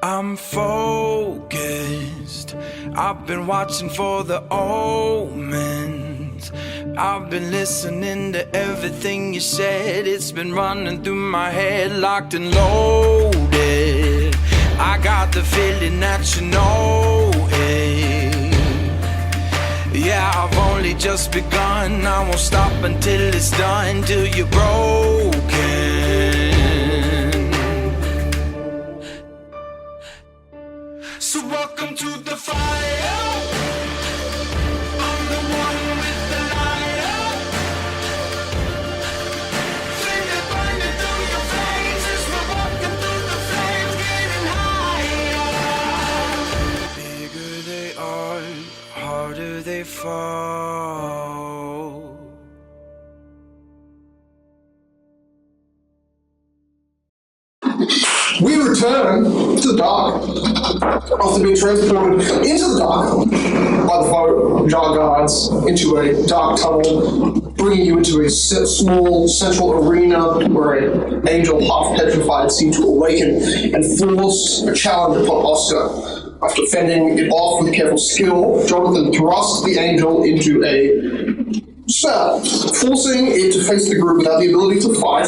I'm focused. I've been watching for the omens. I've been listening to everything you said. It's been running through my head, locked and loaded. I got the feeling that you know it. Yeah, I've only just begun. I won't stop until it's done, till you're broken. So welcome to the fire. I'm the one with the lighter. Feel it burning through your veins as we're walking through the flames, getting higher. Bigger they are, harder they fall. We return to the dark after being transported into the dark by the Jar guards into a dark tunnel, bringing you into a small central arena where an angel half petrified seemed to awaken and force a challenge upon Oscar. After fending it off with careful skill, Jonathan thrust the angel into a spell, forcing it to face the group without the ability to fight,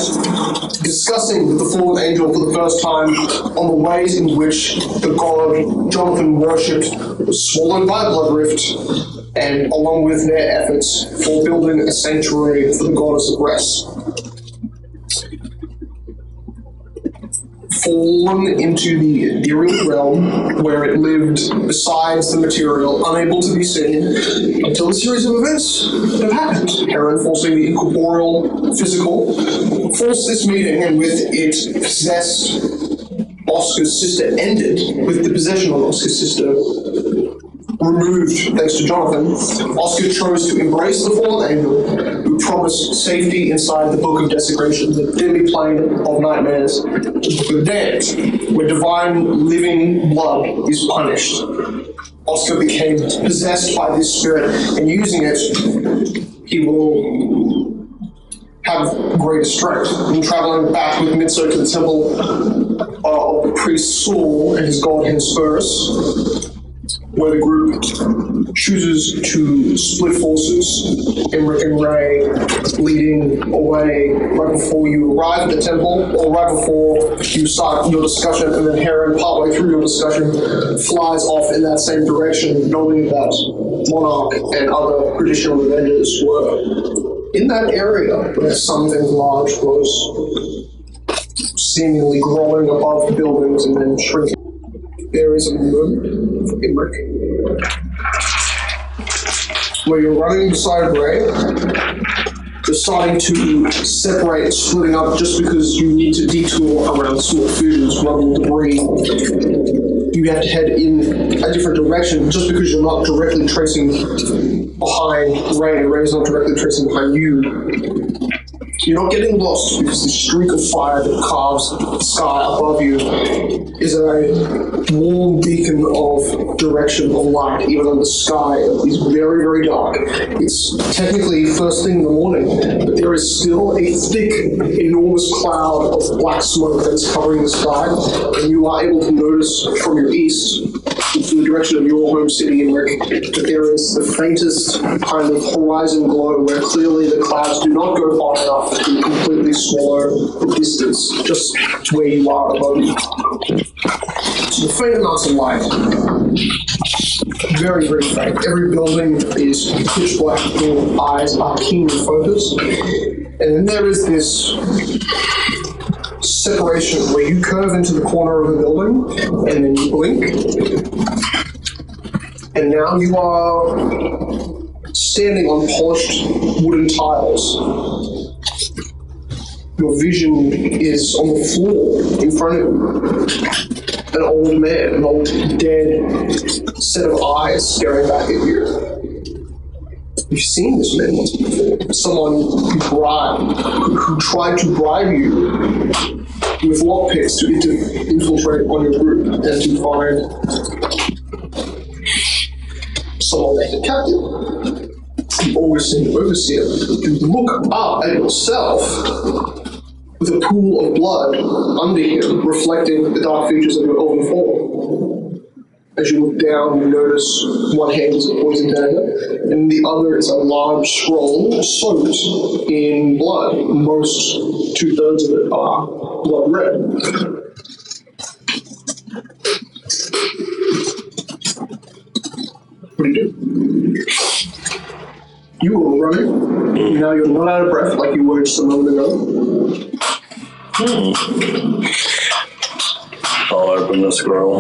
discussing with the fallen angel for the first time on the ways in which the god Jonathan worshipped was swallowed by a blood rift, and along with their efforts for building a sanctuary for the goddess of rest. Fallen into the ethereal realm where it lived besides the material, unable to be seen, until a series of events have happened. Heron forcing the incorporeal physical forced this meeting, and with it possessed Oscar's sister ended, with the possession of Oscar's sister removed thanks to Jonathan. Oscar chose to embrace the fallen angel, who promised safety inside the Book of Desecration, the deadly plane of nightmares, the Book of the Damned, where divine living blood is punished. Oscar became possessed by this spirit, and using it, he will have greater strength. In traveling back with Mitso to the temple of the priest Saul and his god Hesperus, where the group chooses to split forces, Emmerich and Ray leading away right before you arrive at the temple, or right before you start your discussion, and then Heron, partway through your discussion, flies off in that same direction, knowing that Monarch and other traditional avengers were in that area where something large was seemingly growing above the buildings and then shrinking. There is a moment for Emmerich where you're running beside Ray, deciding to separate, splitting up just because you need to detour around small fusions, rubble, debris. You have to head in a different direction just because you're not directly tracing behind Ray, and Ray's not directly tracing behind you. You're not getting lost because the streak of fire that carves the sky above you is a warm beacon of direction of light, even though the sky is very, very dark. It's technically first thing in the morning, but there is still a thick, enormous cloud of black smoke that's covering the sky, and you are able to notice from your east, from the direction of your home city, Emmerich, that there is the faintest kind of horizon glow where clearly the clouds do not go far enough to completely swallow the distance just to where you are above you. So the faint amounts of light, very, very faint. Every building is pitch black, your eyes are keen and focused. And then there is this separation where you curve into the corner of a building and then you blink. And now you are standing on polished wooden tiles. Your vision is on the floor in front of you. An old man, an old dead set of eyes staring back at you. You've seen this man once before. Someone who tried to bribe you with lockpicks to infiltrate on your group and to find someone named the captain. The Augustine overseer, to look up at yourself with a pool of blood under him, reflecting the dark features of your elven form. As you look down, you notice one hand is a poison dagger, and the other is a large scroll soaked in blood. Most 2/3 of it are blood red. What do you do? You were running. Now you're not out of breath like you were just a moment ago. I'll open the scroll.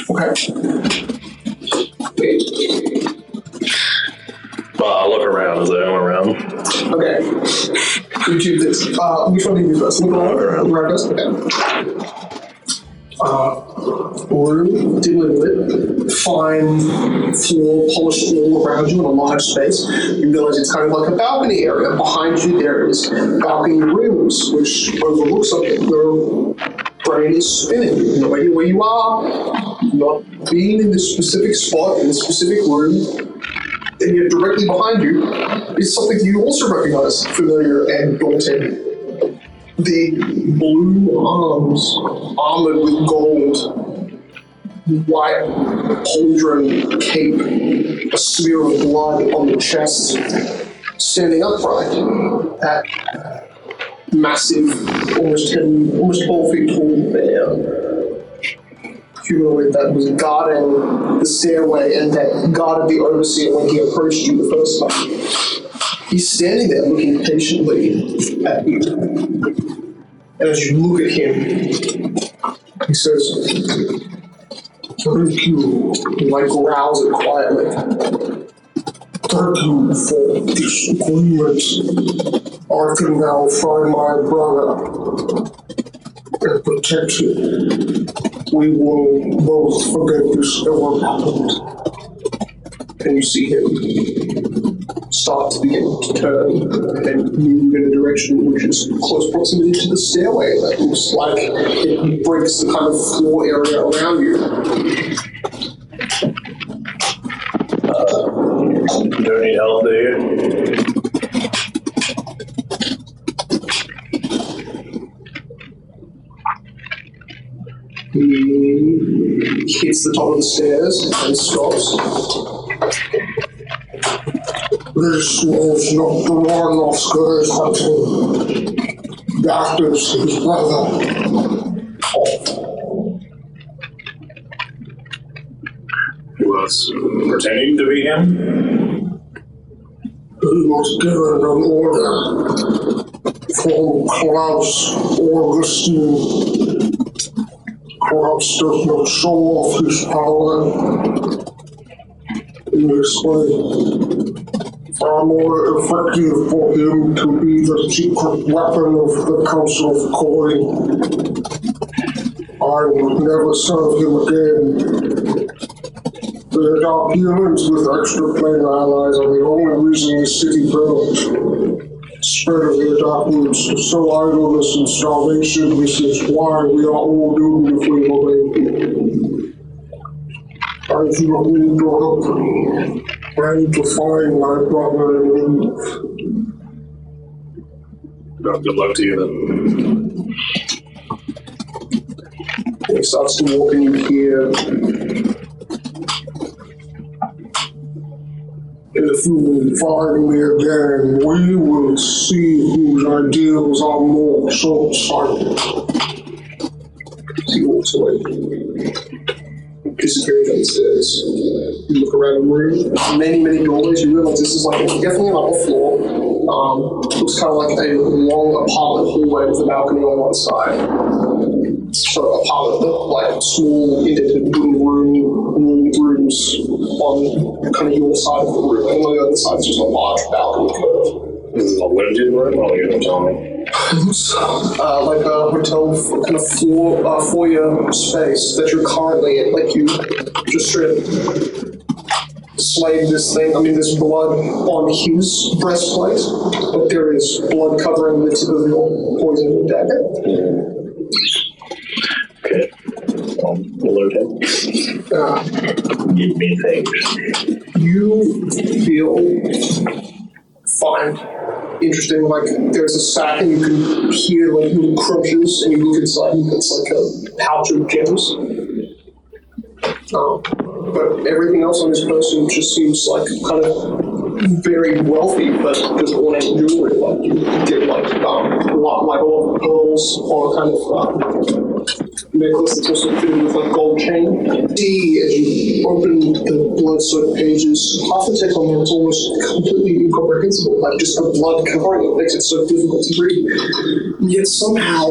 Okay. Well, I'll look around. Is there anyone around? Okay. You do this. Which one do you do first? Look around. Right first? Okay. Room, dimly lit, fine floor, polished all around you in a large space. You realize it's kind of like a balcony area. Behind you there is balcony rooms, which overlook something. Your brain is spinning. You have no idea where you are. You've not been in this specific spot, in this specific room. And yet directly behind you is something you also recognize, familiar and daunting. The blue arms, armored with gold, white pauldron cape, a smear of blood on the chest, standing upright, that massive, almost 12 feet tall bear, humanoid that was guarding the stairway and that guarded the overseer when he approached you the first time. He's standing there looking patiently at you. And as you look at him, he says, "Thank you." He growls it quietly. "Thank you for this agreement. I can now find my brother and protect him. We will both forget this ever happened." And you see him start to begin to turn and move in a direction which is close proximity to the stairway that looks like it breaks the kind of floor area around you. You don't need help, do you? He hits the top of the stairs and stops. "This was not the one Oscar is hunting. That is his brother." He was pretending to be him? He was given an order from Klaus Augustine. Klaus does not show off his power in this way. Far more effective for him to be the secret weapon of the Council of Coin. I will never serve him again. The dark humans with extra plane allies are the only reason this city burns. Spread of the dark roots, so idleness and starvation, this is why we are all doomed if we obey. I do not need your help. I need to find my brother and leave. Well, good luck to you then. He starts to walk and you hear, "If you will find me again, we will see whose ideals are more short-sighted." He walks away. Disappearing down the stairs. You look around the room. Many doorways. You realize this is definitely an upper floor. Looks kind of like a long apartment hallway with a balcony on one side. So apartment, small indented wooden rooms on kind of your side of the room. And on the other side is just a large balcony curve. This is a limited room? Oh, you're telling me. Looks like a hotel kind of foyer space that you're currently in. You just straight slayed this thing. There's blood on his breastplate, but there is blood covering the tip of your poison dagger. Okay. Alert him. Give me things. You feel find interesting. Like, there's a sack and you can hear like little crunches, and you look inside and it's like a pouch of gems. But everything else on this person just seems like kind of very wealthy, but just ornate jewelry. Like, you get like a lot of pearls on a kind of necklace that's also fitted with like gold chain. See, as you open the blood-soaked pages, half the text on there is almost completely incomprehensible. Like, just the blood covering it makes it so difficult to read. Yet somehow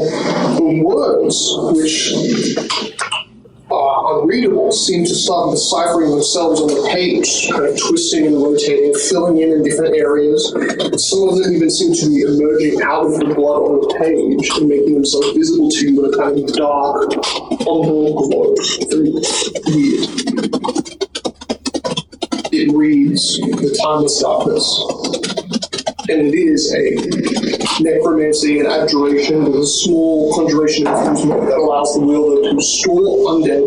the words, which unreadable, seem to start deciphering themselves on the page, kind of twisting and rotating, filling in different areas. Some of them even seem to be emerging out of the blood on the page and making themselves visible to you in a kind of dark, umbral glow. Very weird. It reads The Timeless Darkness, and it is a necromancy and abjuration with a small conjuration infusement that allows the wielder to store undead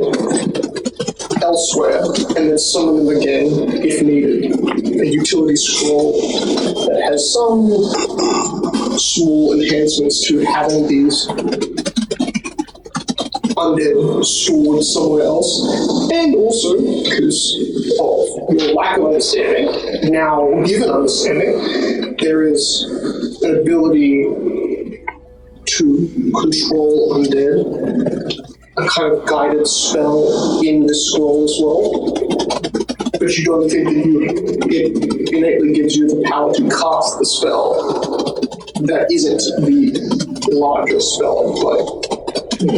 elsewhere and then summon them again if needed. A utility scroll that has some small enhancements to having these undead stored somewhere else, and also because of your lack of understanding, now given understanding, there is an ability to control undead, a kind of guided spell in this scroll as well. But you don't think that it innately gives you the power to cast the spell that isn't the larger spell in play.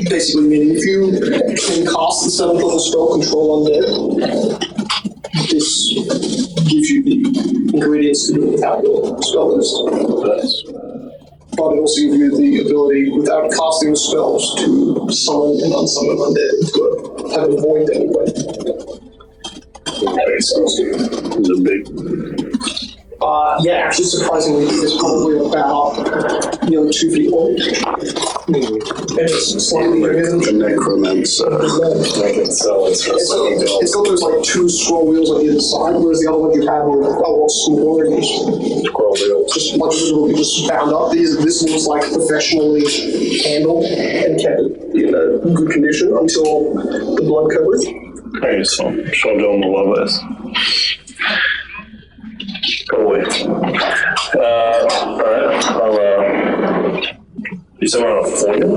Basically meaning if you can cast the 7th level spell Control Undead, this gives you the ingredients to do it without your spell list. But it also gives you the ability, without casting the spells, to summon and unsummon undead to have a void anyway. Okay, so it's a big... Yeah, actually, surprisingly, it's probably about nearly 2 feet long. And it's slightly bigger than the necromancer. It's got those like 2 scroll wheels on either side, whereas the other ones you have are a lot smaller and Scroll wheel. just like literally just bound up. This looks like professionally handled and kept in a good condition until the blood covers. Okay, so show them all of this. Go away. Alright, you said we're on a foyer?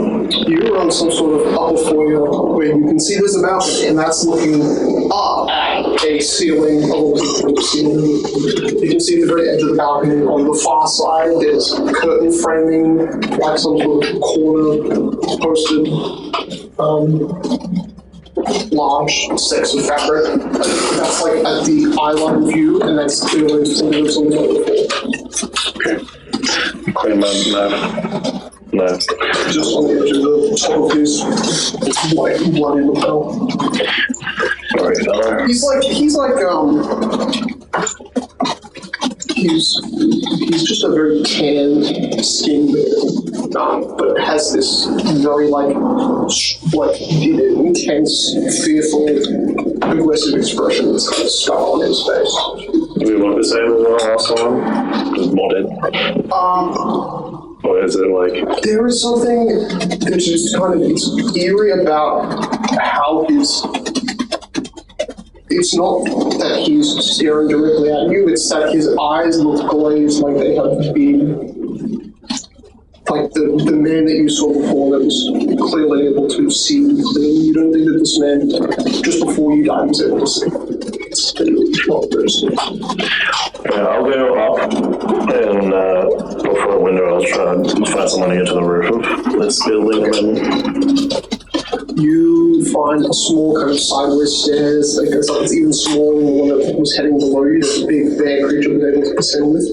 You're on some sort of upper foyer where you can see there's a balcony, and that's looking up at a ceiling, You can see the very edge of the balcony. On the far side, there's curtain framing, like some sort of corner posted large sets of fabric. That's like at the eye-line view, and that's clearly something that's on the other floor. Clean that. No. Just on the edge of the top of his white bloody lapel. Alright, he's just a very tanned skin bear, but has this very like intense, fearful, aggressive expression that's kind of stuck on his face. do we look the same as the last one? Just modded? Or is it like... There is something that's just kind of it's eerie about how his... It's not that he's staring directly at you, it's that his eyes look glazed like they have been... Like the man that you saw before that was clearly able to see clearly. You don't think that this man, just before you died, was able to see. It's not very Yeah, I'll go up and go for a window. I'll try to find someone to get to the roof of this building. And you find a small kind of sideways stairs that goes up. It's even smaller than the one that was heading below you. That the big bear creature was able to descend with.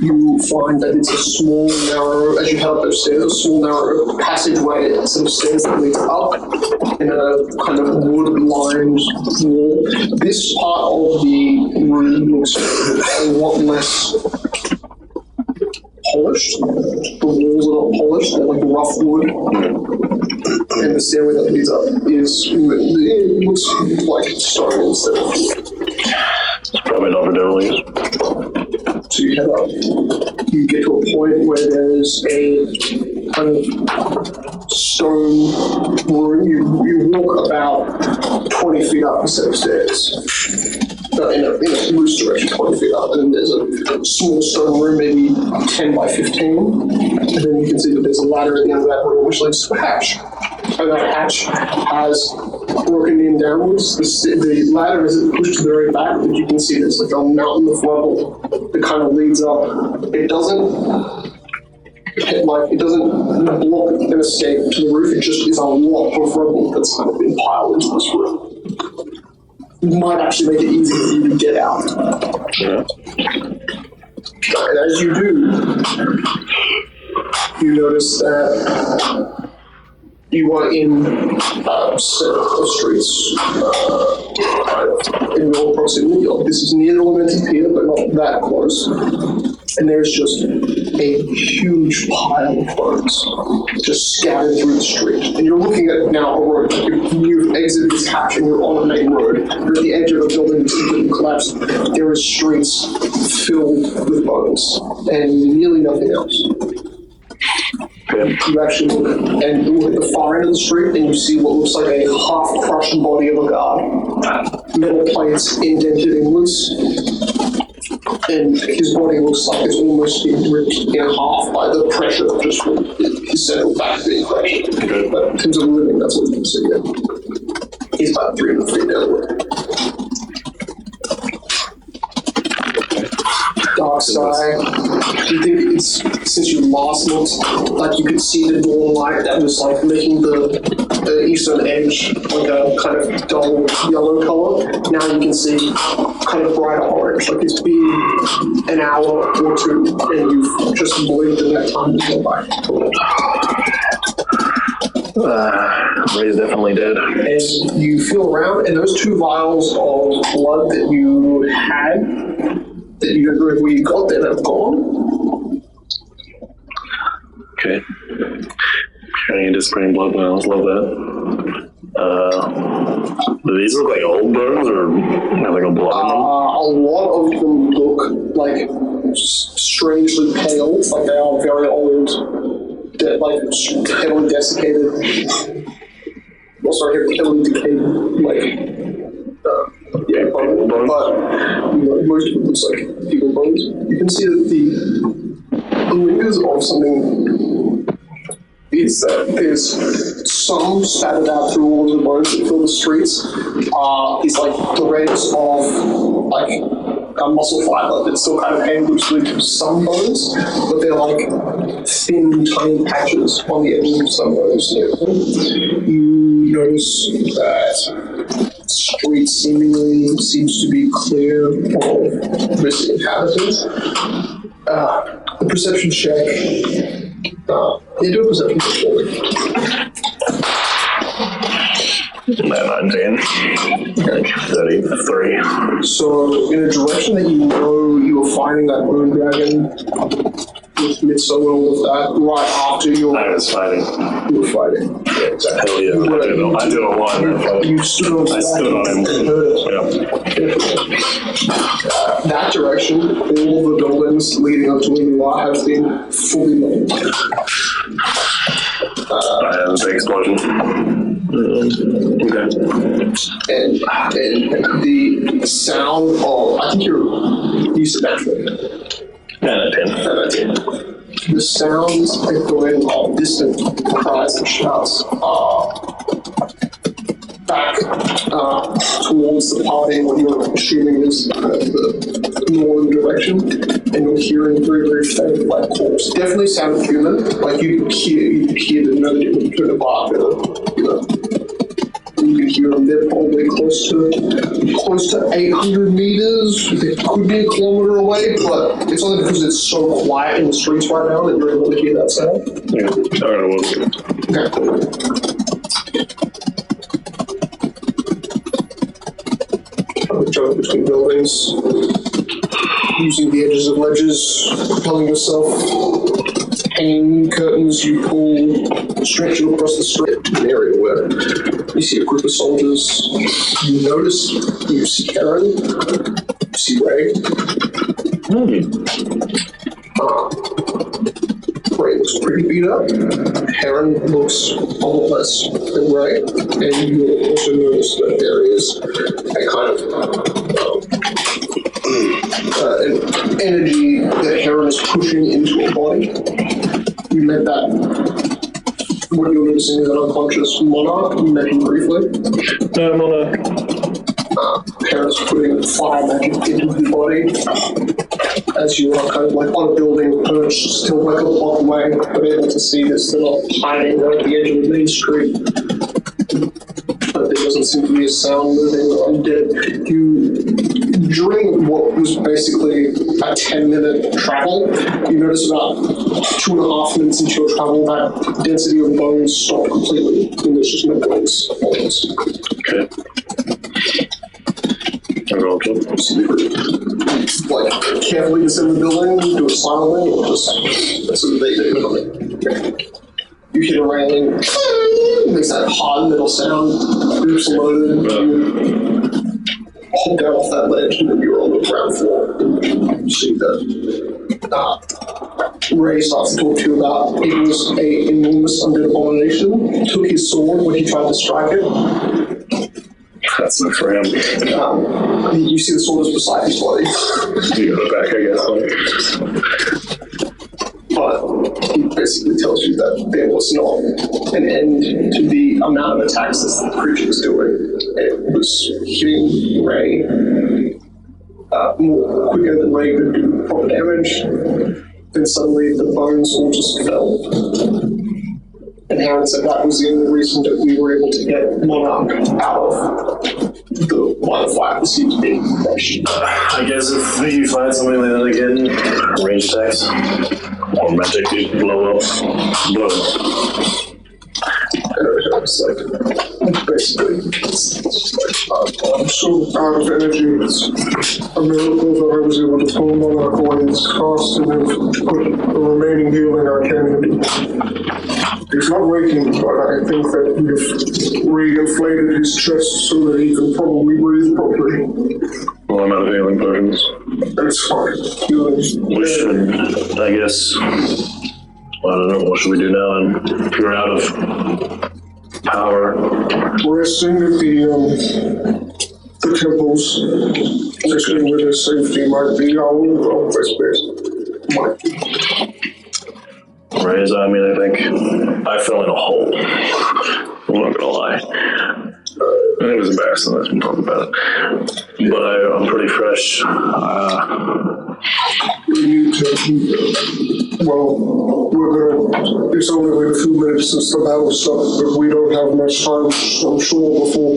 You find that it's a small, narrow, as you head up those stairs, a small, narrow passageway, sort of stairs that leads up in a kind of wood-lined wall. This part of the room looks a lot less polished. The walls are not polished, they're like rough wood. And the stairway that leads up it looks like stone instead of wood. it's probably not for devilies. So So you head up. You get to a point where there's a kind of stone room. You walk about 20 feet up a set of stairs. In a loose direction, 20 feet up, and then there's a small stone room, maybe 10 by 15, and then you can see that there's a ladder at the end of that room, which leads to a hatch. And that hatch has broken in downwards. The ladder isn't pushed to the very back, but you can see there's like a mountain of rubble that kind of leads up. It doesn't block an escape to the roof, it just is a lot of rubble that's kind of been piled into this room. Might actually make it easier for you to get out. Yeah. And as you do, you notice that you are in a set of streets in your proximity. This is near the limited pier, but not that close. And there's just a huge pile of bones just scattered through the street. And you're looking at now a road. You've exited this hatch and you're on a main road. You're at the edge of a building that's completely collapsed. There are streets filled with bones and nearly nothing else. You actually look at the far end of the street and you see what looks like a half-crushed body of a guard. Metal plates indented inwards. And his body looks like it's almost been ripped in half by the pressure of just his settled back being crushed. But in terms of living, that's what you can see. Yeah. He's about 300 feet down the way. Dark sky. Do you think it's, since you last looked, like you could see the dawn light that was like making the eastern edge like a kind of dull yellow color? Now you can see kind of brighter orange. Like it's been an hour or two and you've just blinked and that time has gone by. Ray's definitely dead. And you feel around, and those 2 vials of blood that you had, that you don't remember where you got them, have gone. Okay. Carrying dissipating blood vials, love that. Do these look like old bones or have like a blood in them? A lot of them look like strangely pale, like they are very old, like heavily desiccated. Heavily decayed, like bone. But most of it looks like people bones. You can see that the lingers of something is that there's some scattered out through all of the bones that fill the streets. Is like threads of like a muscle fiber that still kind of hang loosely to some bones, but they're like thin, tiny patches on the edges of some bones. You notice that the street seemingly seems to be clear of missing inhabitants. The perception check. You do a perception check for me. 19. Okay. 33. So, in a direction that you know you were fighting that moon dragon with Mitso and all of that, right after you I was fighting. You were fighting. Yeah, exactly. Hell yeah. I do a one. You stood on I stood on him. and heard it. Yeah. That direction, all the buildings leading up to where you are have been fully leveled. I had a big explosion. Okay. And the sound of, I think you said that. 10 out of 10. The sounds echoing of distant cries and shouts are back towards the party, what you're assuming is the northern direction, and you're hearing very, very faint like calls. Definitely sound human, like you could hear the note between a bark and you can hear them. They're probably close to 800 meters. They could be a kilometer away, but it's only because it's so quiet in the streets right now that you're able to hear that sound. Yeah. All right, well. Okay. Jumping between buildings, using the edges of ledges, propelling yourself. Hanging curtains, you pull, stretch you across the street, an area where you see a group of soldiers. You see Karen, you see Ray, Ray looks pretty beat up. Heron looks a lot less than Ray. And you also notice that there is a kind of an energy that Heron is pushing into her body. You met that. What you're noticing is an unconscious monarch. You met him briefly. Monarch. Heron's putting fire magic into his body. As you are kind of like on a building, perched still like a block away, but able to see this little hiding at the edge of the main street. But there doesn't seem to be a sound moving undead. During what was basically a 10-minute travel, you notice about 2.5 minutes into your travel, that density of bones stopped completely, and there's just no bones. Okay. Like, carefully descend the building, do it silently, or just sort of they do. You hit a railing, makes that hard metal sound, oops loaded, you hop down off that ledge, and then you're on the ground floor. You see that Ray starts to talk to you about it was an enormous undead abomination, took his sword when he tried to strike it. That's enough for him. You see the sword is beside his body. You got it back, I guess. But he basically tells you that there was not an end to the amount of attacks that the creature was doing. It was hitting Ray more quicker than Ray could do proper damage. Then suddenly the bones all just fell. And Heron said that was the only reason that we were able to get Monarch out of the line of fire that seemed to be crushed. I guess if you find something like that again, range attacks, or magically blow up, It's like, basically, I'm so out of energy. It's a miracle that I was able to pull Monarch away as fast and then put the remaining healing I can into. He's not waking, but I think that we've re-inflated his chest so that he can probably breathe properly. well, I'm out of healing potions. That's fine. Healing. We should, I guess, I don't know, what should we do now? And if you're out of power. Resting at the temples, resting with his safety might be our best bet. Might be. Right, I mean, I think I fell in a hole. I'm not gonna lie. It was embarrassing, let's talk about it. But I'm pretty fresh. We need to, it's only been a few minutes since the battle stopped, but we don't have much time, I'm sure, before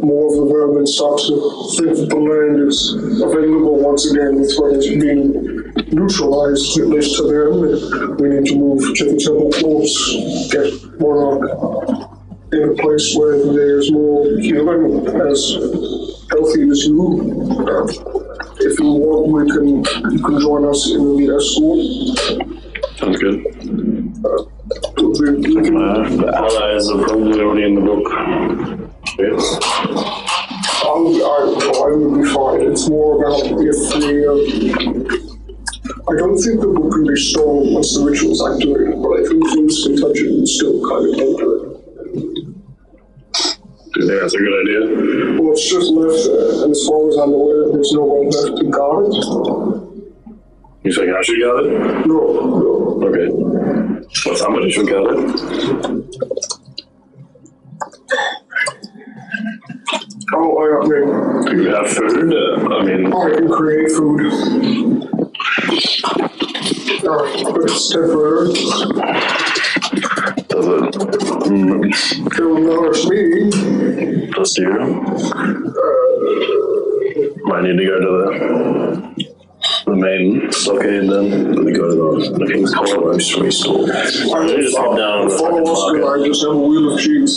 more of the vermin start to think that the land is available once again. The threat is being neutralized, at least to them. We need to move to the temple floors, get Monarch in a place where there's more healing, as healthy as you. If you want, you can join us in the escort. Sounds good. The allies are probably already in the book. Yes. I would be fine. It's more about if I don't think the book can be stolen once the ritual's activated, but I think things can touch it and still kind of enter it. Do you think that's a good idea? Well, it's just left there, and as far as I'm aware, there's no one left to guard it. You think I should guard it? No. Okay. Well, somebody should guard it. Oh, I mean... Do you have food? I can create food. But it's temporary. Does it? It will nourish me. Just you? Might need to go to the main stockade then. Let me go to the King's Court Roastery store. I just hop down to the follow us, market. I just have a wheel of cheese.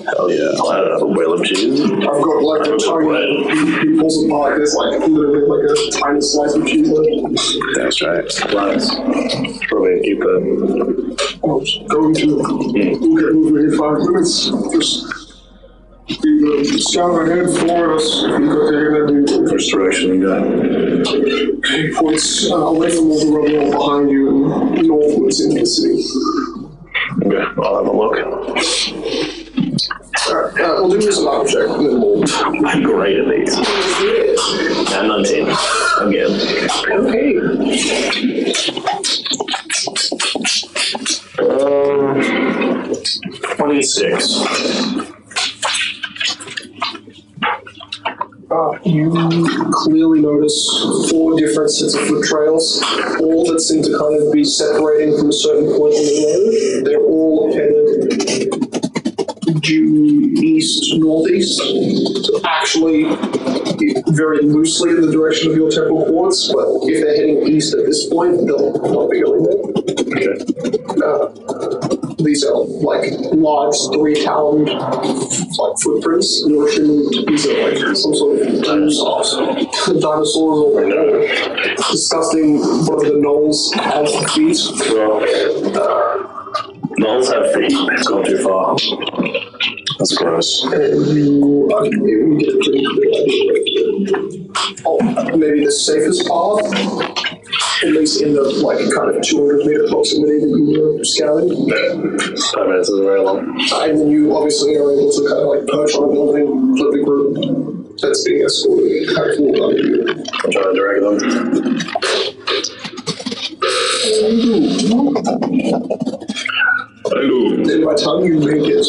Hell yeah, I don't have a wheel of cheese. I've got like a tiny, he pulls apart, there's like literally like a tiny slice of cheese on it. That's right. Nice. Probably keep that. I was going to, we'll get moving in 5 minutes. Just Scout ahead forward us. Which direction we got? He points away from all the rubble behind you and northwards into the city. Okay, I'll have a look. Alright, we'll do this alarm check and then we'll... I'm great at these. And 19. Again. Okay. 26. You clearly notice 4 different sets of foot trails, all that seem to kind of be separating from a certain point on the road. They're all headed due east-northeast, actually very loosely in the direction of your temple courts, but if they're heading east at this point, they'll not be going there. Okay. These are like large 3-taloned like footprints. You're assuming these are like some sort of dinosaurs or disgusting. One of the gnolls has feet. Well, gnolls have feet. It's gone too far. That's gross. And you get a pretty clear idea. Maybe the safest path, at least in the like kind of 200-meter proximity that you were scouting. 5 minutes is very long. And then you obviously are able to kind of like perch on a building, flip the group that's being escorted, kind of walk under you. I'm trying to direct them. Hello. Then by the time you make it,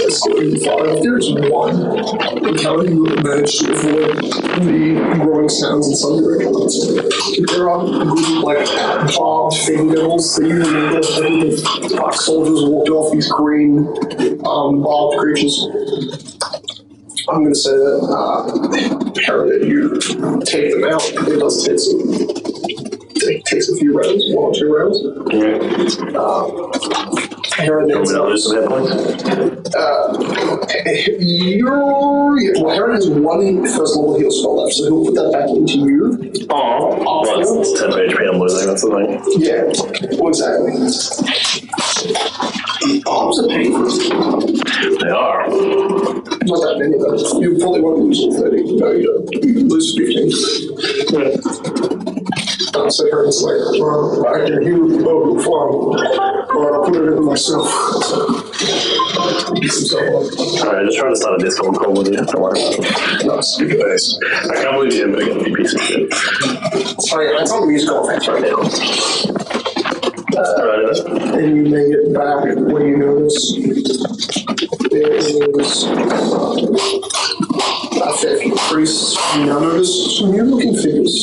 escorting far enough, there's one encounter you manage to avoid the growing sounds in some directions. There are good, like, barbed fingernails that you remember like soldiers walked off these green, barbed creatures. I'm going to say that, Herod, you take them out. It does take some. It takes a few rounds, 1 or 2 rounds. Heron Lose some hit points? Heron has 1 first level heal spell left, so he'll put that back into you. Well, it's 10 HP I'm losing, that's the thing. Yeah, well, exactly. Arms are painful. They are. Not that many, though. You probably won't lose all 30. No, you don't. You lose 15. So Heron's like, well, I can heal the boat before I'll put it in myself. Alright, just trying to start a Discord call with you. Don't worry about it. No, speak of this. I can't believe you didn't pick up any piece of shit. Sorry, I can't use Colfax right now. And you made it back when you notice there is a fair few priests. You now notice some new-looking figures.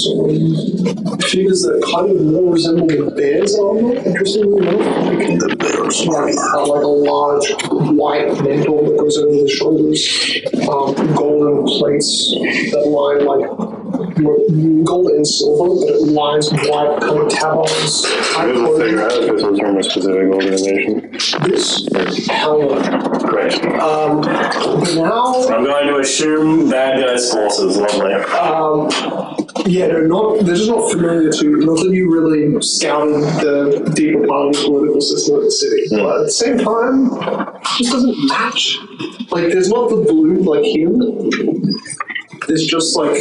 Figures that kind of more resemble the bears armor, interestingly enough. The bears like a large white mantle that goes over the shoulders, golden plates that line like gold and silver, but it lines white kind of tabards. I was to figure out if this was from a specific organization. This, hell no. Great. Now, I'm going to assume bad guys' forces, lovely. yeah, they're just not familiar to you. Not that you really scouted the deeper part of the political system of the city. But at the same time, it just doesn't match. Like, there's not the blue like here. There's just like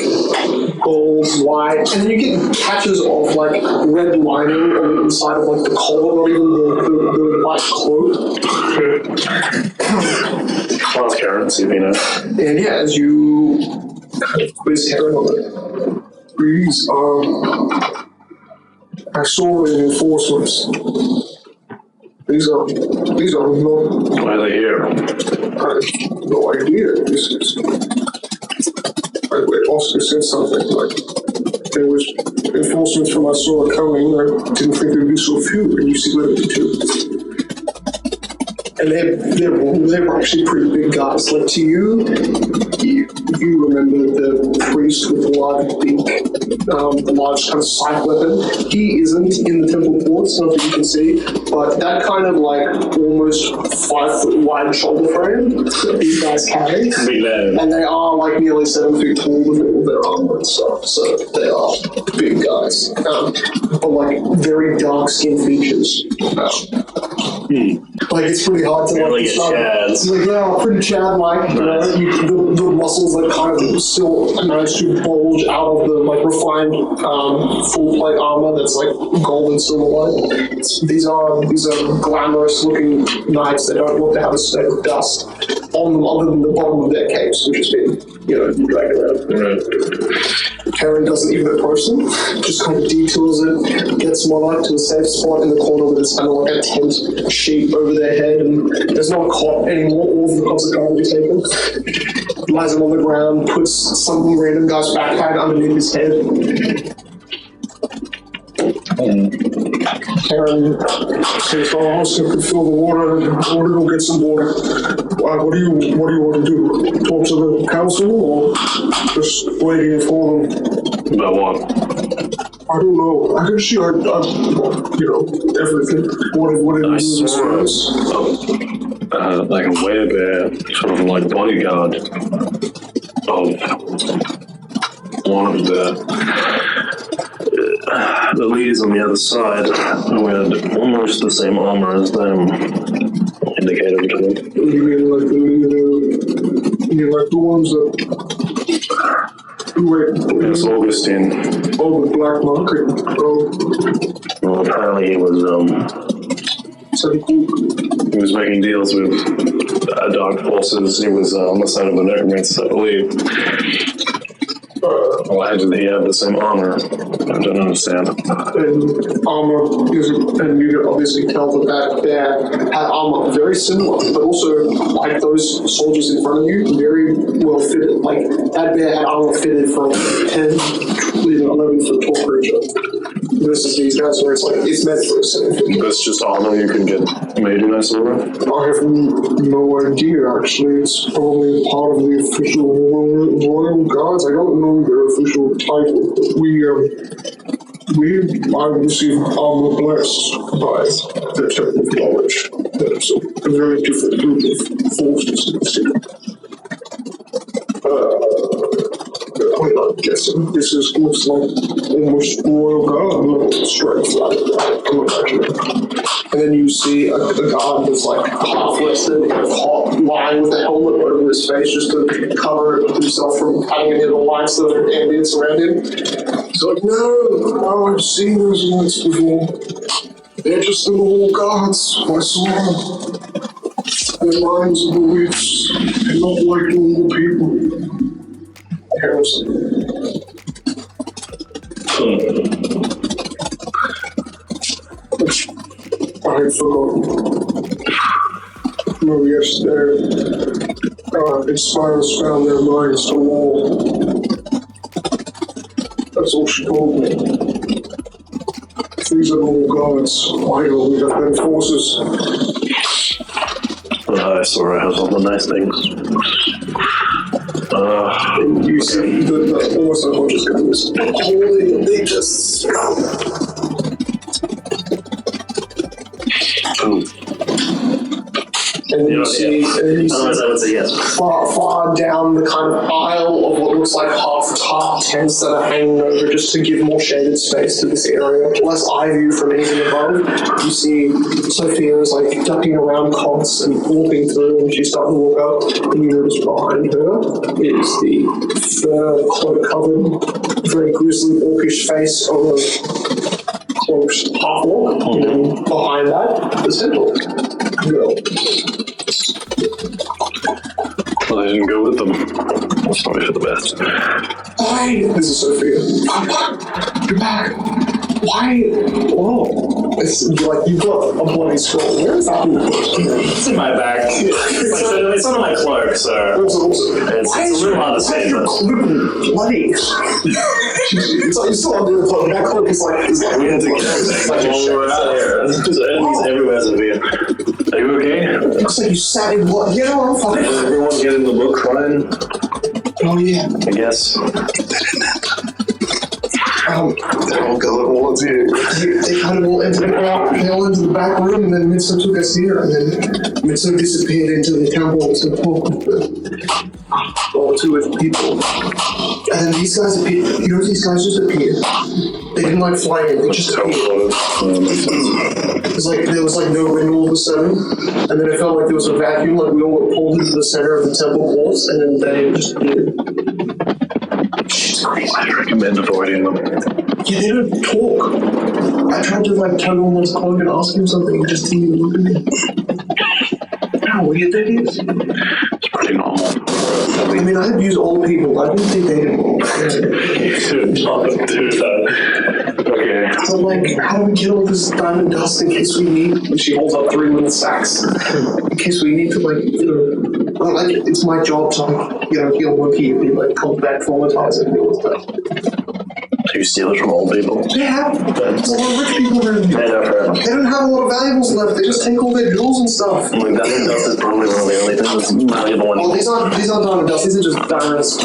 gold, white, and then you get patches of like red lining on the inside of like the collar, not even the white cloak. Class currency, you know. And yeah, as you kind of quiz Heron on it, these I saw reinforcements. These are not. Why are they here? I have no idea. This is. Oscar said something like there was enforcements from I saw it coming. I didn't think there'd be so few, and you see where they do. And they're actually pretty big guys. Like to you, you remember the priest with the large beak, the large kind of scythe weapon. He isn't in the temple ports, not that you can see, but that kind of like almost 5 foot wide shoulder frame that these guys carry, and they are like nearly 7 feet tall with all their armor and stuff. So they are big guys, but like very dark skin features. Like it's pretty hard to like describe. It's like, yeah, pretty Chad-like. You know, the muscles that kind of still manage to bulge out of the like refined full plate armor that's like gold and silver white. These are glamorous looking knights. They don't look to have a stain of dust on them other than the bottom of their capes, which has been, dragged around. Karen doesn't even approach them, just kind of detours it, gets Monarch to a safe spot in the corner with it's kind of like a tent sheet over their head, and there's not a cot anymore. All of the cots are currently taken. Lies him on the ground, puts some random guy's backpack underneath his head. Karen says, "Oh, so could fill the water. I want to go get some water. What do you want to do? Talk to the council or just waiting for them?" About what? I don't know. I can see, everything. What it I is. saw like a werebear, sort of like bodyguard of one of the leaders on the other side, who had almost the same armor as them. Indicator to them. You mean like the leader? You mean like the ones that? Wait. It's Augustine. Oh, the Black Market. Oh. Well, apparently he was he was making deals with dark forces. He was on the side of the necromancer, I believe. Why did he have the same armor? I don't understand. And armor, and you can obviously tell that bear had armor very similar, but also like those soldiers in front of you, very well fitted. Like that bear had armor fitted for 10, even 11 foot tall creature. Versus these guys where it's like, it's meant for a 7 foot. That's just armor you can get made in Isola? I have no idea, actually. It's probably part of the official royal guards. I don't know their official title, but I received armor blessed by the Temple of Knowledge. That's a very different group of forces in the city. I'm guessing this looks like almost royal guard level strength, I'm imagining. And then you see a guard that's like half rested, lying with a helmet over his face just to cover himself from having any of the lights that are ambience around him. He's like, no, I've seen those lights before. They're just the normal guards. I saw them. Their minds are beliefs. They're not like normal people. I had forgotten. No, yesterday, Inspires found their minds to war. That's all she told me. These are all gods. Why don't we have their forces? I saw her has all the nice things. And you see the almost unconscious guys holding, they just and then you see, otherwise I would say yes. Far down the kind of aisle of what looks like half tents that are hanging over just to give more shaded space to this area, less eye view from anything above. You see Sophia is like ducking around cots and walking through, and she's starting to walk up, and you notice behind her is the fur cloak-covered, very grisly, orcish face of a cloaked half-orc, and then behind that, the centaur girl. Well, I didn't go with them. That's probably for the best. Why? This is Sophia. You're back. Why? Whoa. It's like you've got a bloody scroll. Where is that? It's in my bag. It's under my cloak, so it's a little hard to say. Your cloak bloody? It's like you're still under the cloak. That cloak is like we had to get everything. While we're out here. There's enemies everywhere, Sophia. Are you okay? It looks like you sat in blood. Yeah, I'm fine. Is everyone getting the book crying? Oh yeah. I guess. They're all gullible as you. They kind of all ended up into the back room, and then Mitsu took us here, and then Mitsu disappeared into the temple to talk with with people. And then these guys appeared. You know, these guys just appeared. They didn't like fly in. They just appeared. There was no wind all of a sudden, and then it felt like there was a vacuum, like we all were pulled into the center of the temple walls, and then they just appeared. I recommend avoiding them. Yeah, they don't talk. I tried to tug on his cloak and ask him something, and just didn't even look at me. How weird that is. It's pretty normal. I mean, I've used old people. I didn't think they did all. Dude, okay. So how do we get all this diamond dust in case we need? And she holds up 3 little sacks in case we need to it's my job to heal Wookiee if he comes back traumatized and all stuff. Do you steal it from old people? Yeah, there's a lot of rich people around here. Yeah, They don't have a lot of valuables left. They just take all their jewels and stuff. Diamond dust is probably one of the only things valuable ones. Oh, these aren't diamond dust. These are just diamonds.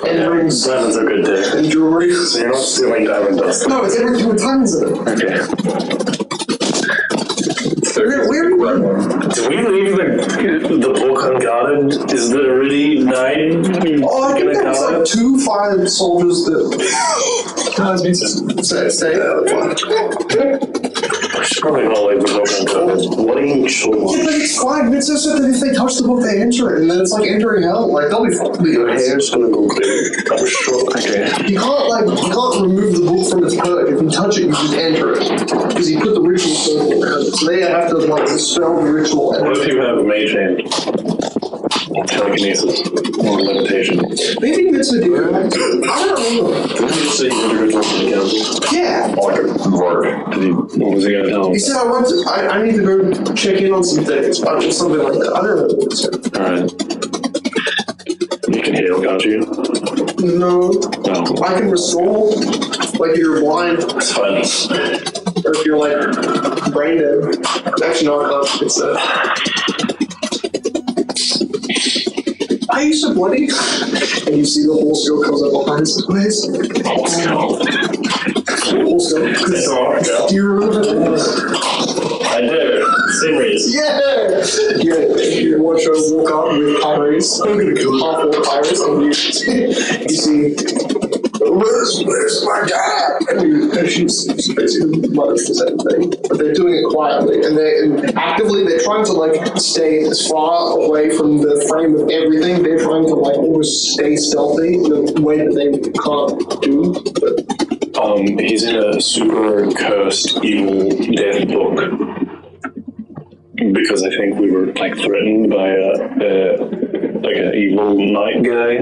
And rings. Diamonds are good too. And jewelry. So you're not stealing diamond dust. No, it's everything with diamonds in it. Okay. Where Do we leave the book unguarded? Is there really 9? Oh, I think there's 2 fire soldiers that stay. I should probably not leave the book unguarded. What are you sure? Yeah, but it's fine. Mitsu said that if they touch the book, they enter it, and then it's like entering hell. They'll be fine. Your hair's gonna go clear. I'm sure. Okay. You can't remove the book from its perk. If you touch it, you just enter it. Because you put the ritual circle around it. So they have to dispel the ritual. What if you have mage hand? Telekinesis or levitation? Maybe Mitsu did. I don't know. Didn't you say you did rituals in the council? Yeah. What was he gonna tell him? He said I need to go check in on some things. Something like that. I don't know what he said. Alright. You can heal, can't you? No. No. I can restore, if you're blind, It's fine. or if you're brain dead. Actually, no, I can't. It's I used to bloody, and you see the whole skill comes up behind us. Where's Horse skill? Do you remember that? I do. Same reason. Yeah. You watch her walk up with pirates. I'm gonna kill half all pirates, and you see. Where's my dad? And she's basically mutters the same thing, but they're doing it quietly, and they're trying to stay as far away from the frame of everything. They're trying to almost stay stealthy in a way that they can't do. But He's in a super cursed evil death book because I think we were threatened by an evil night guy.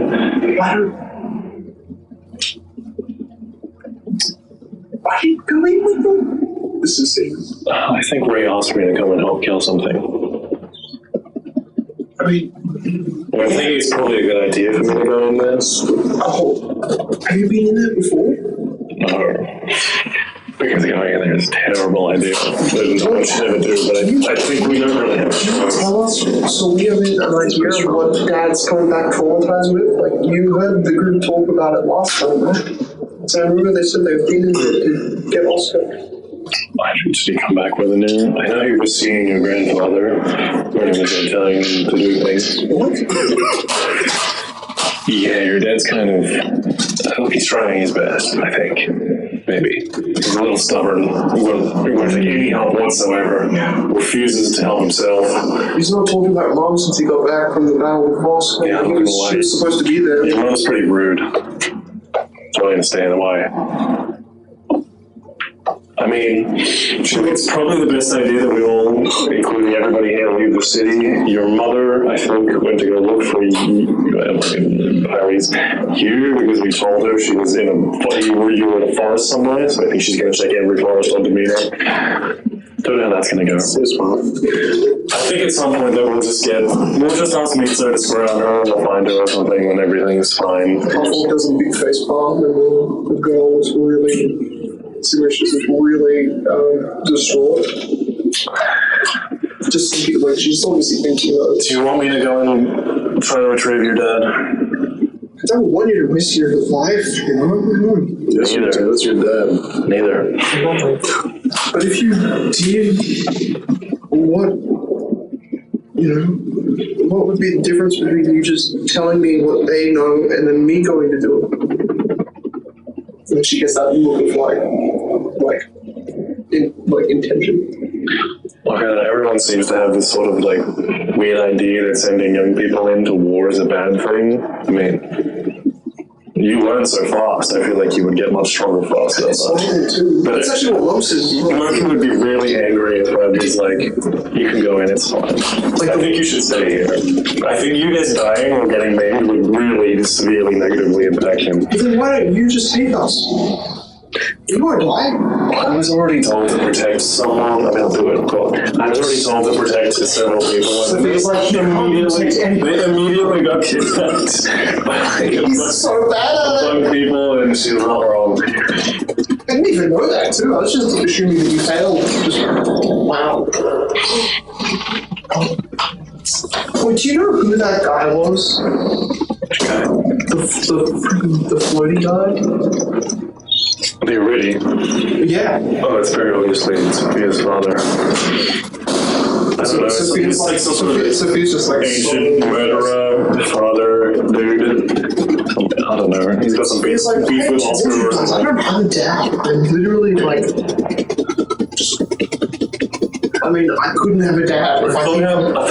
Why are you going with them? This is serious. I think Ray asked me to come and help kill something. I mean, I think it's probably a good idea for me to go in there. have you been in there before? No. Because going in there is a terrible idea. There's not much to do, but I think we don't really have a choice. Tell us, so we have an idea of what Dad's coming back traumatized with? You heard the group talk about it last time, right? So I remember they said they've been in there to get Oscar. Why did he come back with a new? I know he was seeing your grandfather, when he was telling him to do things. What? Yeah, your dad's kind of. He's trying his best, I think. Maybe. He's a little stubborn. He won't take any help whatsoever. Yeah. Refuses to help himself. He's not talking about Mom since he got back from the battle with Voss. Yeah, She was supposed to be there. Your mom's pretty rude. So I understand why. I mean, it's probably the best idea that we all, including everybody here, leave the city. Your mother, I think, went to go look for Harry's here because we told her she was you were in a forest somewhere, so I think she's going to check every forest on Demeanor. Don't know how that's going to go. I think at some point that we'll just ask Mitsu to swear on her and we'll find her or something when everything's fine. Huffle does a big face palm and the girl was really... She was really distraught. Just thinking, she's obviously thinking about it. Do you want me to go and try to retrieve your dad? don't want you to miss your life, you know? Neither. That's your dad. Neither. But if you did, what would be the difference between you just telling me what they know and then me going to do it? And she gets that look of intention. Okay, everyone seems to have this sort of like weird idea that sending young people into war is a bad thing. I mean, you learn so fast. I feel like you would get much stronger faster. But it's actually what Mom says. Loki would be really angry if I was like, you can go in, it's fine. I think you should stay here. I think you guys dying or getting maimed would really severely negatively impact him. Then why don't you just take us? You won't die. I was already told to protect someone. I mean, I'll do it, but I was already told to protect several people. So it's like they immediately got kidnapped. He's so bad at it. Young people, and she's not wrong. I didn't even know that too. I was just assuming that you failed. Wow. Wait, do you know who that guy was? Which guy? The floaty guy? Are they ready? Yeah. Oh, it's very obviously Sophia's father. I don't know. Sophia's like Sophia's just like ancient murderer, father, dude. I don't know. He's got some beef with Oscar or something. I don't have a dad. I'm literally like. I mean, I couldn't have a dad. I thought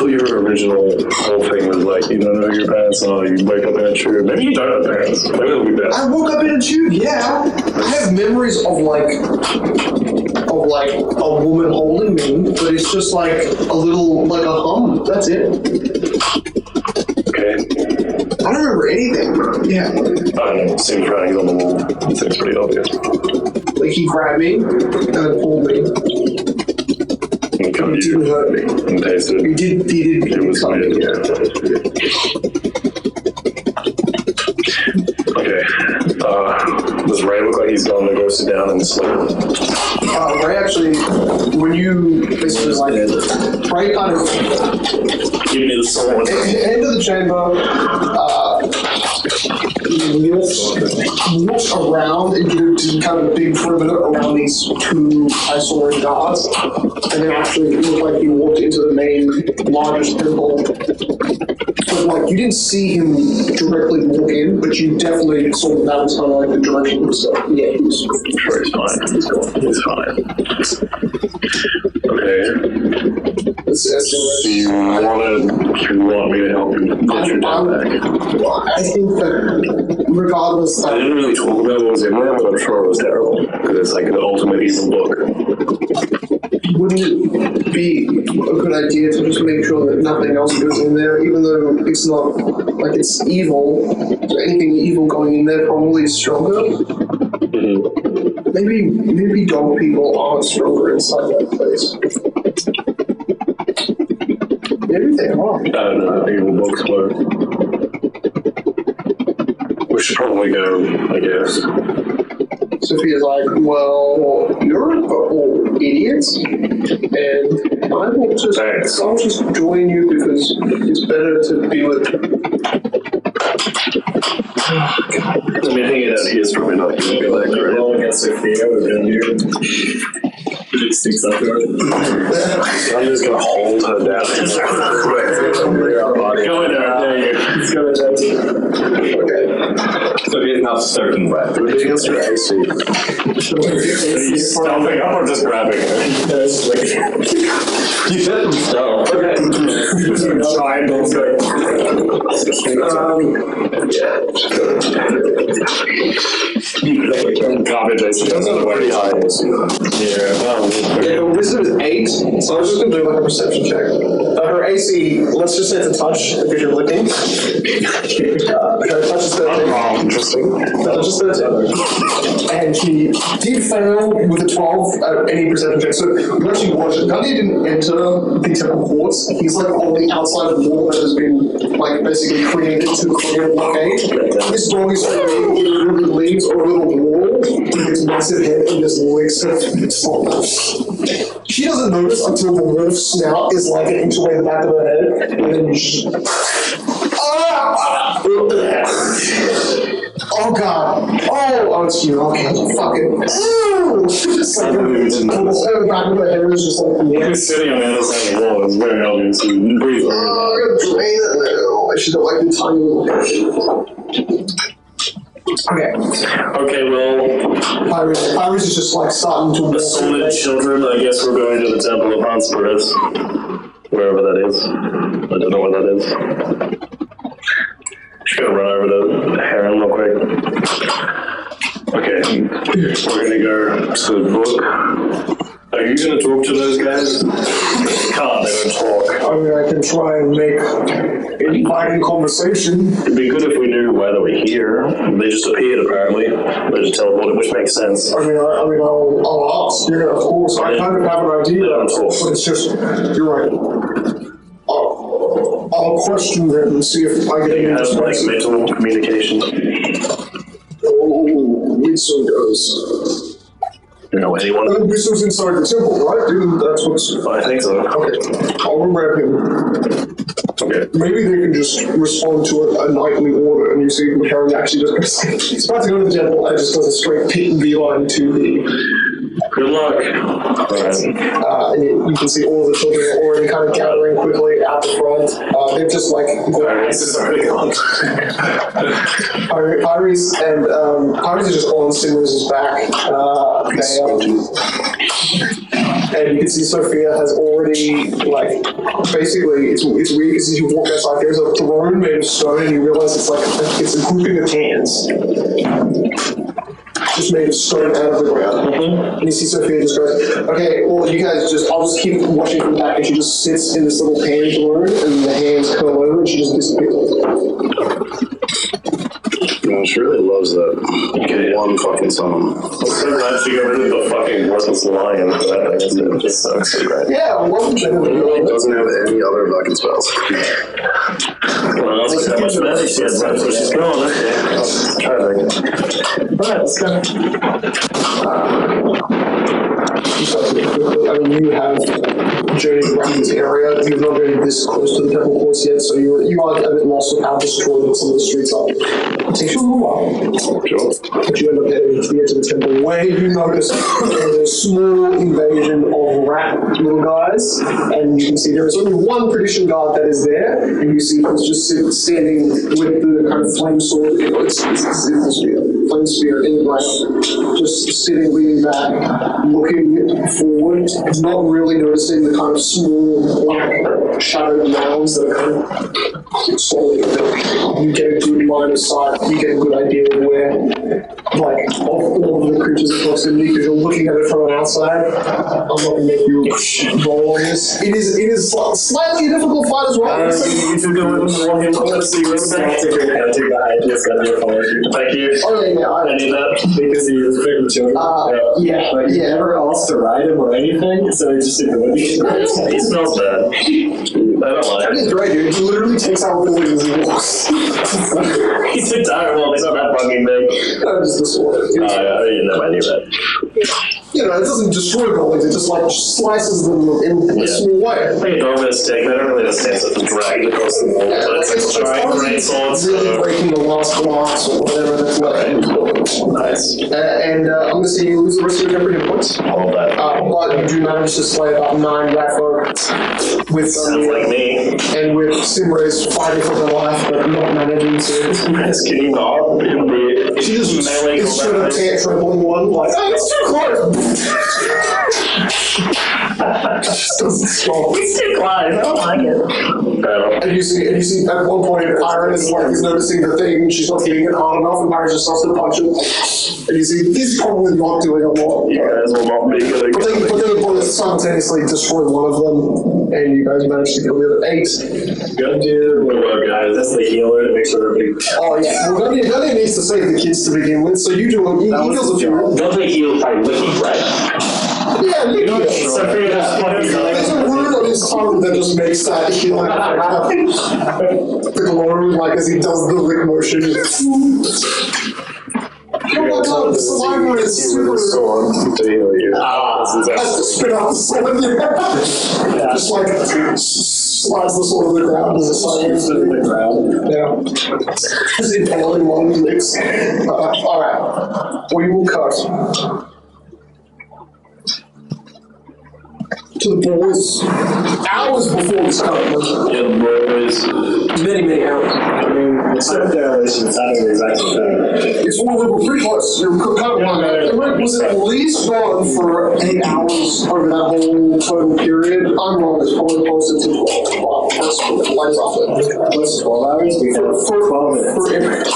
your original whole thing was like, you don't know who your parents are, you wake up in a tube. Maybe you don't have parents. Maybe it'll be better. I woke up in a tube, yeah. I have memories of like a woman holding me, but it's just like a little, like a hum. That's it. Okay. I don't remember anything. Yeah. I don't know. Seems writing's on the wall. It seems pretty obvious. Like he grabbed me and then pulled me. And cut He didn't you. hurt me. And tasted. He did It was cut me, weird. yeah. Okay. Does Ray look like he's going to go sit down and sleep? Ray actually, when you basically like, Ray kind of Give me the sword. into the chamber, walks around and did kind of a big perimeter around these two isolated guards, and then actually it looked like he walked into the main largest temple. But like you didn't see him directly walk in, but you definitely saw that was kind of like the direction he was going. Yeah, he was. Sure, he's fine. He's fine. Okay. Do you want me to help you get your dad back? I think that regardless, I didn't really talk about what was in there, but I'm sure it was terrible. Because it's like the ultimate evil book. wouldn't it be a good idea to just make sure that nothing else goes in there, even though it's not like it's evil? So anything evil going in there probably is stronger. Mm-hmm. Maybe dog people are stronger inside that place. Maybe they are. I don't know, evil books were. We should probably go, I guess. Sophia's like, well, you're a couple idiots, and I will just, I'll just join you because it's better to be with. I mean, hanging out here is probably not going to be that great. Roll against Sophia with a new. It sticks up to her. I'm just going to hold her down. Go in there, there you go. He's going there. Okay. So he's not certain what. We're hitting us your AC. Are you stomping up or just grabbing her? You said them stop. Okay. Triangles garbage AC. That's a pretty high AC. Yeah, well, wisdom is 8, so I was just going to do like a perception check. Her AC, let's just say it's a touch because you're licking. Her touch is 13. Interesting. Touch is 13. And she did fail with a 12 at any perception check. So you actually watch it. Gundy didn't enter the temple courts. He's like on the outside of the wall that has been like basically created to clear a blockade. This dog is literally leans over the wall with its massive head and just licks its phone. She doesn't notice until the wolf's snout is like an inch away the back of her head, and then Oh god. Oh, it's you. Okay. Fuck it. Ooh. Just like the whole back of the hair is just like. He was sitting on the other side of the wall. It's very obvious. He breathed. Oh, I'm gonna drain it now. I should have like the tiny little. Okay. Okay, well, Iris is just like starting to. assorted children. I guess we're going to the Temple of Honspiris, wherever that is. I don't know where that is. Just gonna run over to Heron real quick. Okay, we're gonna go to the book. Are you gonna talk to those guys? Can't, they don't talk. I mean, I can try and make inviting conversation. It'd be good if we knew why they were here. They just appeared, apparently. They just teleported, which makes sense. I mean, I'll ask. Yeah, of course. I kind of have an idea, but it's just, you're right. I'll question them and see if I get any like mental communication. Oh, Wisdom does. You know anyone? Wisdom's inside the temple, right? Dude, that's what's. I think so. Okay, I'll grab him. Okay. Maybe they can just respond to a nightly order, and you see Heron actually just he's about to go to the temple and just does a straight pit and beeline to the. Good luck. And you can see all of the children are already kind of gathering quickly out the front. They're just like. This is already gone. Iris and Iris is just on Simra's back. And you can see Sophia has already, like, basically, it's weird because as you walk outside, there's a throne made of stone, and you realize it's like, it's a grouping of hands. Just made of stone out of the ground. And you see Sophia just goes, okay, well, you guys just, I'll just keep watching from back, and she just sits in this little pan throne, and the hands curl over, and she just disappears. No, she really loves that one fucking song. I'm so glad she got rid of the fucking worthless lion. That just sucks so great. Yeah, well, It doesn't have any other fucking spells. Well, let's see how much magic she has left, so she's gone. Okay. I'll try that again. Alright, let's go. I mean, you have journeyed around this area. You've not been this close to the temple courts yet, so you are a bit lost with how destroyed some of the streets are. It takes you a little while. But you end up getting to the edge of the temple where you notice there's a small invasion of rat little guys, and you can see there is only one tradition guard that is there, and you see he's just standing with the kind of flame sword, it's flame spear in the ground, just sitting leaning back, looking forward, not really noticing the kind of small, like, shadowed mounds that are kind of slowly. You get a good line of sight, you get a good idea of where, like, of all of the creatures approximately, because you're looking at it from the outside. I'm not going to make you roll on this. It is slightly a difficult fight as well. You should go in and walk him. I'm going to see you. Thank you. Oh, yeah, I need that because he was big with children. Yeah. But he never asked to ride him or anything, so he just ignored me. He smells bad. I don't like That it. is great, dude. He literally takes out buildings and walks. He's entire he's not that fucking big. Just the sword. Yeah, I knew that. You know, it doesn't destroy buildings, it just like slices them in a small way. Like a dog with a stick, they don't really understand such a drag across the wall. But it's like great swords. Really breaking the last glass or whatever that's left. Nice. And I'm going to see you lose the rest of your temporary hit points. All of that. But you do manage to slay about 9 rat folk with Sounds like me. and with Simra's fighting for their life, but not managing to. That's getting off. She just melee is sort of trembling one, like, oh, it's too close. Just doesn't stop. It's too close. I don't like it. And you see at one point Iron is like he's noticing the thing, she's not hitting it hard enough, and Iron just starts to punch it. And you see he's probably not doing a lot. You guys will not be good But then the bullets simultaneously destroy one of them, and you guys manage to kill the other 8. Good dude. Well, guys, that's the healer to make sure everybody. Oh yeah, well Gunny needs to save the kids to begin with, so you do he heals a few. Don't they heal by licking, right? Yeah, you know, there's a word on his tongue that just makes that healing effect happen. The glow, like as he does the lick motion. Oh my god, the saliva is super. To heal you. Has to spit out the sword. Yeah. Just like Slides the sword to the ground as a sign To the ground. Yeah. As impaling one licks. Alright. We will cut to the boys hours before this currently. Yeah, boys. Many hours. I mean, it's not dereliction, it's not the exact thing. It's one level pretty close. You're kind of was at least gone for 8 hours over that whole total period. I'm wrong, it's probably closer to 12. Wow, that's lights off it. What's 12 hours? We have 12 minutes.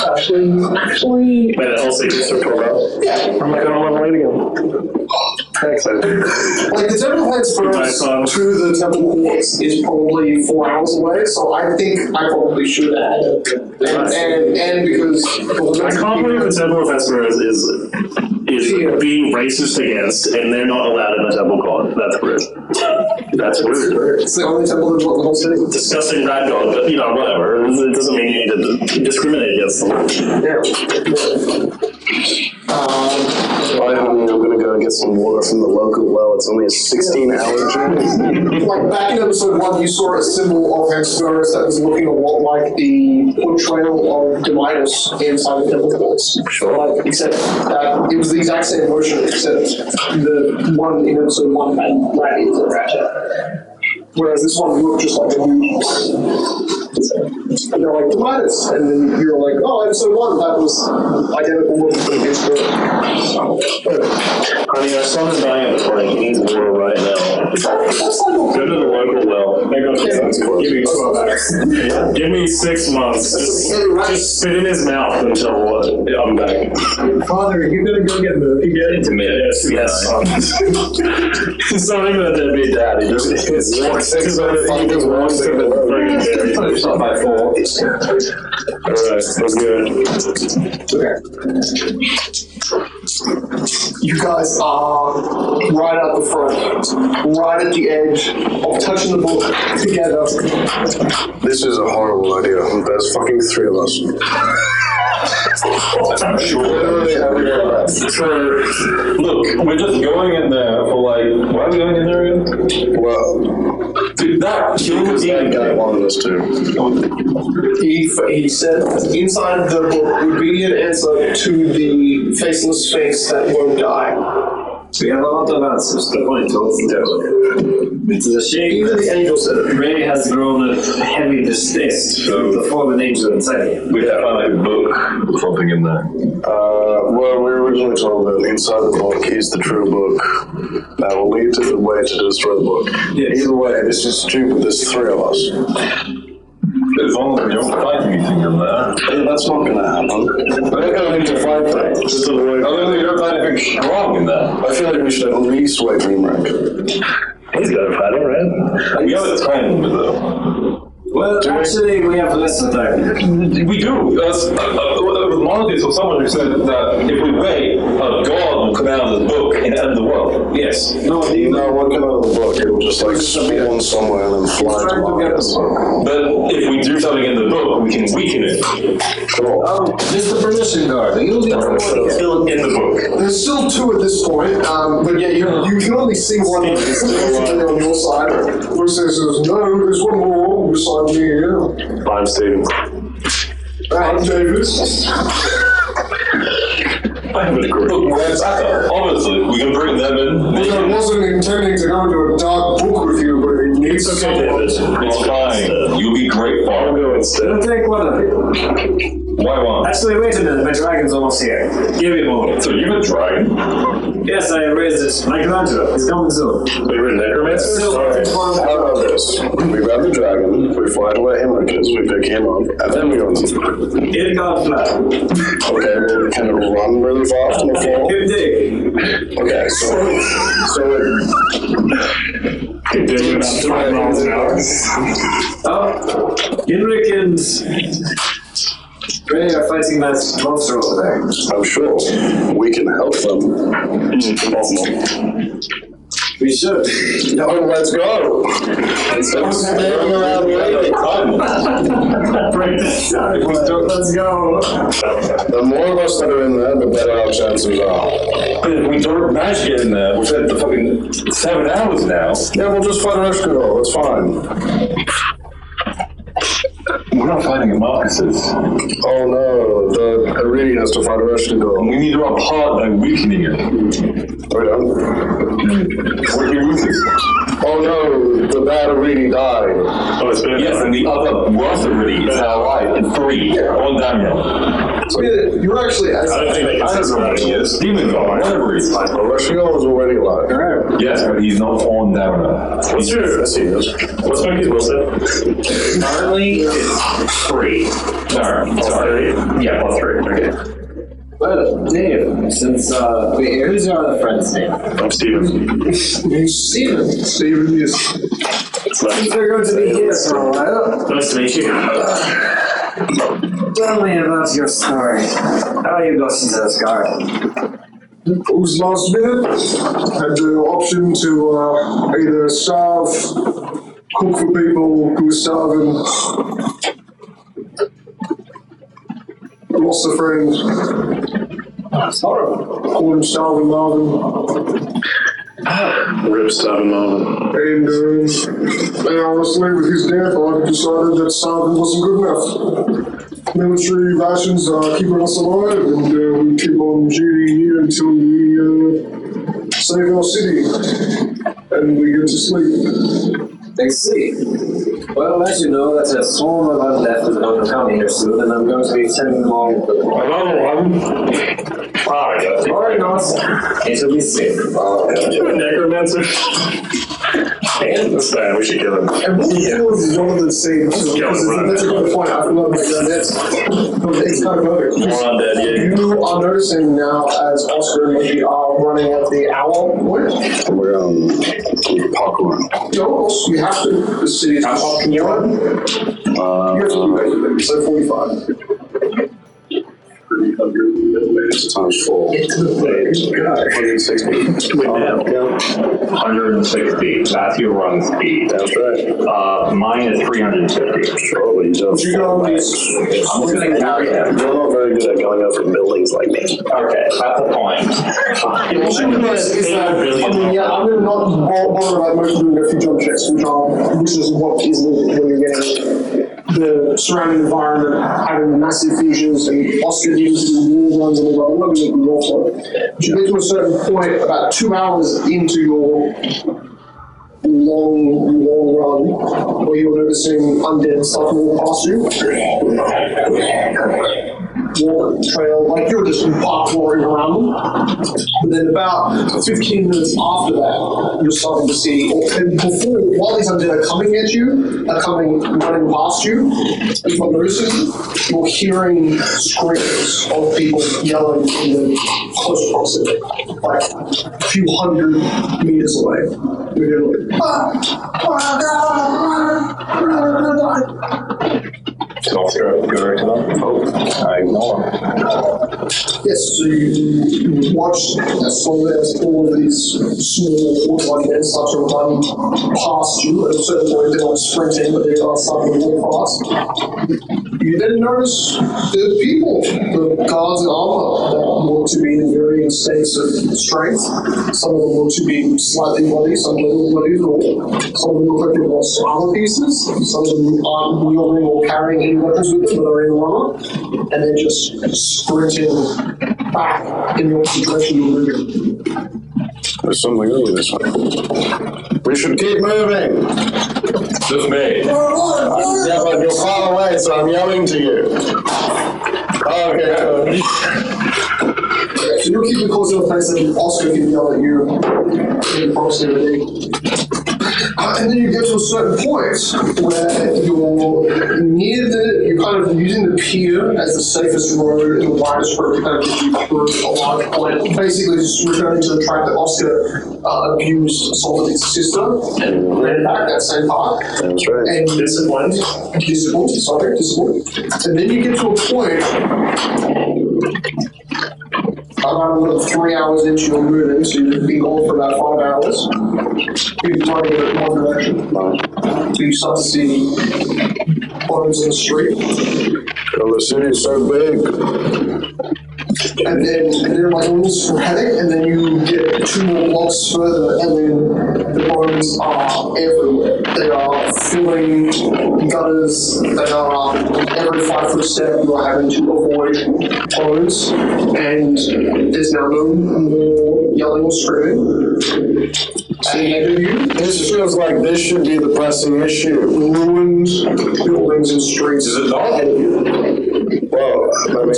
Actually, But it also just took 12 hours. yeah. I'm not gonna level 8 again. Very excited. Like the temple heads for us to the temple courts is probably 4 hours away, so I think I probably should add it. And because I can't believe the Temple of Hesper is being racist against, and they're not allowed in the temple god. That's weird. That's weird. it's the only temple that's in the whole city. Disgusting bad god, but whatever. It doesn't mean you need to discriminate against them. Bye, honey, I'm gonna go get some water from the local well. It's only a 16-hour journey. Like back in episode 1, you saw a symbol of Hesperus that was looking a lot like the portrayal of Demetrius inside the temple courts. Sure. Like, except that it was the exact same motion, except the one in episode 1 had rabbits and ratchet. Whereas this one looked just like a new. You're like, Demetrius, and then you're like, oh, episode 1, that was identical look to the Hesperus. Honey, our son is dying at the point. He needs water right now. Go to the local well. Give me 12 hours. Give me 6 months. Just spit in his mouth until I'm back. Father, you're gonna go get into me. Yes. He's not even a deadbeat dad. He just walks to the friggin' dairy. It's not my fault. Alright, that's good. You guys are right at the front, right at the edge of touching the book together. This is a horrible idea. There's fucking 3 of us. I'm sure. Literally everywhere left. Look, we're just going in there for like, why are we going in there again? Well, Dude, that because that guy wanted us to. He said inside the book would be an answer to the faceless sphinx that won't die. We have a lot of answers. The point of it's a shame Even the angel said it. Ray has grown a heavy distaste for the fallen angel inside him. We have to find a book or something in there. Well, we were originally told that inside the book is the true book that will lead to the way to destroy the book. Yes. Either way, this is stupid. There's 3 of us. As long as we don't find anything in there. Hey, that's not going to happen. We're going to find things. Just to avoid. I don't think we don't find anything wrong in there. I feel like we should at least wait for him, Rick. He's got a fighter, right? We have a time limit though. Well, actually, we have less than time. We do. Monolith or someone who said that if we wait, a god will come out of the book and end the world. Yes. No, what came out of the book? It will just like spawn somewhere and then fly to Mars. But if we do something in the book, we can weaken it. Cool. Just the permission guard. You'll be Still in the book. There's still 2 at this point, but yeah, you can only see one on your side. Bruce says, no, there's one more beside me here. I'm Steven. I'm David. I have a group. Look, we're in Saka. Obviously, we can bring them in. I wasn't intending to go into a dark book with you, but it needs It's okay, someone. David. It's fine. You'll be great, I'll Father. go instead. It'll take one of you. Why one? Actually, wait a minute. My dragon's almost here. Give me a moment. So you're a dragon? Yes, I raised it. Michelangelo. He's coming soon. We were necromancers? How about this? We grab the dragon, we fly to where Henrik is, we pick him up, and then we go into the book. It got flat. Okay, well, can it run really fast on the floor? Good day. Okay, so Doing about 5 miles an hour. Oh, Henrik and Ray are fighting that monster over there. I'm sure we can help them. We should. No, let's go. Instead of standing around waiting. Bring Let's go. The more of us that are in there, the better our chances are. But if we don't manage to get in there, we've had the fucking 7 hours now. Yeah, we'll just fight an extra goal. It's fine. We're not fighting at Marcus's. Oh no, the Irene has to fight an extra goal. We need to apart by weakening it. Are we done? What do you lose? Oh no, the bad Irene died. Oh, it's been yes, and the other worse already is now alive in 3 on Daniel. So you're actually, as I don't think they can say somebody is. Demons are whatever he's like. The Rushio is already alive. Yes, but he's not on Downer. What's your, let's see, what's Becky's Wilson? Currently, it's 3. Sorry. Yeah, plus 3. Okay. Well, Dave, since, wait, who's your other friend's name? I'm Steven. Steven, yes. Since we're going to be here for a while, Nice to meet you. tell me about your story. How you got into this garden? It was last minute. Had the option to either starve, cook for people who were starving. I lost a friend. That's horrible. Called him Starving Marvin. Rip Starving Marvin. And honestly, with his death, I decided that starving wasn't good enough. Military rations are keeping us alive, and we keep on duty here until we save our city, and we get to sleep. I see. Well, as you know, that a swarm of undeath is going to come here soon, and I'm going to be sending along Another one. or not. It will be safe. You're a necromancer. Man, this guy, we should kill him. And what was Jonathan saying? Because that's a good point. I forgot about that. It's kind of perfect. More undead, yeah. You are noticing now, as Oscar and Mickey are running at the hour point. We're parkour. No, you have to. The city is up. Can you run? You have to do it. So 45. 300 times 4. 160. 160. That's your run speed. That's right. Mine is 350. Sure, but you don't. You go on these. I'm just going to carry him. You're not very good at going up from buildings like me. Okay, that's the point. I'm not bothered about most doing a few jump checks, which is what is needed when you're getting the surrounding environment, having massive features, and Oscar needs to do wall runs and all that. I'm not going to do all for it. But you get to a certain point, about 2 hours into your long run, where you're noticing undead stuff moving past you. Walk trail, like you're just parkouring around them. But then about 15 minutes after that, you're starting to see, and before, while these undead are coming at you, running past you, you're noticing, you're hearing screams of people yelling in the close proximity, like a few hundred meters away. You're hearing So Oscar, go right to them. I ignore him. Yes, so you watch as slowly as all of these small undead start to run past you. At a certain point, they're not sprinting, but they are starting to walk fast. You then notice the people, the guards in armor, that look to be in varying states of strength. Some of them look to be slightly bloody, some little bloody at all. Some of them look like they've lost armor pieces. Some of them aren't wielding or carrying any weapons with them, but are in armor. And they're just sprinting back in the opposite direction you're moving. There's something early this way. We should keep moving. Just me. Yeah, but you're far away, so I'm yelling to you. Okay. So you're keeping close to the place that Oscar can yell at you in proximity. And then you get to a certain point where you're kind of using the pier as the safest road and the widest road to kind of get you through a large point. Basically, just returning to the track that Oscar abused, assaulted his sister, and ran back that same path. That's right. And disciplined. And then you get to a point about 3 hours into your moving, so you've been gone for about 5 hours. You've targeted in one direction. So you start to see homes in the street. Well, the city's so big. And then like a little sporadic, and then you get 2 more blocks further, and then the bones are everywhere. They are filling gutters. They are every 5 foot step you are having to avoid bones, and there's now no more yelling or screaming. Ahead of you, This feels like this should be the pressing issue. ruined buildings and streets. Is it not? Ahead of you. Well, I mean,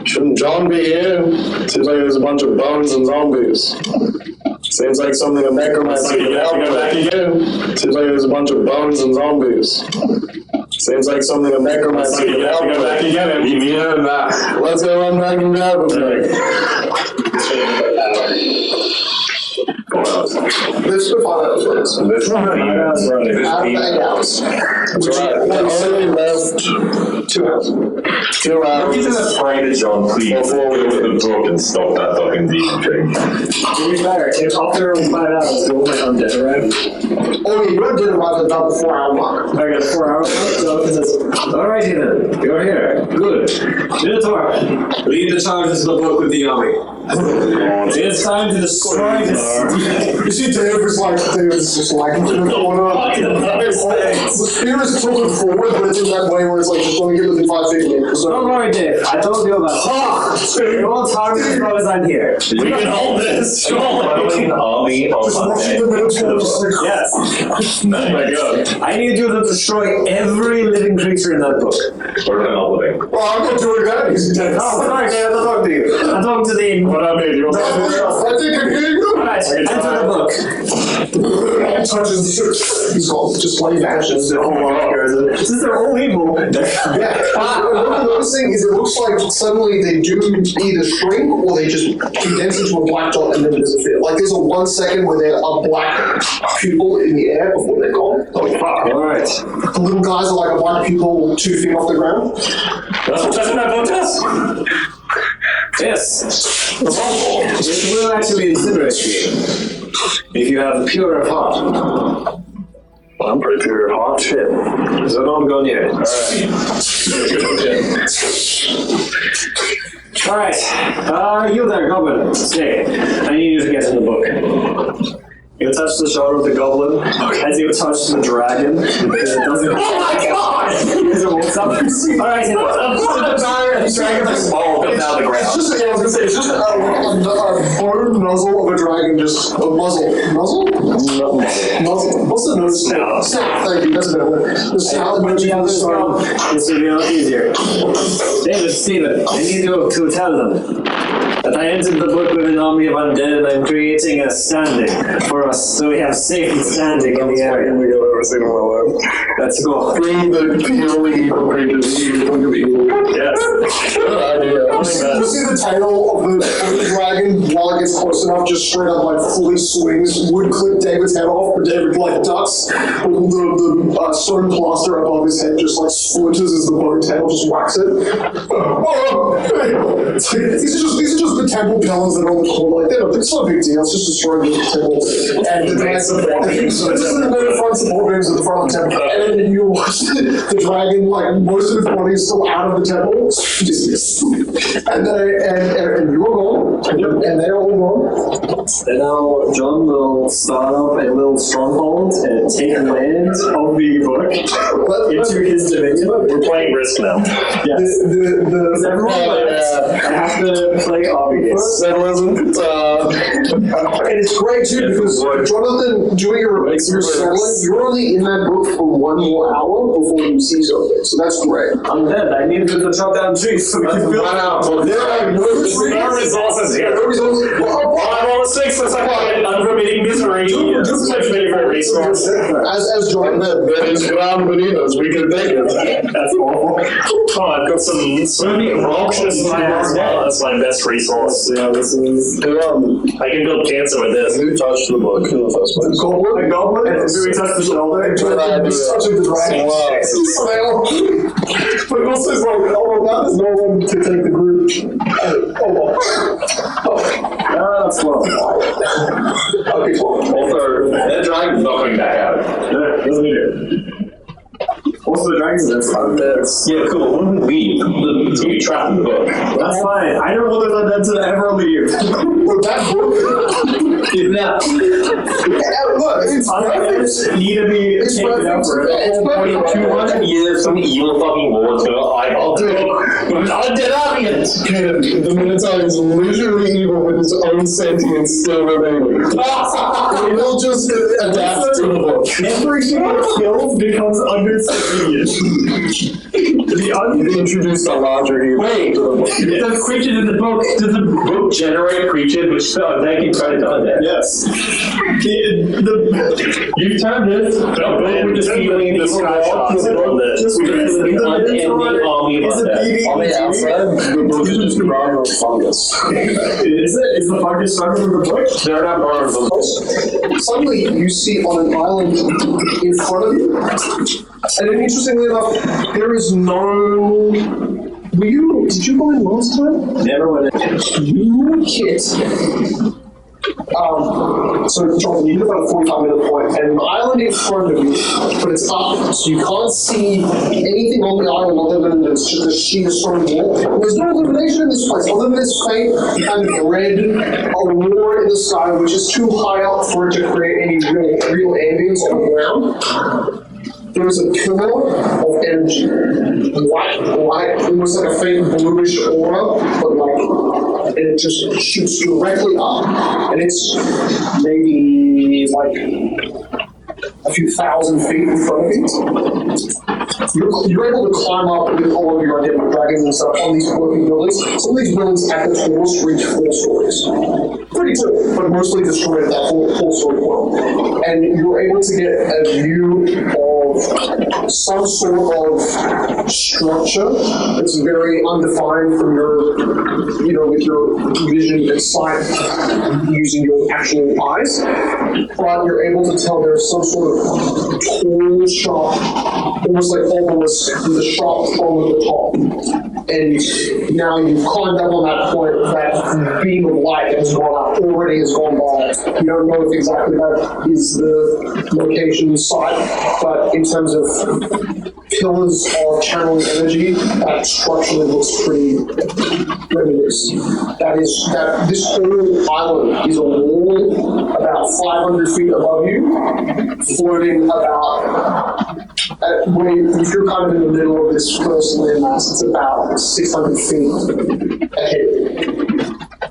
shouldn't John be here? Seems like there's a bunch of bones and zombies. Seems like something a necromancer could help with. Seems like there's a bunch of bones and zombies. Seems like something a necromancer could help with. Let's go unpack and grab him. Let's go 5 hours later. That's Out of 8 hours. right. I only left 2 hours. 2 hours. You just pray to John, please, before we open the book and stop that fucking demon thing. To be fair, if after 5 hours, all my undead arrive. Oh, yeah, you did arrive at about the 4 hour mark. I got 4 hours left, so it says, alrighty then, you're here. Good. Minotaur, lead the charge into the book with the army. It's time to destroy this city. You see David's just like in the corner. The spear is tilted forward, but it's in that way where it's like just going to get within 5 feet of me. So, Don't worry, Dave. I told you about it. You won't harm me as long as I'm here. We can hold this. An army of just watching the Minotaur just like, Yes. Oh my god. I need you to destroy every living creature in that book. We're not living. well, I'm not doing that. He's dead. Oh, sorry, Dave. I'm not talking to you. I'm talking to the... What I made you. I think I can hear you. Alright, enter the book. Touches the shirt. He's all just like vanishes. Since they're all evil. Yeah. What I'm noticing is it looks like suddenly they do either shrink or they just condense into a black dot and then disappear. Like there's a 1 second where they're a black pupil in the air before they're gone. Oh fuck. Alright. The little guys are like a black pupil 2 feet off the ground. That's what doesn't have no test. Yes. It will actually incinerate you. If you have pure of heart. Well, I'm pretty pure at heart. Shit. So don't go near it. Alright. You there, Goblin. Stay. I need you to get in the book. You touch the shoulder of the goblin as you touch the dragon. Because it doesn't. Oh my god! Because it walks up. Alright, the dragon is small, comes out of the ground. It's just, I was gonna say, it's just a bone muzzle of a dragon, just a muzzle. Muzzle? Muzzle. What's the nose? Snout. Snout, thank you, that's a better word. The snout Put the others emerging down. This will be a lot easier. David, Stephen, I need you to tell them that I entered the book with an army of undead and I'm creating a standing for us so we have safe standing in the area. We got everything in my life. Let's go. Bring the purely evil creatures. Yes. Good idea. I You see the tail of the dragon while it gets close enough, just straight up like fully swings, would clip David's head off, but David like ducks. The stone plaster above his head just like splinters as the bone tail just whacks it. These are just the temple pillars that are on the corner. Like it's not a big deal. It's just destroying the temple. And the this is the front support beams at the front of the temple. And then you watch the dragon, like most of its body is still out of the temple. And you're gone, and they're all gone. And now John will start up a little stronghold and take land of the book into his dominion. We're playing Risk now. Yes. The Everyone I have to play obvious. and it's great too because Jonathan, doing your selling, you're only in that book for 1 more hour before you see something, so that's great. I'm dead. I need to chop down trees so we can build. There are no resources here. No resources. I'm on a 6, so I'm unremitting misery. Just my favorite resource. As Jonathan, That is ground beneath us. We can take it. That's awful. Oh, I've got some roaches in my ass. That's my best resource. Yeah, this is. I can build cancer with this. Who touched the book in the first place? Goblin, Do we touch the shoulder? touching the dragon. But also it's like, oh, that is no one to take the group. Oh, That's 12. Okay, 12. Also, that dragon's not coming back out. Yeah, doesn't need it. Also, the dragon's undead. Yeah, cool. What would we? It's gonna be trapped in the book. That's fine. I don't want those undead to ever leave. But that book, Kidnap. look, it's Undead need to be It's taken perfect. over. It's perfect. 200 years, some evil fucking lord's gonna eyeball the book with undead audience. The Minotaur is literally evil with his own sentience still remaining. He will just adapt to the book. Every single kill becomes under civilian. He introduced a larger evil Wait, to the book. the creatures in the book, does the book generate creatures which they can try to undead? Yes. You turned this. The book we're just feeling the sky shots. Just We're just feeling an unending army of Is it undead. On the outside, the book is just a brown of fungus. Is the fungus stronger than the book? They're not burned. Suddenly, you see on an island in front of you, and then interestingly enough, there is no. Did you go in last time? Never went in. You hit. So, Jonathan, you hit about a 45-minute point, and an island in front of you, but it's up, so you can't see anything on the island other than the sheet of stone wall. There's no illumination in this place, other than this faint kind of red aurora in the sky, which is too high up for it to create any real ambience on the ground. There is a pillar of energy, light, almost like a faint bluish aura, but like, and it just shoots directly up, and it's maybe like a few thousand feet in front of you. You're able to climb up with all of your identical dragons and stuff on these working buildings. Some of these buildings at the tallest reach 4 stories. Pretty cool, but mostly destroyed at that 4-story point. And you're able to get a view of some sort of structure that's very undefined from your, with your vision and sight using your actual eyes. But you're able to tell there's some sort of tall, sharp, almost like obelisk with a sharp prong at the top. And now you've climbed up on that point, that beam of light has gone up, already has gone by. You don't know if exactly that is the location site, but in terms of pillars of channeling energy, that structurally looks pretty reminiscent. This whole island is a wall about 500 feet above you, floating about, if you're kind of in the middle of this first landmass, it's about 600 feet ahead.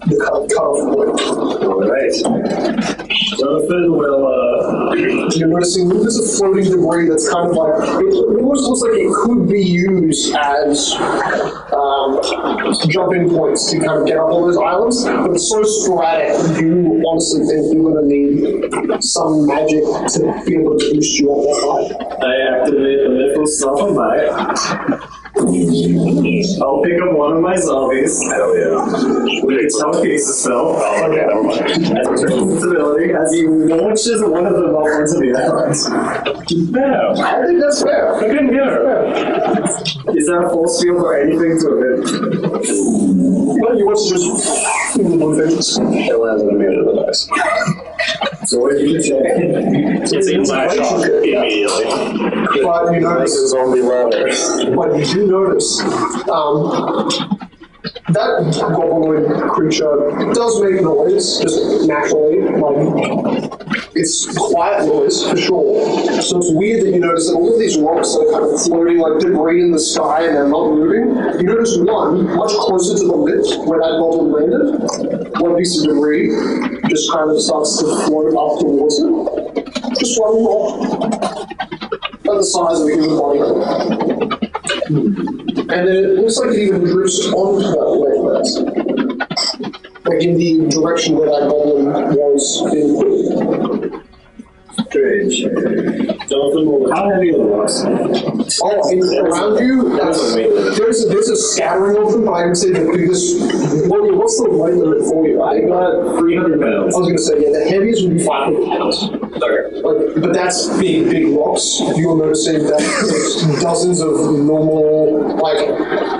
The cut-off point. Alright. Jonathan will, You're noticing there's a floating debris that's kind of like, it almost looks like it could be used as jumping points to kind of get up on those islands, but it's so sporadic, you honestly think you're going to need some magic to be able to boost you up that high. I activate the mythical self-invite. I'll pick up one of my zombies. Hell yeah. With a telekinesis spell. Oh, okay, never mind. As a turn ability, as he launches one of them up onto the island. Yeah. I think that's fair. I couldn't get her. Is there a force field or anything to it? Well, you want to just move things. It lands in the mirror of the dice. So what do you say? It's a flash shock immediately. But you notice It's zombie ladder. But you do notice that goblinoid creature does make noise, just naturally. It's quiet noise for sure. So it's weird that you notice that all of these rocks are kind of floating like debris in the sky and they're not moving. You notice one much closer to the lip where that goblin landed. One piece of debris just kind of starts to float up towards it. Just one rock. About the size of a human body. And then it looks like it even drifts onto that landmass. Like in the direction where that goblin was in. Strange. Jonathan, how heavy are the rocks? Around you, there's a scattering of them, but I would say the biggest. What's the weight limit for you? I got 300 pounds. I was going to say, yeah, the heaviest would be 500 pounds. Okay. But that's big rocks. You're noticing that there's dozens of normal,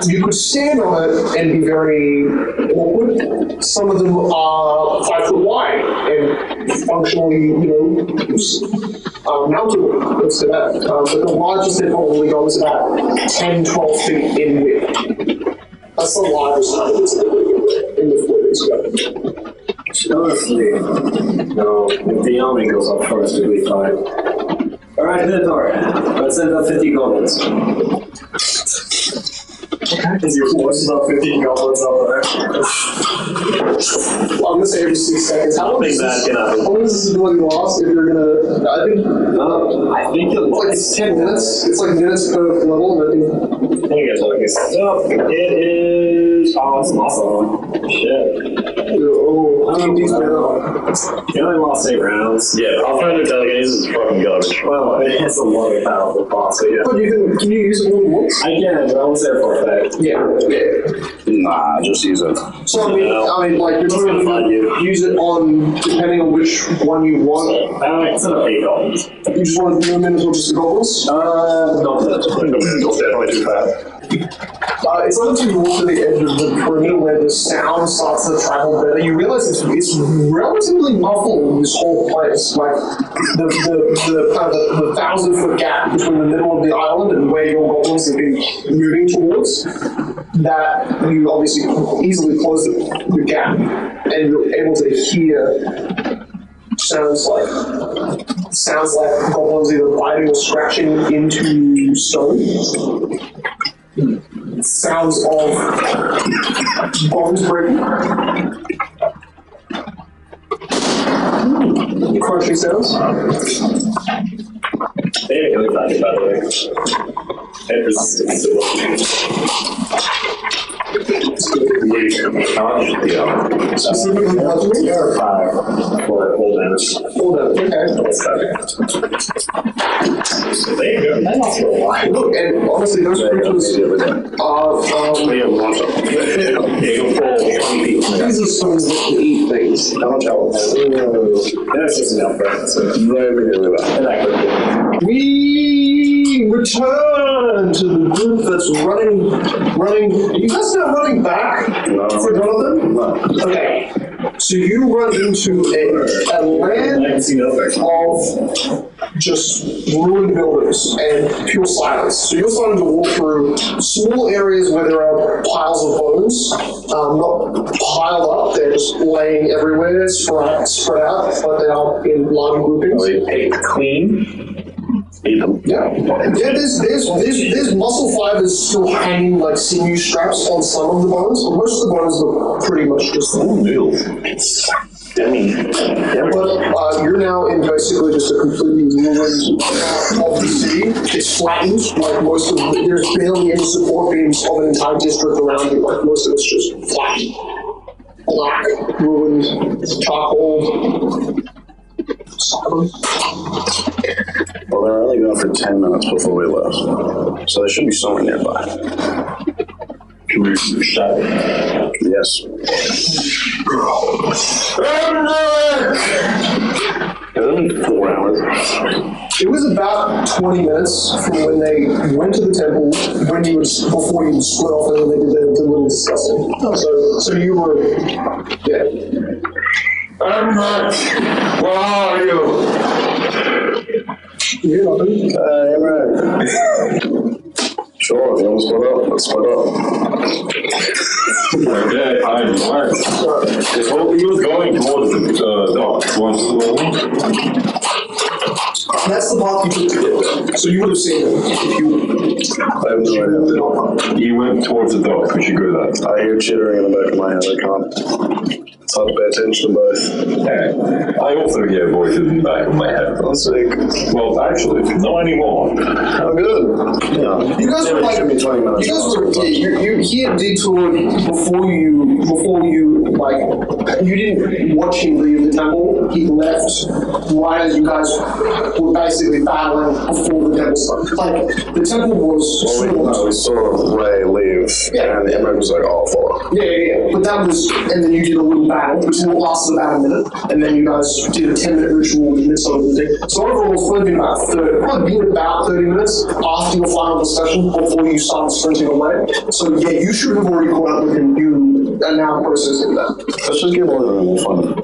you could stand on it and be very awkward. Some of them are 5 foot wide and functionally, mountable. Let's say that. But the largest they probably go is about 10, 12 feet in width. That's the largest kind of in the footage. Honestly, no, if the army goes up first, it'll be fine. Alright, Keter, let's send up 50 goblins. Is your force about 15 goblins up there? I'm going to say every 6 seconds. How long is this ability last if you're going to... I think it's 10 minutes. It's like minutes per level. Let me get looking stuff up. It is... Oh, it's awesome. Shit. How many things per level? You only lost 8 rounds. Yeah, Pathfinder telekinesis is fucking garbage. Well, it's a lot of powerful boss, so yeah. But can you use it more than once? I can, but I was there for a fact. Yeah. Nah, just use it. So I mean, you're going to use it on depending on which one you want. It's not 8 goblins. You just want to do them in as well, just the goblins? No, that's Definitely too fast. It's not until you walk to the edge of the perimeter where the sound starts to travel better. You realize it's relatively muffled, this whole place. Like the 1,000-foot gap between the middle of the island and where your goblins have been moving towards. That you obviously easily close the gap, and you're able to hear sounds like goblins either biting or scratching into stone. Sounds of bones breaking. Crushing sounds. They really like it, by the way. Head resistance. Specifically, Fire for full damage. Full damage, okay. So there you go. That lasts for a while. Look, and honestly, those creatures are, these are stones that can eat things. That's just enough, right? So, We return to the group that's running. You guys not running back for Jonathan? No. Okay. So you run into a land of just ruined buildings and pure silence. So you're starting to walk through small areas where there are piles of bones, not piled up, they're just laying everywhere, spread out, but they are in large groupings. Picked clean. Eat them. Yeah, there's muscle fibers still hanging like sinew straps on some of the bones, but most of the bones look pretty much just But you're now in basically just a completely ruined of the city. It's flattened, like most of there's barely any support beams of an entire district around you. Like most of it's just flattened, black, ruined, charcoal. Well, they're only gone for 10 minutes before we left, so they should be somewhere nearby. Can we shot it? Yes. It's only 4 hours. It was about 20 minutes from when they went to the temple, before you split off and then they did the little discussing. So you were, yeah. Brandt, where are you? You're nothing. Hey, Brandt. Sure, if you want to split up, let's split up. Okay, I'm Brandt. He was going towards the dock. That's the path you took to get there. So you would have seen him if you. I have no idea. He went towards the dock. We should go there. I hear chittering in the back of my head. I can't. It's hard to pay attention to both. I also hear voices in the back of my head. That's sick. Well, actually, not anymore. How good. Yeah. You guys were like, 20 minutes. you guys were, you detoured before you like, you didn't watch him leave the temple. He left right as you guys were basically battling before the temple started. Like, the temple was We saw Ray leave, and everyone was like, oh, fuck. Yeah. But that was, and then you did a little battle, which lasted about a minute, and then you guys did a 10-minute ritual in the midst of the thing. So overall, it's probably been about 30 minutes after your final discussion before you started sprinting away. So yeah, you should have already caught up with him. You are now processing that. Let's just get more than more fun.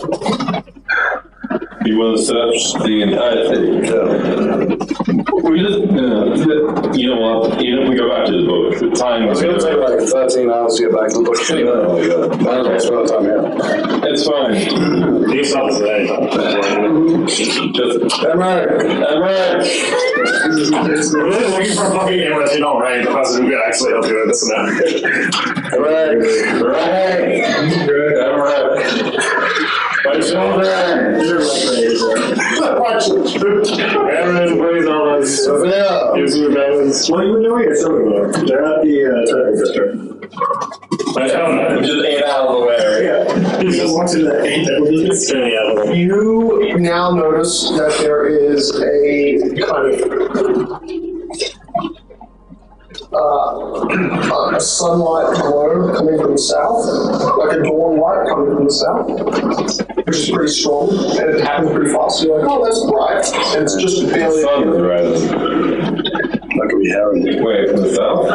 You want to search the entire city? We just, you know what? Even if we go back to the book, the time It's going to take like 13 hours to get back to the book anyway. Oh my god. Might as well spend the time here. It's fine. He's not today. Emmerich! We're really looking for fucking Emmerich, you know, right? The person who could actually help you with this and that. My children! Aaron plays all this. Sophia! Gives you guidance. What are you doing? They're at the turning district. I don't know. Just 8 out of the way. Yeah. He's just watching that 8 that was just spinning out of the way. You now notice that there is a kind of a sunlight glow coming from the south, like a dawn light coming from the south, which is pretty strong, and it happens pretty fast. You're like, oh, that's bright, and it's just barely. That could be Harry. Wait, from the south?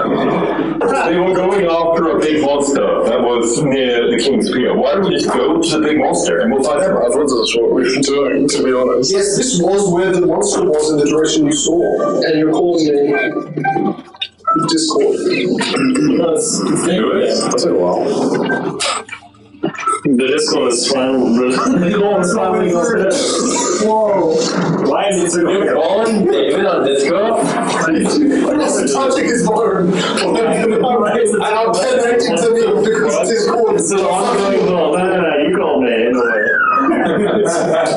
They were going after a big monster that was near the King's Pier. Why don't we just go to the big monster and we'll find out? I thought that's what we were doing, to be honest. Yes, this was where the monster was in the direction you saw, and you're calling it Discord. That's a while. The Discord is smiling. Whoa. Why is it so good? On David on Discord? It's touching his bone. And I'm connecting to me because Discord is So I'm going, no, you call me anyway.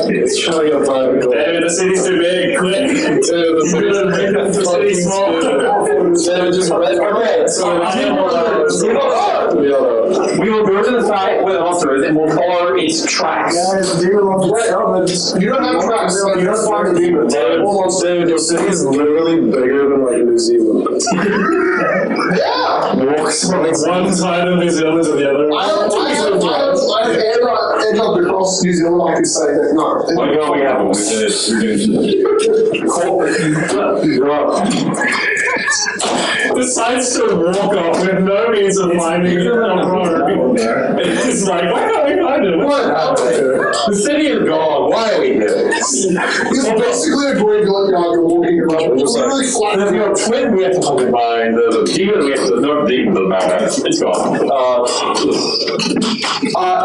It's showing up private call. David, the city's too big. Quick. The city's small. David just red. So We will go to the site where the monster is and we'll follow its tracks. You don't have tracks, so you just find the demon. David, your city is literally bigger than like New Zealand. Yeah! Walks from one side of New Zealand to the other. I've ended up across New Zealand, I could say that no. Why can't we have The sides to walk off with no means of finding it. It's like, why can't we find it? What happened? The city is gone. Why are we here? It's basically a graveyard you're walking around. It's really flat. There's your twin we have to hold in mind. The demon we have to. No demon doesn't matter. It's gone.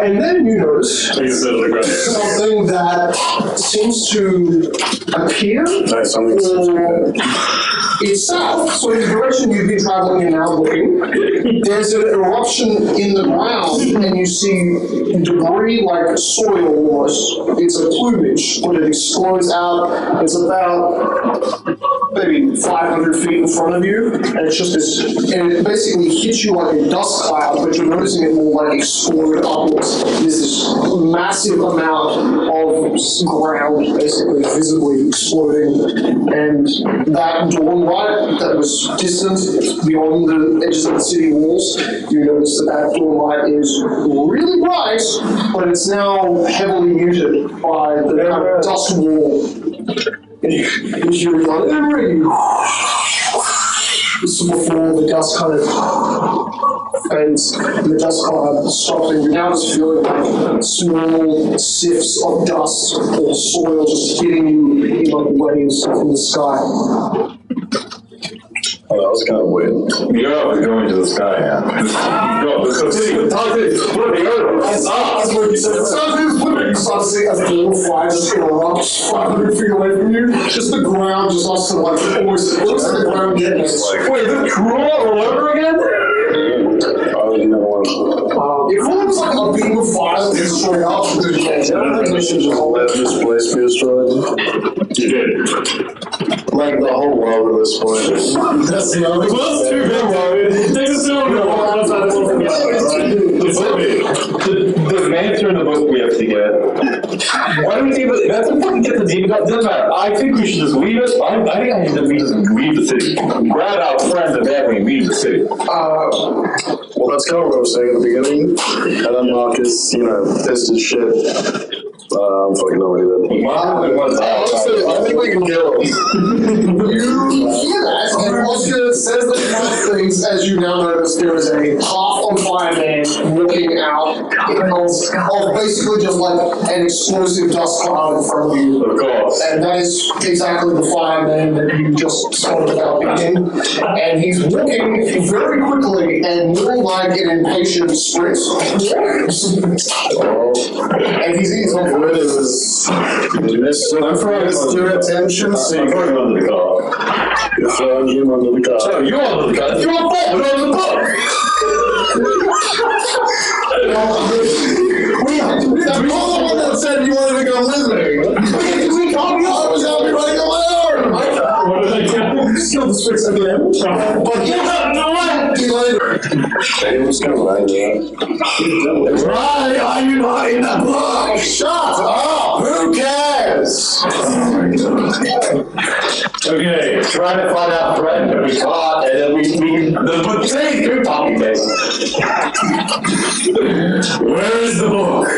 And then you notice something that seems to appear. Nice, something It's south, so in the direction you've been traveling and now looking, there's an eruption in the ground, and you see debris like soil almost. It's a plumage, but it explodes out. It's about maybe 500 feet in front of you, and it's just this, and it basically hits you like a dust cloud, but you're noticing it will like explode upwards. There's this massive amount of ground basically visibly exploding, and that dawn light that was distant beyond the edges of the city walls, you notice that dawn light is really bright, but it's now heavily muted by the kind of dust wall. And you're like, this is before the dust kind of fades, and the dust cloud stops, and you're now just feeling like small sifts of dust or soil just hitting you in like waves from the sky. Oh, that was kind of weird. Yeah, we're going to the sky now. Go, let's go see. That's what you said. It's not as flipping. So I see as a little fly just erupts 500 feet away from you. Just the ground just starts to like almost. It looks like the ground getting Wait, is it cruel all over again? It was like a beam of fire that just straight up. I don't think we should just let this place be destroyed. You did. Like the whole world at this point. That's the other. Well, it's too big, bro. It takes us too long to walk outside the world. It's heavy. The have to fucking get the demon god. Doesn't matter. I think we should just leave it. I think I should just leave the city. Grab our friends and family and leave the city. Well, that's kind of what I was saying at the beginning. And then Marcus, pissed his shit. I'm fucking no idea. Honestly, I think we can kill him. You hear that, and Oscar says the kind of things as you now notice there is a half-on-fire man walking out of basically just like an explosive dust cloud in front of you. Of course. And that is exactly the fireman that you just spotted about being. And he's walking very quickly and more like an impatient sprint. And he's eating What is Mr. Attention Seeker? I'm going under the car. You're throwing him under the car. So you're under the car. It's your fault. We're under the book. You're the one that said you wanted to go with me. We told you I was going to be running away. What did I do? Just killed the Sphinx again. But you have no idea later. Hey, what's going on, man? Why are you not in the book? Shut up! Who cares? Okay, trying to find out friend that we caught, and then we say through talking face. Where is the book?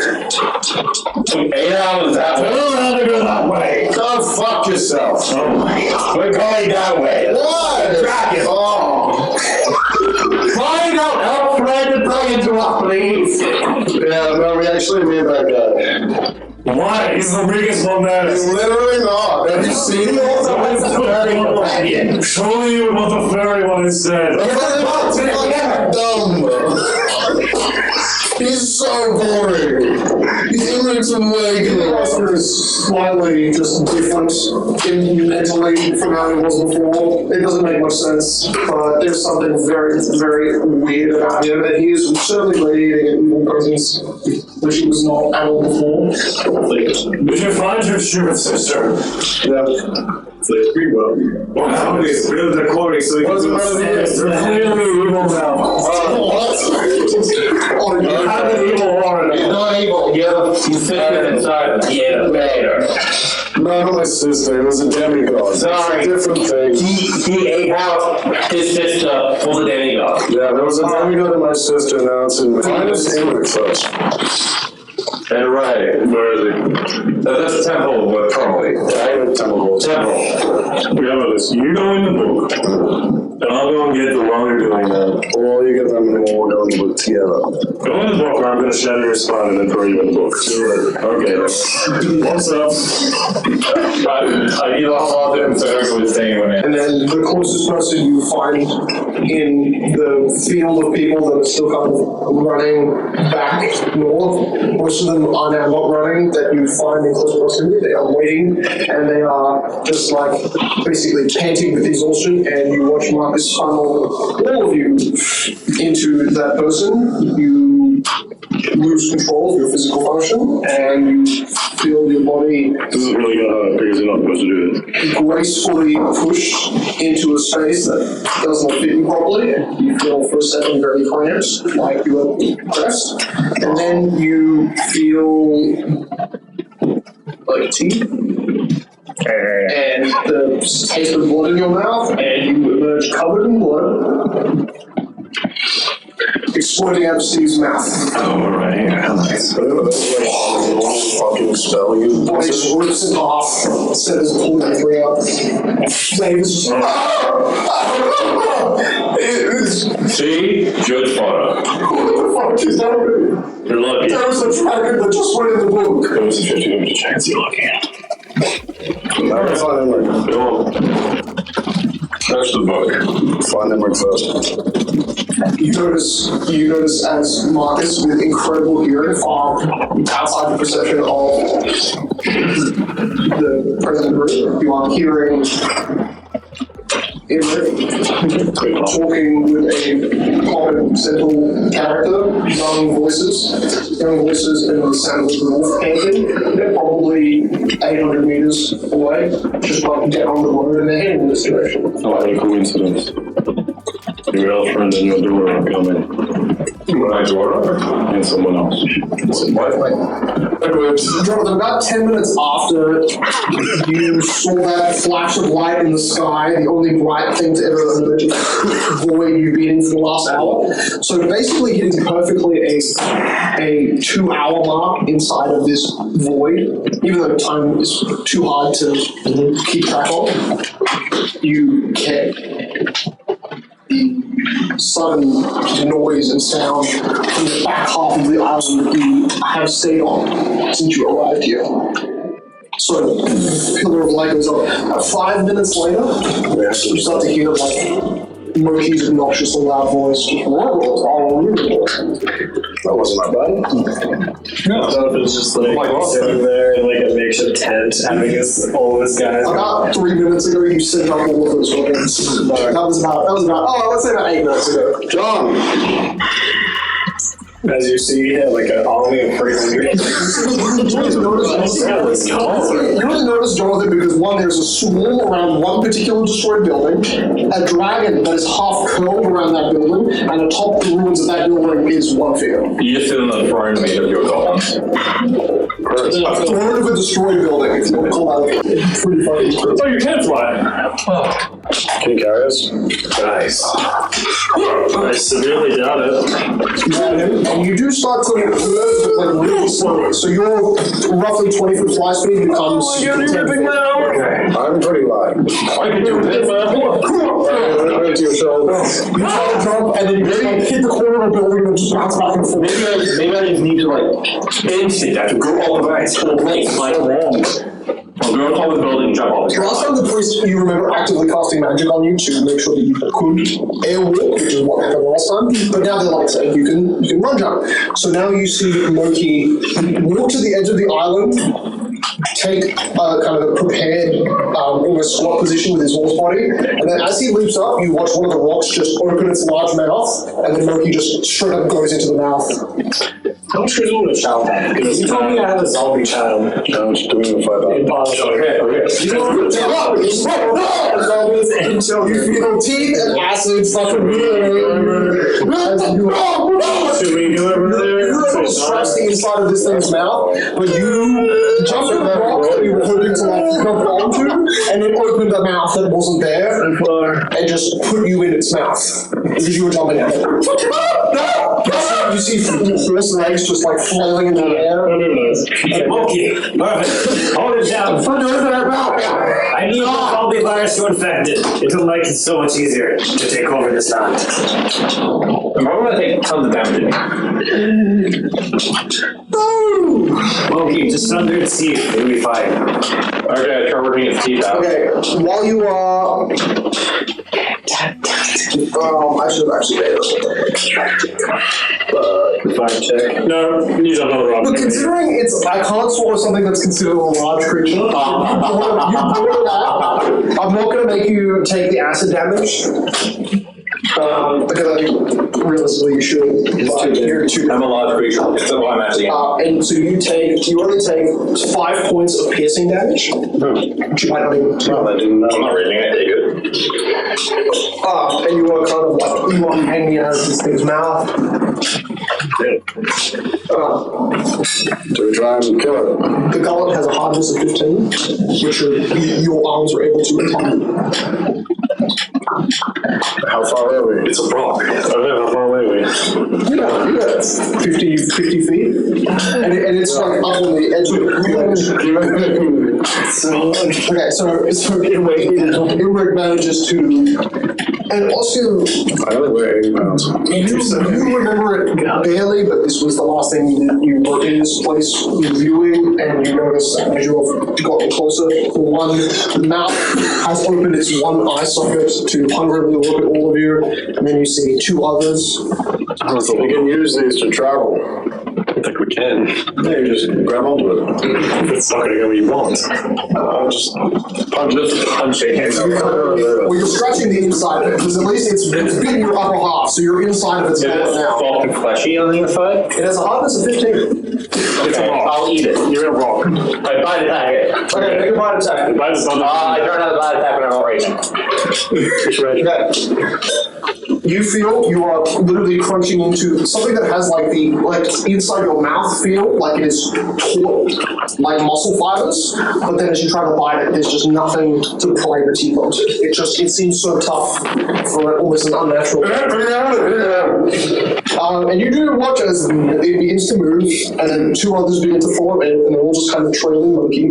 8 hours that way. Turn around and go that way. Go fuck yourself. Oh my god. We're going that way. What? Dragon. Oh. Find out how friend to bring into us, please. Yeah, no, we actually made that guy. Why? He's the biggest one there. He's literally not. Have you seen him? Show me what the fairy one is said. Dumb. He's so boring. He's immense and vague. Oscar is slightly just different mentally from how he was before. It doesn't make much sense, but there's something very, very weird about him, and he is certainly radiating an evil presence, which he was not at all before. Did you find your stupid sister? Yeah. Plays pretty well. Well, how is it? We're recording so we can do it. They're clearly evil now. You have an evil aura now. He's not evil. You have a sister inside. Yeah, later. No, not my sister. It was a demigod. Sorry. It's a different thing. He ate out his sister for the demigod. Yeah, there was a demigod in my sister. Now it's in me. Find us English first. And right, where is it? That's a temple, but probably. I have a temple. Temple. We have this. You go in the book, and I'll go and get the one you're doing now. Well, you get them and we'll go in the book together. Go in the book, or I'm going to shatter your spine and then throw you in the book. Okay, then. What's up? I need a lot of him, so I don't go with staying with And then the closest person you find in the field of people that are still kind of running back north, most of them are now not running, that you find in close proximity. They are waiting, and they are just like basically panting with exhaustion, and you watch Marcus funnel all of you into that person. You lose control of your physical function, and you feel your body This is really gonna hurt because you're not supposed to do this. gracefully pushed into a space that does not fit you properly, and you feel for a second very cramped, like you are pressed, and then you feel like teeth, and the taste of blood in your mouth, and you emerge covered in blood, exploding out of Steve's mouth. Oh, right here. That's like fucking spell you. Body just rips it off, instead of pulling it way up. Dave is just See? Judge Potter. what the fuck is that? You're lucky. There was a dragon that just went in the book. It was a 50-50 chance you're lucky. Alright, find Emmerich. Touch the book. Find Emmerich first. You notice as Marcus, with incredible hearing, outside the perception of the present group, you are hearing talking with a common central character, young voices and the sound of the wolf panting. They're probably 800 meters away, just like down the road, and they're heading in this direction. Oh, what a coincidence. Your elf friend and your door are coming. My daughter and someone else. Jonathan, about 10 minutes after you saw that flash of light in the sky, the only bright thing to ever emerge, void you've been in for the last hour. So basically hitting perfectly a 2-hour mark inside of this void, even though time is too hard to keep track of, you get the sudden noise and sound from the back half of the island that you have stayed on since you arrived here. So, pillar of light goes up. 5 minutes later, you start to hear like Murky's obnoxious and loud voice. That wasn't that bad. No, so if it's just like sitting there in like a makeshift tent, having all of his guys. About 3 minutes ago, you set up all of those weapons. That was about, let's say about 8 minutes ago. John! As you see, like an army of 300. You really notice, Jonathan, because one, there's a swarm around one particular destroyed building, a dragon that is half curled around that building, and atop the ruins of that building is one figure. You're still on the throne made of your golems. A throne of a destroyed building, if you want to call that pretty fucking. Oh, you can fly. Can you carry us? Nice. I severely doubt it. And you do start to move like really slowly. So your roughly 20-foot fly speed becomes. I'm pretty light. I can do it. Right to your shoulders. You try to jump, and then you just like hit the corner of the building and just bounce back and forth. Maybe I just need to like instinct. I have to go all the way to the lake, like I'll go on top of the building and jump off. Last time the priest, you remember actively casting magic on you to make sure that you could airwalk, which is what happened last time. But now they're like saying you can run jump. So now you see Loki walk to the edge of the island, take kind of a prepared, almost squat position with his horse body, and then as he leaps up, you watch one of the rocks just open its large mouth, and then Loki just straight up goes into the mouth. How much was a child? Because you told me I had a zombie child. I was doing the 5 hours. Impossible. Okay. So you feel teeth and acid stuck in You're able to scratch the inside of this thing's mouth, but you jumped in the rock that you were hoping to like jump onto, and it opened a mouth that wasn't there, and just put you in its mouth because you were jumping at it. You see horse legs just like flailing in the air. monkey. Perfect. Hold it down. I need all the virus to infect it. It'll make it so much easier to take over this land. I'm probably gonna take tons of damage. Monkey, just under its teeth. It'll be fine. Okay, I try ripping its teeth out. Okay, while you are. I should have actually made this. Fine check. No, use another rock. But considering it's, I can't swallow something that's considered a large creature. You brought it out. I'm not going to make you take the acid damage. Because I think realistically you should. You're too. I'm a large creature. That's what I'm actually. And so you only take 5 points of piercing damage. Which you might not even. I'm not raising it. Take it. And you are kind of like, you are hanging out of this thing's mouth. Do we try and kill it? The gullet has a hardness of 15, which your arms are able to attack. How far are we? It's a rock. I don't know how far away we are. You got 50 feet. And it's like up on the edge of the okay, so Ilric manages to. And also, I only weigh 80 pounds. you remember it barely, but this was the last thing you were in this place reviewing, and you notice as you've gotten closer, one mouth has opened its one eye socket to hungrily look at all of you, and then you see 2 others. So we can use these to travel. I think we can. Yeah, you just grab onto it. It's not going to go where you want. Just punch it. Well, you're scratching the inside of it, because at least it's been your upper half, so you're inside of its gullet now. Soft and fleshy on the inside. It has a hardness of 15. Okay, I'll eat it. You're in a rock. I bite attack it. Okay, make a bite attack. Bite is not I don't have a bite attack when I'm not raging. Okay. You feel you are literally crunching into something that has like inside your mouth feel like it is taut, like muscle fibers, but then as you try to bite it, there's just nothing to pull your teeth onto. It seems so tough for almost an unnatural. And you do watch as it begins to move, and then two others begin to form, and they're all just kind of trailing monkey.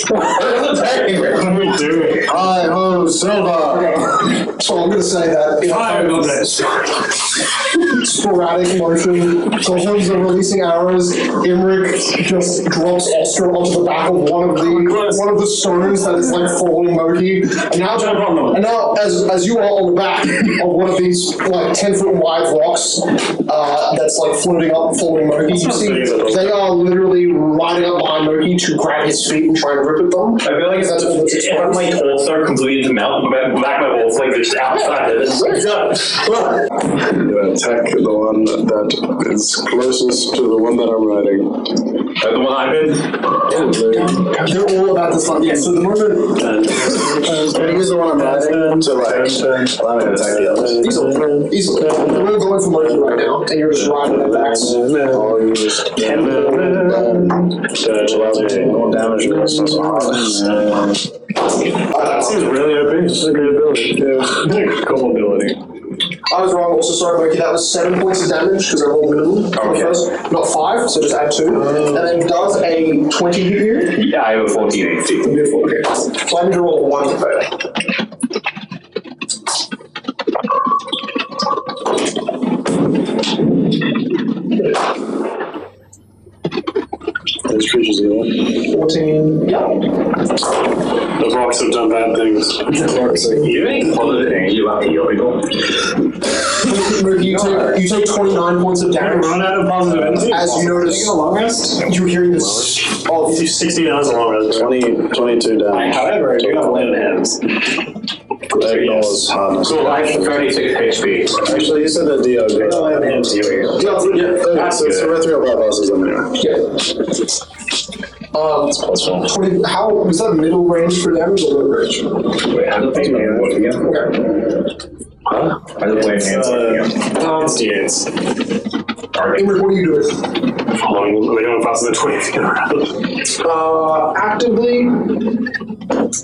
What are we doing? Hi ho, Silva! So I'm going to say that in sporadic motion, Tolhoms are releasing arrows. Imric just drops Oscar onto the back of one of the stones that is like falling Moki. And now as you are on the back of one of these like 10-foot wide rocks that's like floating up, falling Moki, you see they are literally riding up behind Moki to grab his feet and try and rip at them. I feel like that's what it's if my holes are completely to melt, back my holes like just outside of it. Attack the one that is closest to the one that I'm riding. The one I'm in? They're all about this one. Yeah, so the moment He's the one I'm riding to like allow me to attack the others. easily. They're all going for Moki right now, and you're just riding their backs. Oh, you just can't allow me more damage against us. That seems really OP. It's a great ability. Yeah. Cool ability. I was wrong, also sorry Moki, that was 7 points of damage, because I rolled minimum. Okay. Not 5, so just add 2. And then does a 20 hit you? Yeah, I have a 14 AC. Beautiful, okay. So I need to roll 1 to fail. Those creatures are 14, yeah. The rocks have done bad things. You ain't positive energy about the illegal. You take 29 points of damage. Run out of positive energy. As you notice, a long rest? you're hearing this. Oh, 16 hours a long rest. 22 damage. However, you have limited hands. Ignores hardness. So I have 36 HP. Actually, you said that Dio goes. So territorial bypasses them anyway. It's plus 20. How was that middle range for damage or low range? Wait, how do they play what again? Okay. Huh? How do they play hands again? It's D8s. Ingrid, what are you doing? Following, are they going faster than 20 feet around? Actively,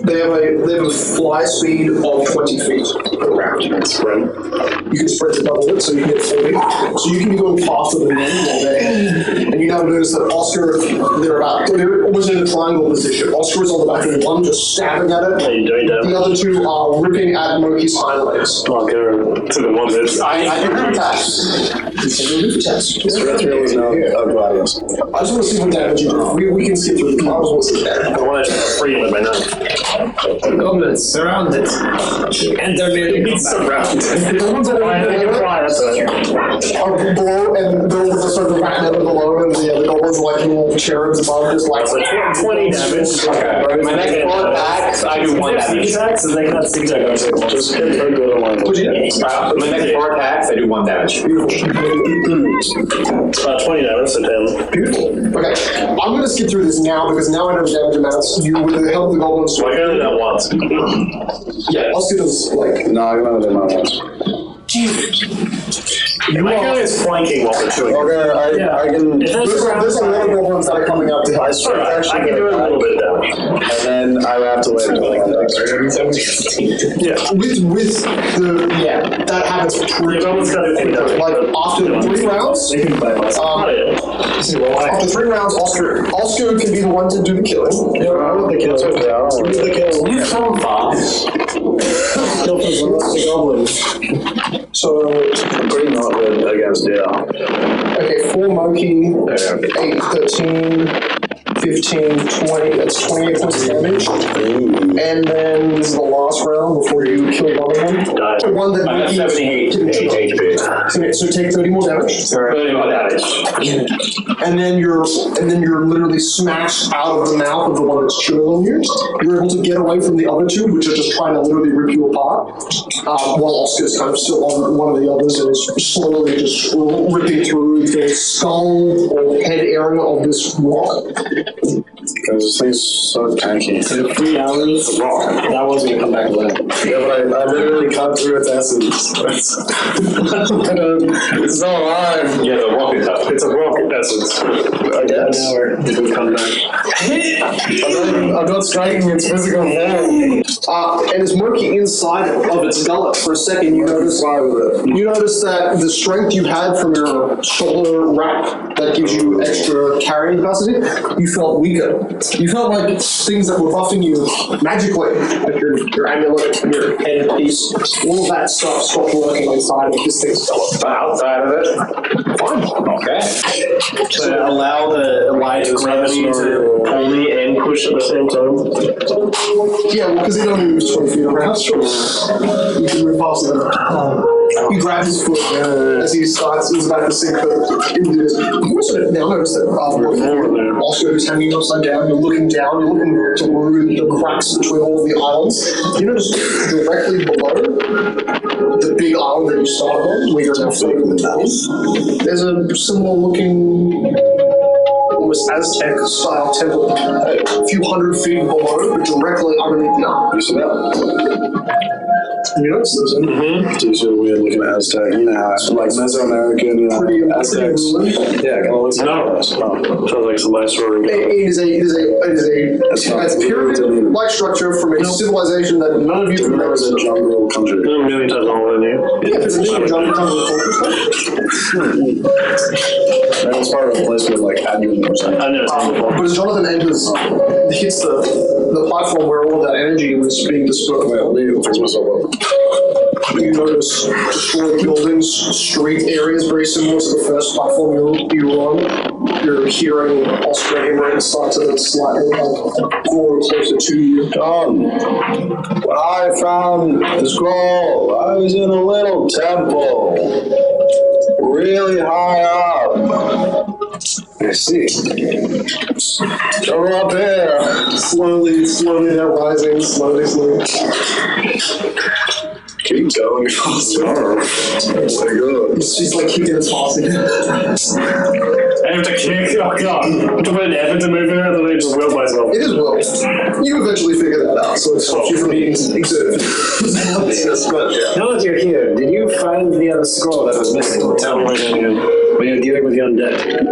they have a fly speed of 20 feet per round. Sprint. You can sprint to double it, so you can get 40. So you can be going faster than them while they're and you now notice that Oscar, they're almost in a triangle position. Oscar is on the back of one, just stabbing at it. The other two are ripping at Moki's hind legs. Oh, go to the one that's... I can attacks. Territorial is now Gladius. I just want to see what damage you do. We can see through the clouds. We'll see that. I want to free it by now. Goblins surrounded. Enter me. Surrounded. The ones that are below, and those that are sort of rat down below, and the goblins are like little cherubs above, just like 20 damage. Okay. My next 4 attacks, I do 1 damage. Attacks is like not zigzag. Just hit her good on one. What'd you get? My next 4 attacks, I do 1 damage. 20 damage, so 10. Beautiful. Okay, I'm going to skip through this now because now I know the damage amounts. You with the help of the goblins. I can only do that once. Yeah, Oscar does like. No, I'm going to do my ones. My guy is flanking while we're doing it. Okay, I can. If There's a lot of goblins that are coming up to I strike I actually. can do it a little bit though. And then I have to wait until one dice. Yeah. with the that happens for 3 Goblins gotta do that. like after 3 rounds. They can fight less. After 3 rounds, Oscar can be the one to do the killing. Yeah, I want the kills. Okay, I don't want the kills. You come fast. Kill for the goblins. So I'm pretty not good against okay, 4 Moki, 8, 13, 15, 20. That's 28 points of damage. And then this is the last round before you kill one of them. The one that I have Moki 78 HP. So take 30 more damage. 30 more damage. And then you're literally smashed out of the mouth of the one that's chewing on you. You're able to get away from the other two, which are just trying to literally rip you apart. While Oscar's kind of still on one of the others and is slowly just ripping through the skull or head area of this rock. Because this thing's so tanky. In 3 hours, that one's gonna come back alive. Yeah, but I literally cut through its essence. It's still alive. Yeah, the rocket type. It's a rocket essence. I guess. An hour, it will come back. I'm not striking its physical form. And it's murky inside of its gullet. For a second, you notice that the strength you had from your shoulder wrap that gives you extra carrying capacity, you felt weaker. You felt like things that were buffing you magically, like your amulet and your headpiece, all of that stuff stopped working inside of this thing's gullet. But outside of it, Fine. okay. To allow the light gravity to pull me and push at the same time. Yeah, well, because it only moves 20 feet around. You can move faster than you grab his foot as he is about to sink into this. You also now notice that Oscar, who's hanging upside down, you're looking down, you're looking through the cracks between all of the islands. You notice directly below the big island that you started on, where you're now floating the tunnels, there's a similar looking, almost Aztec-style temple, a few hundred feet below, but directly underneath the island. You see that? You notice those? So you see a weird looking Aztec, you know, like Mesoamerican, Aztecs. Yeah, kind of looks like Sounds like some nice story. It is a pyramid-like structure from a civilization that none of you have There was a jungle country. A million times older than you. Yeah, it's a jungle culture. That was part of a place with like admin or something. I've never seen it before. But as Jonathan hits the platform where all of that energy was being dispersed, Well, let me fix myself up. you notice destroyed buildings, street areas very similar to the first platform you were on. You're hearing Oscar Hammer start to slightly grow closer to you. John, when I found the scroll, I was in a little temple, really high up. I see. Come up here. Slowly they're rising, slowly. Keep going faster. Oh my god. She's like kicking as fast as I have to kick. Oh god. To put an effort to move here, and then I just will myself. It is well. You eventually figure that out, so it stops you from being exerted. But yeah. Now that you're here, did you find the other scroll that was missing? Tell me when you're dealing with the undead.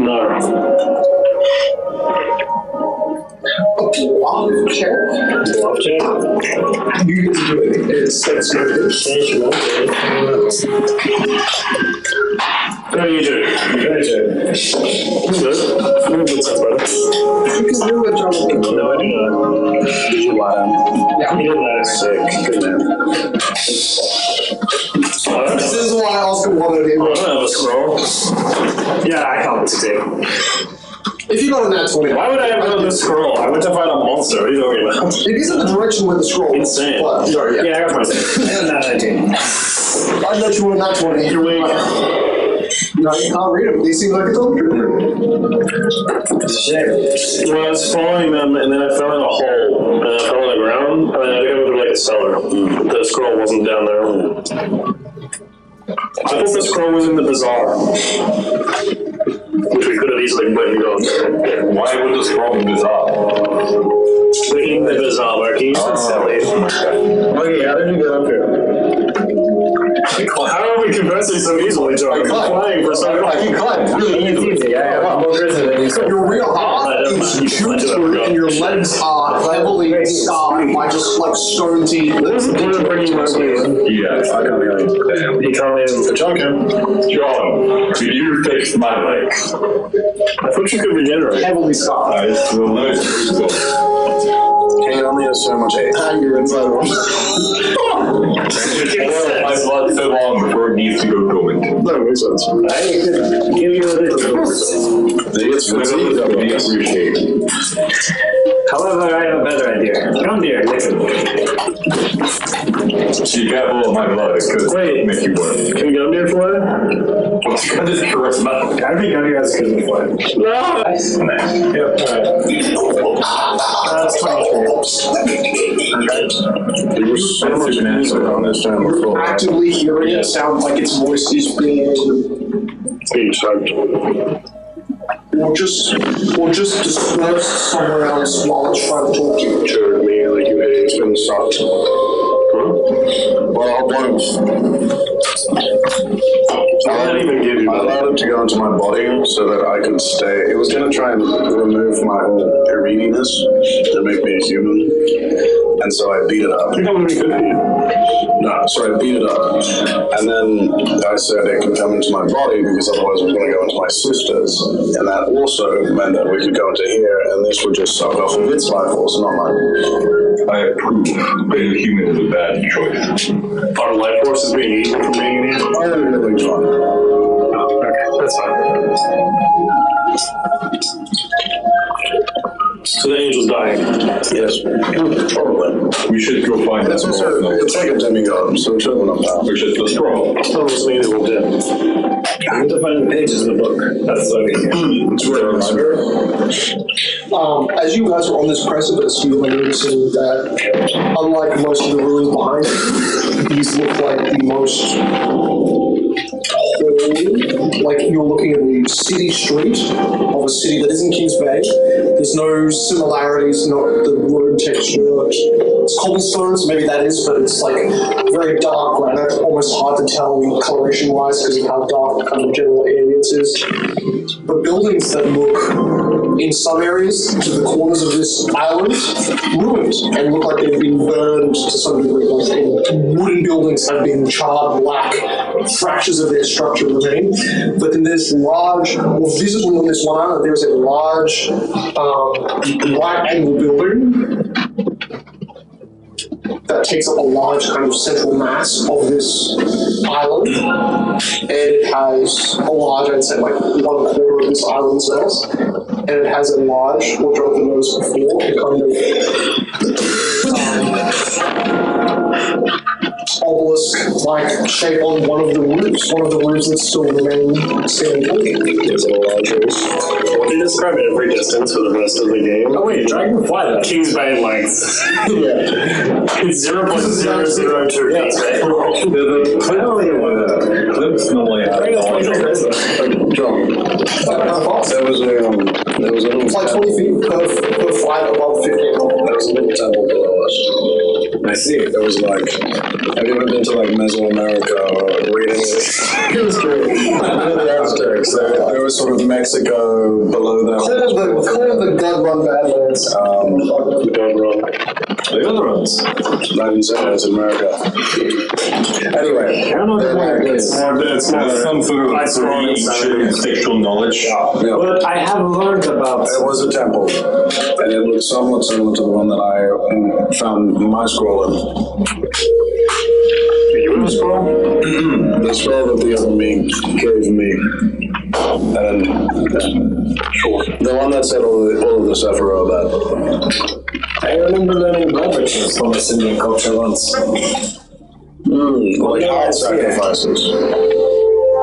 No. A bluff check? Bluff check? You get to do it. It's What do you do? Very good. Good. Good stuff, brother. You can do it, Jonathan. No, I do not. Did you lie down? Yeah. You did that. Sick. Good man. This is why Oscar wanted him. I don't have a scroll. Yeah, I can't succeed. If you got a nat 20. Why would I have another scroll? I went to find a monster. What are you talking about? It is in the direction where the scroll is. Insane. But, no, yeah. Yeah, I got 26. And not 19. I bet you were not 20. You're weak. No, you can't read them. They seem like it's over. It's a shame. Well, I was following them, and then I fell in a hole, and I fell on the ground, and then I had to go through like a cellar. The scroll wasn't down there. I thought the scroll was in the bazaar, which we could have easily went and gone. Why would the scroll be bizarre? In the bazaar, Mark, you so silly. Okay, how did you get up here? How are we conversing so easily, John? I'm flying for so long. You climbed really easily. Easy, I have more prison than you. Your real heart is chewed through, and your legs are heavily scarred by just like stone teeth. There's a point of bringing my sleeve. Yeah. I can't hear you. He can't even. John can. John, did you fix my leg? I thought you could regenerate. Heavily scarred. I will limit yourself. Can't only have so much anger inside of him. My blood so long before it needs to go dormant. That makes sense. I could give you a little. It's fatigued. That would be appreciated. However, I have a better idea. Come here, listen. So you got all of my blood, because it make you work. Can we go there for it? Well, you got this correct metal. I think I guys could be fine. No! Nice. Yep, alright. That's 23. There was so much answer on this time before. Actively hearing it sounds like its voice is being. Being chugged. or just dispersed somewhere else while it's trying to talk to you. Sure, me, like you, it's been sucked. Well, I'll point. I didn't even give you I allowed it to go into my body so that I could stay. It was going to try and remove my whole iridiness to make me a human. And so I beat it up. I think that would be good for you. No, so I beat it up. And then I said it could come into my body because otherwise it was going to go into my sister's. And that also meant that we could go into here and this would just suck off of its life force, not mine. I approve. Being a human is a bad choice. Our life force is being eaten from being in here? I don't really fun. Oh, okay, that's fine. So the angel's dying. Yes, probably. We should go find that It's also, scroll. it's like a demigod, so it's really not bad. We should the scroll. That was an angel dead. I need to find the pages in the book. That's what I mean. It's really library. As you guys are on this precipice, you are noticing that, unlike most of the ruins behind it, these look like the most like you're looking at the city street of a city that isn't Kings Bay. There's no similarities, not the road texture. It's cobblestone, so maybe that is, but it's like very dark granite, almost hard to tell coloration-wise because of how dark the kind of general ambience is. But buildings that look, in some areas, to the corners of this island, ruined and look like they've been burned to some degree. Like wooden buildings have been charred black, fractures of their structure remain. But then there's large, or visibly on this one island, there's a large right-angle building that takes up a large kind of central mass of this island, and it has a large, I'd say like 1/4 of this island size, and it has a large, what Jonathan noticed before, kind of obelisk-like shape on one of the roofs that still remain standing. Is it a large race? What do you describe every distance for the rest of the game? Oh wait, dragon fly that. King's Bay length. Yeah. It's 0.002 Yeah. King's Bay. The clips normally have John, there was a little It's like 20 feet per flight above 15. There was a little temple below us. I see. There was like, have you ever been to like Mesoamerica or reading it? It was great. The Aztecs. There was sort of Mexico below that. Call the gun run badlands. The other ones. I didn't say that, it's America. Anyway. I don't know what it is. It's more some sort of contextual knowledge. Yeah. But I have learned about. It was a temple, and it looked somewhat similar to the one that I found my scroll in. You have a scroll? The scroll that the other me gave me. And sure. The one that said all of the Sephiroth that. I remember learning blood rituals from this Indian culture once. Like heart sacrifices.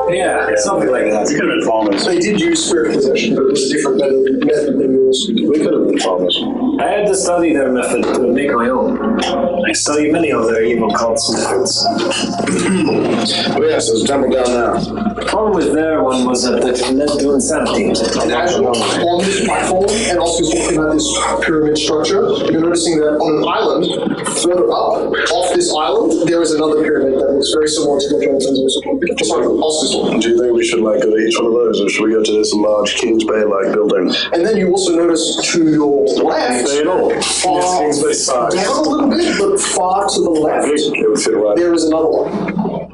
Yeah, something like that. You could have been farmers. They did use spirit possession, but it was a different method than yours. We could have been farmers. I had to study their method to make my own. I studied many of their evil cults' methods. Oh yes, there's a temple down there. The problem with their one was that it led to insanity. And actually, on this platform, and also looking at this pyramid structure, you're noticing that on an island, further up, off this island, there is another pyramid that looks very similar to the Jonathan's also. Sorry, also. Do you think we should like go to each one of those, or should we go to this large Kings Bay-like building? And then you also notice to your left, They don't. far Kings Bay size. down a little bit, but far to the left, It would fit right. there is another one.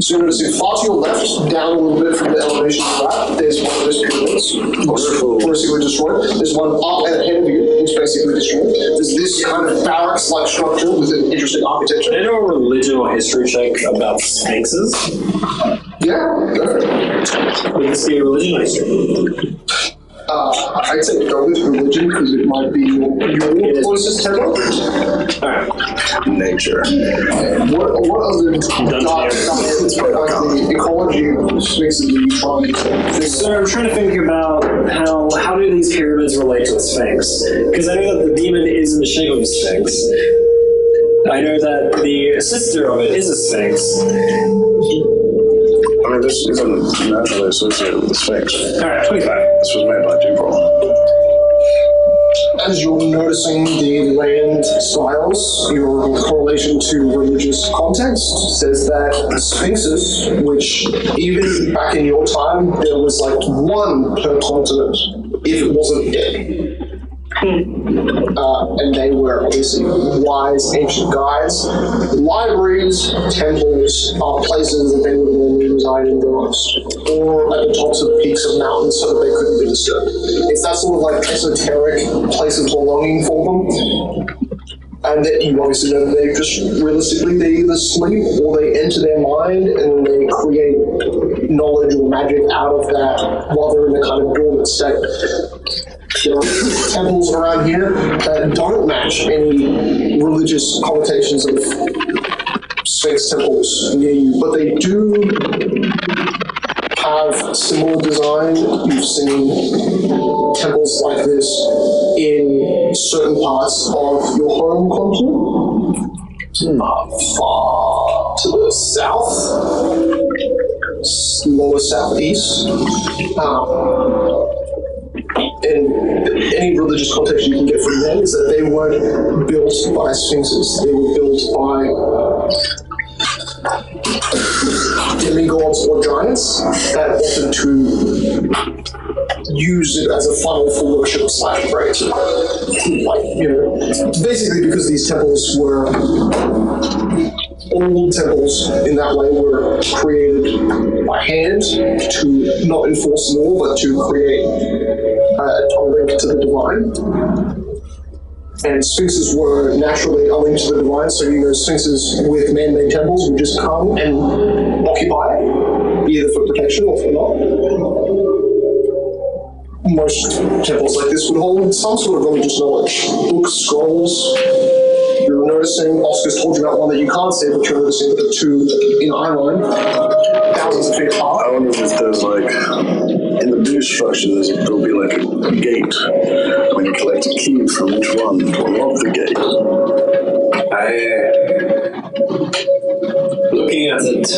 So you're noticing far to your left, down a little bit from the elevation of that, there's one of those pyramids, basically destroyed. There's one up and ahead of you, it's basically destroyed. There's this kind of barracks-like structure with an interesting architecture. I know a religion or history check about sphinxes. Yeah, go for it. Would this be a religion or history? I'd say go with religion because it might be your closest tether. Alright. Nature. What other the ecology sphinxes are you trying to figure So I'm trying to think about how do these pyramids relate to a sphinx? Because I know that the demon is in the shape of a sphinx. I know that the sister of it is a sphinx. I mean, this isn't naturally associated with the Sphinx. Alright, 25. This was made by Dubrol. As you're noticing the land styles, your correlation to religious context says that sphinxes, which even back in your time, there was like one per continent, if it wasn't dead. And they were obviously wise ancient guides. Libraries, temples are places that they would normally reside in the rocks, or at the tops of peaks of mountains so that they couldn't be disturbed. It's that sort of like esoteric place of belonging for them. And that you obviously know that they just realistically they either sleep or they enter their mind and they create knowledge or magic out of that while they're in a kind of dormant state. There are temples around here that don't match any religious connotations of Sphinx temples near you, but they do have similar design. You've seen temples like this in certain parts of your home continent. Far to the south, lower southeast. And any religious context you can get from them is that they weren't built by sphinxes. They were built by demigods or giants that wanted to use it as a funnel for worship / praise. Like, you know, basically because these temples were old temples in that way were created by hand to not enforce law but to create a link to the divine. And sphinxes were naturally a link to the divine, so you know sphinxes with man-made temples would just come and occupy it, either for protection or for not. Most temples like this would hold some sort of religious knowledge. Books, scrolls. You're noticing, Oscar's told you about one that you can't see, but you're noticing the two in eyeline, thousands of feet apart. I wonder if there's like, in the boost structure, there'll be like a gate. When you collect a key from each one to unlock the gate. Looking at it,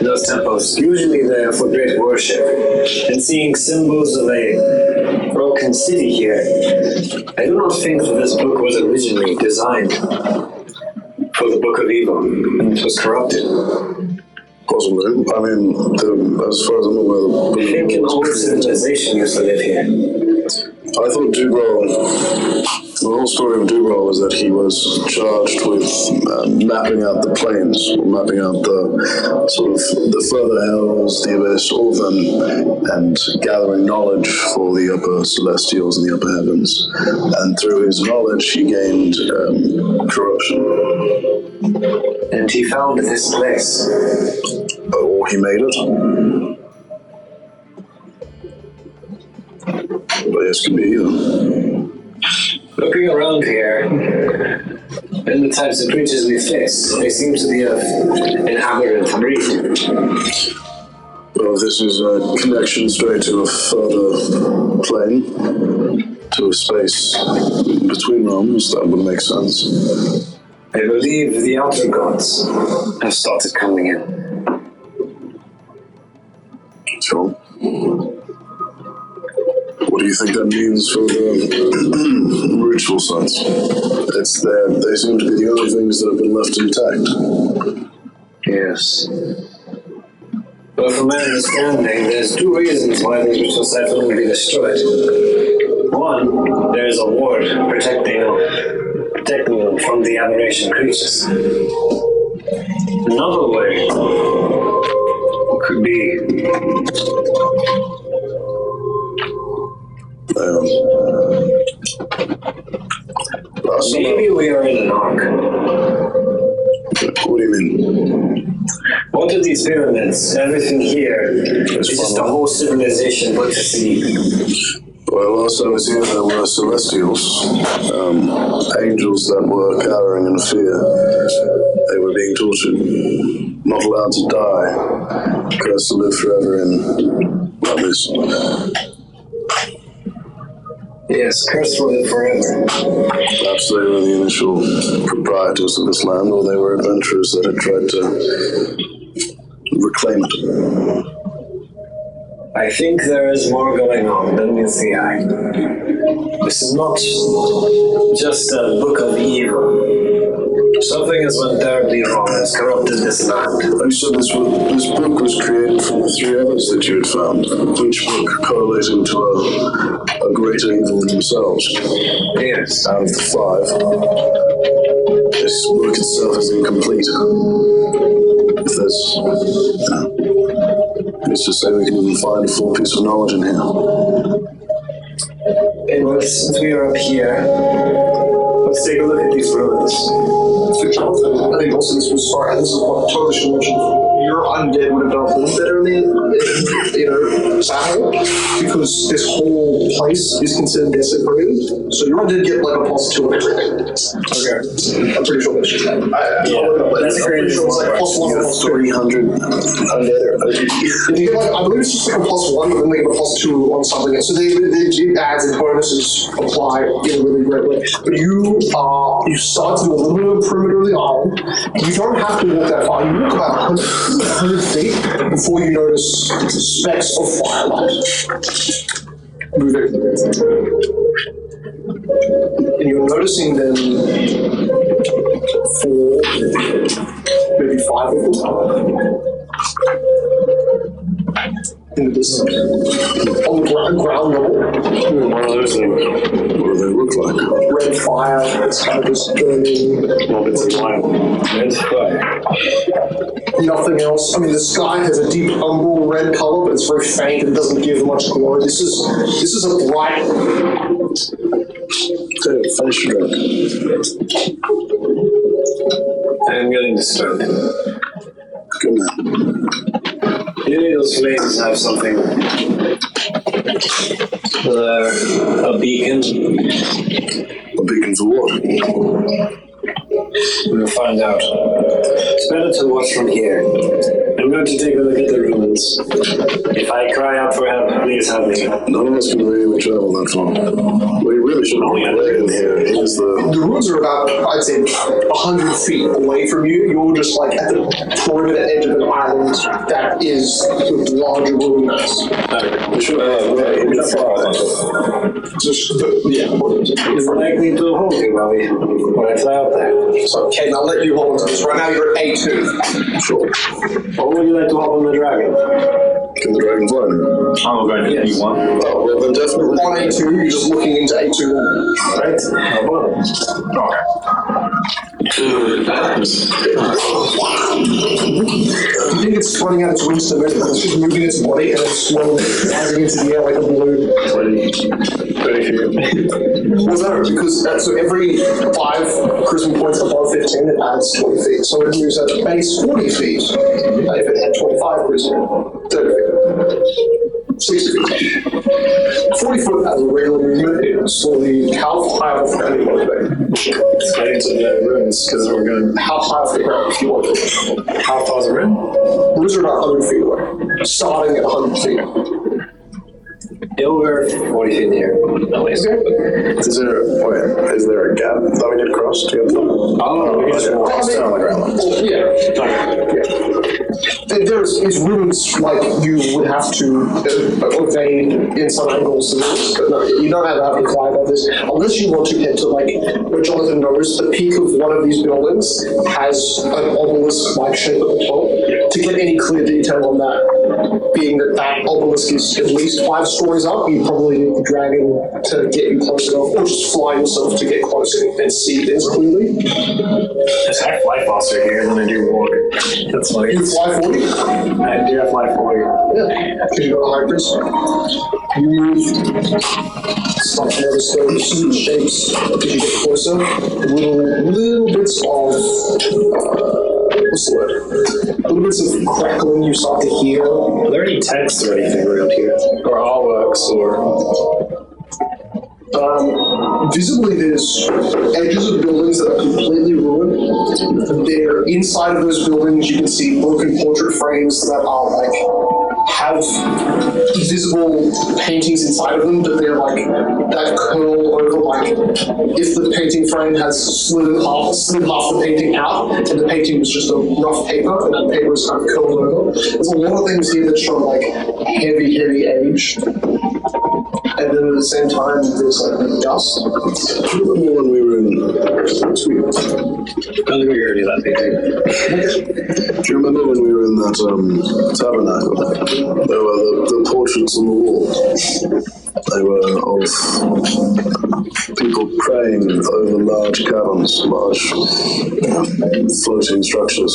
those temples, usually they are for great worship, and seeing symbols of a broken city here, I do not think that this book was originally designed for the Book of Evil, and it was corrupted. Possibly. I mean, as far as I'm aware, I think an old civilization used to live here. I thought Dubrol, the whole story of Dubrol was that he was charged with mapping out the planes, or mapping out the sort of the further hells, the abyss, all of them, and gathering knowledge for the upper celestials and the upper heavens. And through his knowledge, he gained corruption. And he found this place. Or he made it. But yes, could be either. Looking around here, and the types of creatures we face, they seem to be of an aberrant breed. Well, this is a connection straight to a further plane, to a space between realms, that would make sense. I believe the outer gods have started coming in. Sure. What do you think that means for the ritual sites? It's there. They seem to be the only things that have been left intact. Yes. But from my understanding, there's two reasons why these ritual sites will be destroyed. One, there is a ward protecting them from the aberration creatures. Another way could be maybe we are in an arc. What do you mean? What are these pyramids? Everything here is just a whole civilization put to sleep. Well, last I was here, there were celestials, angels that were cowering in fear. They were being tortured, not allowed to die, cursed to live forever in this. Yes, cursed to live forever. Perhaps they were the initial proprietors of this land, or they were adventurers that had tried to claim it. I think there is more going on than meets the eye. This is not just a book of evil. Something has went terribly wrong and has corrupted this land. You said this book was created from the 3 others that you had found, each book correlating to a greater evil than themselves. Yes. Out of the 5, this book itself is incomplete. If there's... It's to say we can even find a full piece of knowledge in here. And since we are up here, let's take a look at these ruins. So Jonathan, I think also this was sorry, this is what I totally should mention. Your undead would have done a little better in battle, because this whole place is considered desecrated. So your undead get like a +2 on everything. Okay. I'm pretty sure that's just that. Desecrated is like +1 or +2. 300 undead. If you get like, I believe it's just like a +1, but then they get a +2 on something else. So they adds and bonuses apply in a really great way. But you start to do a little bit of the perimeter of the island. You don't have to walk that far. You walk about 100 feet before you notice specks of firelight moving. And you're noticing them 4, maybe 5 of them in the distance. On the ground level. What are those things? What do they look like? Red fire, it's kind of just burning. Well, it's a line. Red fire. Nothing else. I mean, the sky has a deep umbral red color, but it's very faint and doesn't give much glow. This is a bright. Okay, finish your drink. I'm getting disturbed. Good man. Maybe those flames have something. A beacon. A beacon for what? We'll find out. It's better to watch from here. I'm going to take a look at the ruins. If I cry out for help, please help me. None of us can really travel that far. We really shouldn't be in here. Here's The ruins are about, I'd say, 100 feet away from you. You're just like at the perimeter edge of an island that is the larger ruin mass. We should Just, yeah. It's likely to hold you when I fly out there. So, Ken, I'll let you hold on to this. Right now you're at A2. Sure. Or would you like to hop on the dragon? Can the dragon fly now? I'm going to Yes. E1. Well, then definitely. On A2, you're just looking into A2. Right? How about it? Do you think it's running out its wings to move? It's just moving its body and it's slowly rising into the air like a balloon. 30 feet. Well, no, because so every 5 charisma points above 15, it adds 20 feet. So it moves at base 40 feet. If it had 25 charisma, 30 feet. 60 feet. 40 foot as a regular movement, it's slowly how high off the ground you want to be? It's getting to the ruins because we're going. How high off the ground if you want to be? How far is the ruin? Ruins are about 100 feet away, starting at 100 feet. Over 40 feet here. Is there a gap that we need to cross to get them? Oh, we just walk. Well, There's ruins like you would have to evade in some angles, but no, you don't have to fly above this unless you want to head to like where Jonathan knows the peak of one of these buildings has an obelisk-like shape at the top. To get any clear detail on that, being that obelisk is at least 5 stories up, you probably need the dragon to get you close enough, or just fly yourself to get close and see things clearly. I fly faster here than I do walk. That's funny. You fly 40? I do have fly 40. Yeah, because you got a high charisma. You move, start to notice those shapes as you get closer. Little bits of, what's the word? Little bits of crackling you start to hear. Are there any tents or anything around here? Or all works, or... Visibly, there's edges of buildings that are completely ruined. There, inside of those buildings, you can see broken portrait frames that are like have visible paintings inside of them, but they're like that curl over like if the painting frame has slid half the painting out, and the painting was just a rough paper, and that paper was kind of curled over. There's a lot of things here that show like heavy age. And then at the same time, there's like dust. Do you remember when we were in... I don't think we heard of that painting. Do you remember when we were in that tabernacle? There were the portraits on the wall. They were of people praying over large caverns, large floating structures.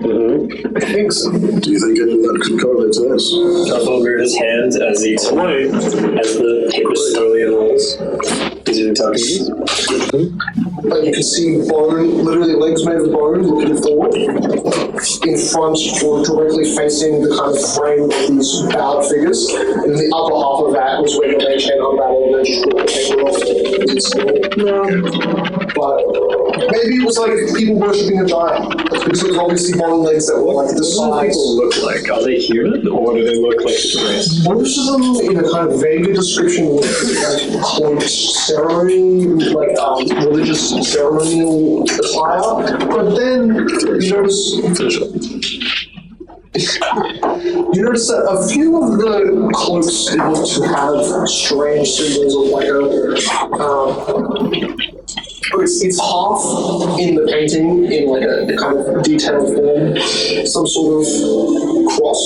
I think so. Do you think any of that could correlate to this? Carl reared his hands as he explained, as the paper slowly unrolls. Is he talking to you? But you can see bone, literally legs made of bone looking forward. In front or directly facing the kind of frame of these bowed figures. And then the upper half of that was where the mage hand unbowed and then just brought the paper off. But maybe it was like people worshipping a giant. Because it was obviously bone legs that were like the size. What do people look like? Are they human or do they look like race? Most of them, in a kind of vague description, look like cloaked ceremony, like religious ceremonial attire. But then you notice that a few of the cloaks look to have strange symbols of like it's half in the painting in like a kind of detailed form, some sort of cross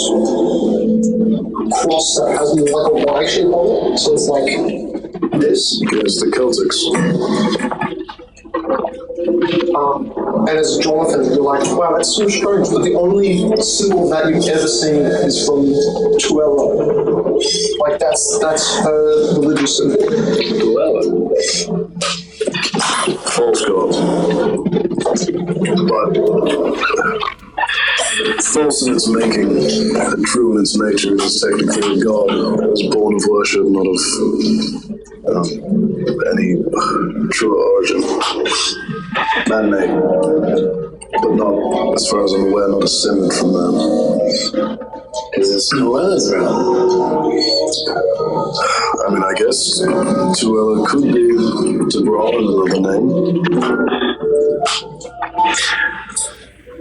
that has more like a Y shape on it, so it's like this. Yes, the Celtics. And as Jonathan, you're like, wow, that's so strange, but the only symbol that you've ever seen is from Tuella. Like, that's her religious symbol. Tuella. False god. But false in its making and true in its nature, it is technically a god. It was born of worship, not of any true origin. Man-made, but not, as far as I'm aware, not descended from man. Is this Tuella's realm? I mean, I guess Tuella could be Debra, another name.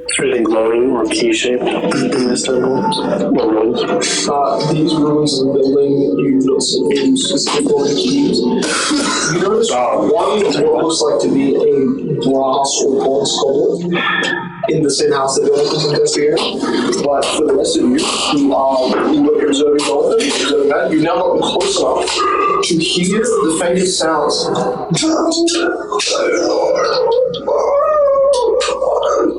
Is there anything glowing or key-shaped in this temple? These ruins of the building, you don't see any specific golden keys. You notice one what looks like to be a brass or bronze goblet in the same house that you're looking to investigate. But for the rest of you who are observing Jonathan, observing that, you've now gotten close enough to hear the faintest sounds.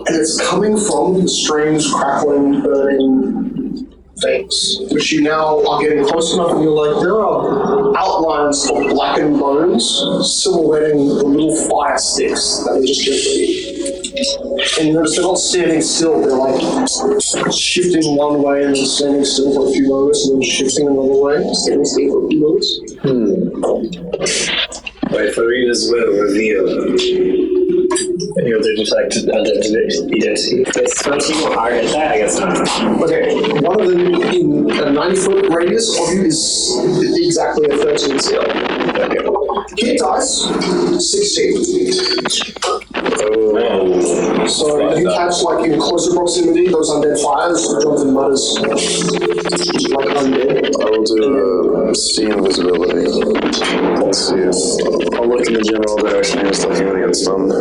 And it's coming from the strange, crackling, burning things, which you now are getting close enough and you're like, there are outlines of blackened bones silhouetting the little fire sticks that are just gently. And you notice they're not standing still, they're like shifting one way and then standing still for a few moments and then shifting another way, standing still for a few moments. By Farina's will reveal your detected identity. It's 13 or higher than that, I guess not. Okay, one of them in a 90-foot radius of you is exactly a 13 scale. Okay. Hit dice, 16. So you catch, like, in closer proximity, those undead fires, Jonathan mutters, like, undead. I will do see invisibility. Let's see if I'll look in the general direction he was looking when he got stunned.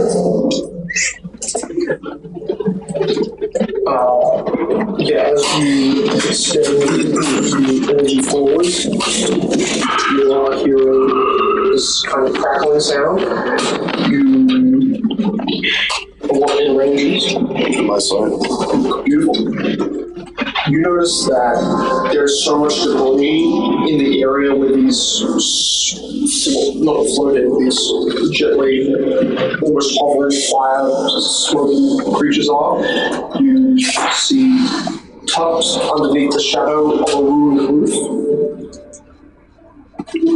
As you extend the energy forward, you are hearing this kind of crackling sound. You are walking in ranges. My side. Beautiful. You notice that there's so much debris in the area where these, not floating, these gently, almost hovering fire, smoking creatures are. You see tucked underneath the shadow of a ruined roof,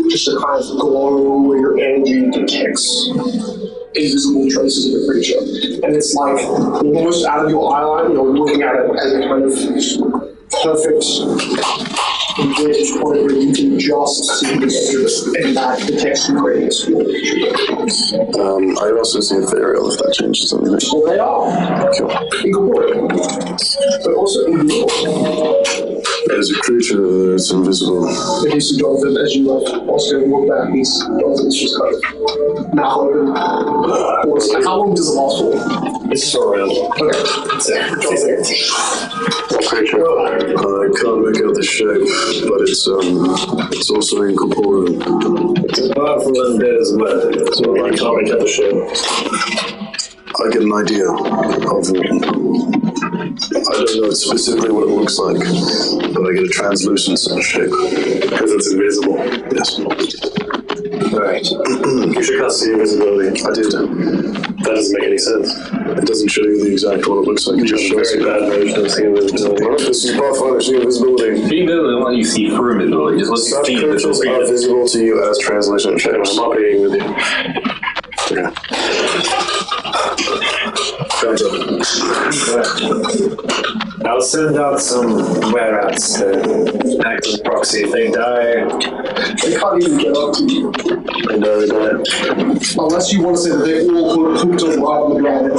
just a kind of glow where your energy detects invisible traces of the creature. And it's like almost out of your eye line, you're looking at it as a kind of perfect vantage point where you can just see the edge of it. And that detects you creating a school. I also see ethereal if that changes anything. Well, they are. Incorporeal. But also invisible. As a creature that's invisible. If you see Jonathan, as you also look back, Jonathan's just kind of mouth open. How long does it last for? It's still around. Okay. 20 seconds. Creature. I can't make out the shape, but it's also incorporeal. It's as powerful undead as well. So I can't make out the shape. I get an idea of it. I don't know specifically what it looks like, but I get a translucent shape. Because it's invisible. Yes. Right. You should cast the invisibility. I did. That doesn't make any sense. It doesn't show you the exact what it looks like. It just You have a shows very you. bad version of seeing invisibility. Well, this is Pathfinder, see invisibility. Being visible doesn't let you see through invisibility. Just lets you Such see creatures invisibility. are visible to you as translucent I'm shapes. not being with you. Okay. Gotcha. I'll send out some were-rats to act as proxy. If they die, They can't even get up to you. I know they don't. Unless you want to say that they all hooked on the dragon.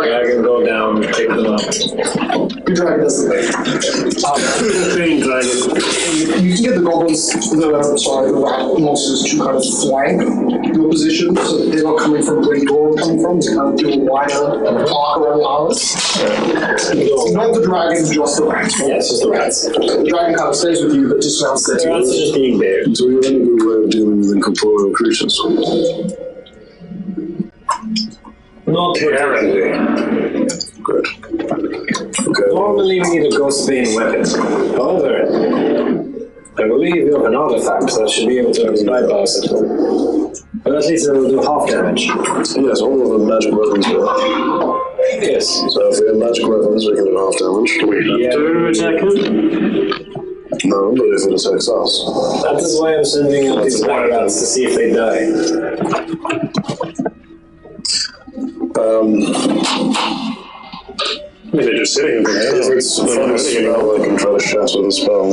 I can go down, pick them up. The dragon does the thing. You can get the goblins, the rat monsters to kind of flank your position, so that they're not coming from where you're coming from. It's kind of do a wider arc around the arms. Not the dragon, just the rats. Yeah, it's just the rats. The dragon kind of stays with you, but dismounts there. The rats are just being there. Do we have any good way of dealing with incorporeal creatures? Not currently. Good. Okay. Normally we need a ghost-bane weapon. However, I believe you have an artifact that should be able to bypass it. But at least it will do half damage. Yes, all of the magic weapons will. Yes. So if we have magic weapons, we can do half damage. Do we have to attack him? No, but if it attacks us. That is why I'm sending out these were-rats to see if they die. I mean, they're just sitting there. If it's a fun spell, I can try to shatter the spell.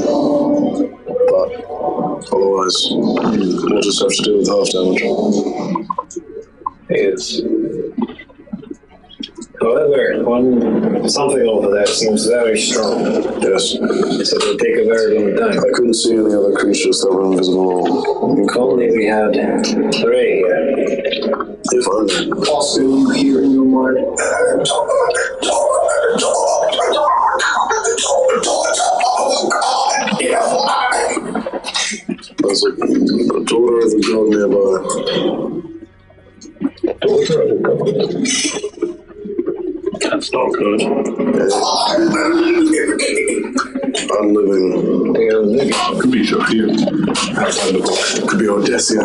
But otherwise, we'll just have to deal with half damage. Yes. However, something over there seems very strong. Yes. So it'll take a very long time. I couldn't see any other creatures that were invisible. If only we had Ray here. If only. Also, you hear in your mind. There's a daughter of the god nearby. Daughter of the god. That's not good. I'm living. Could be Shafir. Could be Odessia.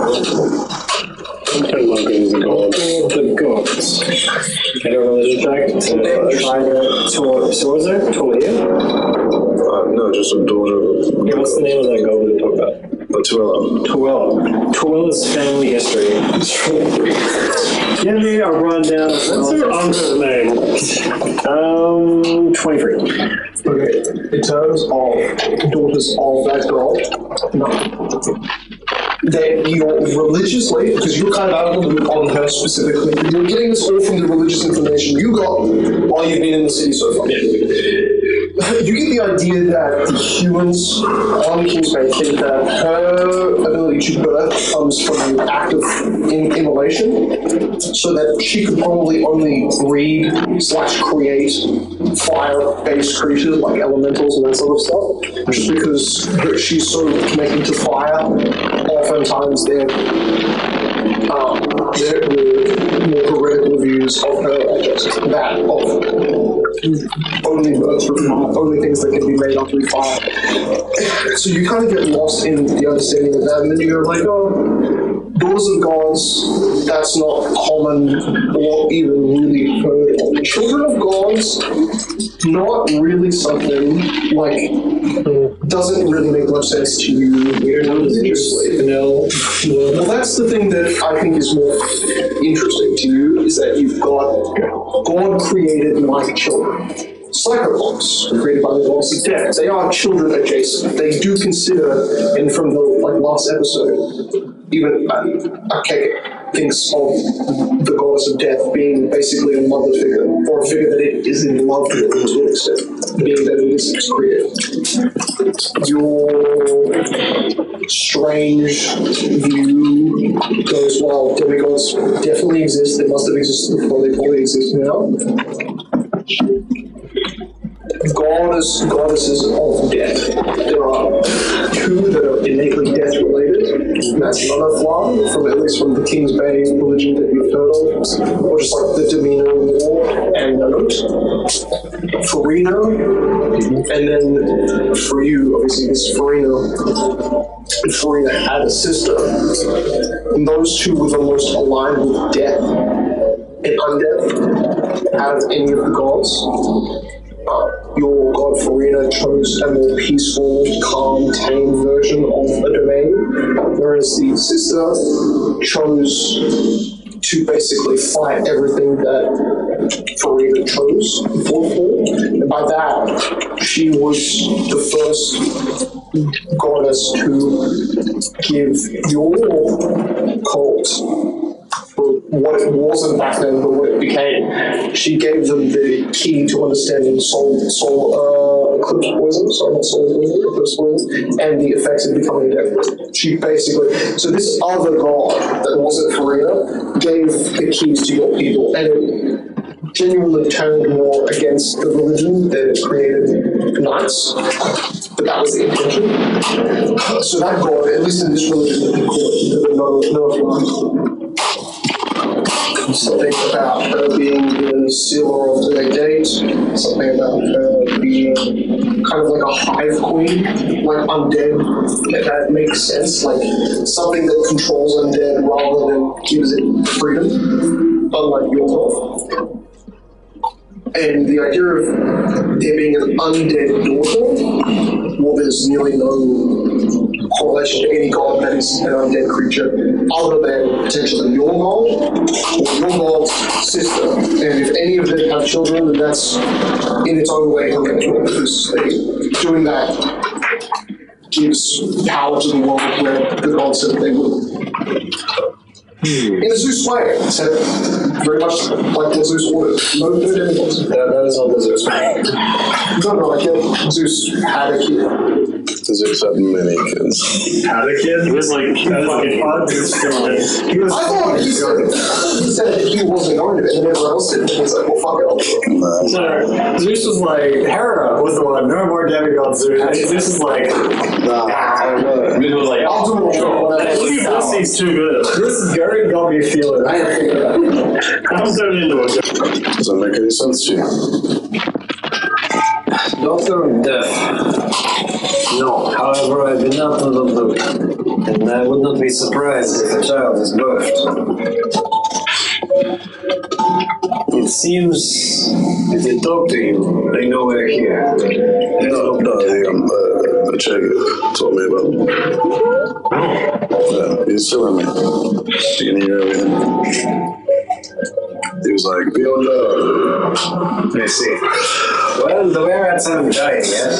I'm not good as a god. The gods. I don't know, there's a dragon. Sorzer? Tolia? No, just a daughter of Yeah, what's the name of that goblin we talked about? Tuella. Tuella's family history. Give me a rundown. What's her other name? 23. Okay, in terms of daughters of that god, no. That you're religiously, because you're kind of out of the loop on her specifically, but you're getting this all from the religious information you got while you've been in the city so far. You get the idea that the humans on Kingsbay think that her ability to birth comes from an act of immolation, so that she could probably only breed/create fire-based creatures like elementals and that sort of stuff, just because she's so connected to fire. Oftentimes they're more heretical views of her are just that of only birth from fire, only things that can be made up through fire. So you kind of get lost in the understanding of that, and then you're like, oh, daughters of gods, that's not common or even really heard of. Children of gods, not really something like doesn't really make much sense to you religiously. No. Well, that's the thing that I think is more interesting to you, is that you've got God created like children. psychopods created by the goddess of death. They are children adjacent. They do consider, and from the last episode, even Keke thinks of the goddess of death being basically a mother figure, or a figure that it is in love with to an extent, being that it is created. Your strange view goes, well, demigods definitely exist. They must have existed before they probably exist now. Goddesses of death. There are two that are innately death related. That's another flaw, at least from the King's Bay religion that you've heard of, or just like the demeanor war and note. Farina, and then for you, obviously, this is Farina. Farina had a sister. And those two were the most aligned with death and undeath out of any of the gods. Your god Farina chose a more peaceful, calm, tame version of a domain, whereas the sister chose to basically fight everything that Farina chose for. And by that, she was the first goddess to give your cult what it wasn't back then, but what it became. She gave them the key to understanding soul eclipse poison, and the effects of becoming dead. She basically, so this other god that wasn't Farina gave the keys to your people, and it genuinely turned more against the religion than it created knights. But that was the intention. So that god, at least in this religion, that they call it, something about her being the sealer of the gate, something about her being kind of like a hive queen, like undead, if that makes sense, like something that controls undead rather than gives it freedom, unlike your god. And the idea of there being an undead daughter, well, there's nearly no correlation to any god that is an undead creature other than potentially your god or your god's sister. And if any of them have children, then that's in its own way unnatural, because doing that gives power to the world where the god said they would. In a Zeus way, so very much like the Zeus ordered. No demigods. That is not the Zeus way. No, like Zeus had a kid. Zeus had many kids. Had a kid? He was like, fucking fun. I thought he said that he wasn't going to, and then everyone else did, and he's like, well, fuck it, I'll do it. So, Zeus was like, Hera was the one, no more demigods. Zeus is like, It was like, I'll do it. Zeus is too good. This is very got me feeling. I'm turning into a good. Does that make any sense to you? Doctor of Death. No, however, I've been out of the loop, and I would not be surprised if a child is birthed. It seems if they talk to you, they know we're here. No, the chick told me about him. Yeah, he's still in me. You can hear everything. He was like, be on the... I see. Well, the were rats haven't died yet.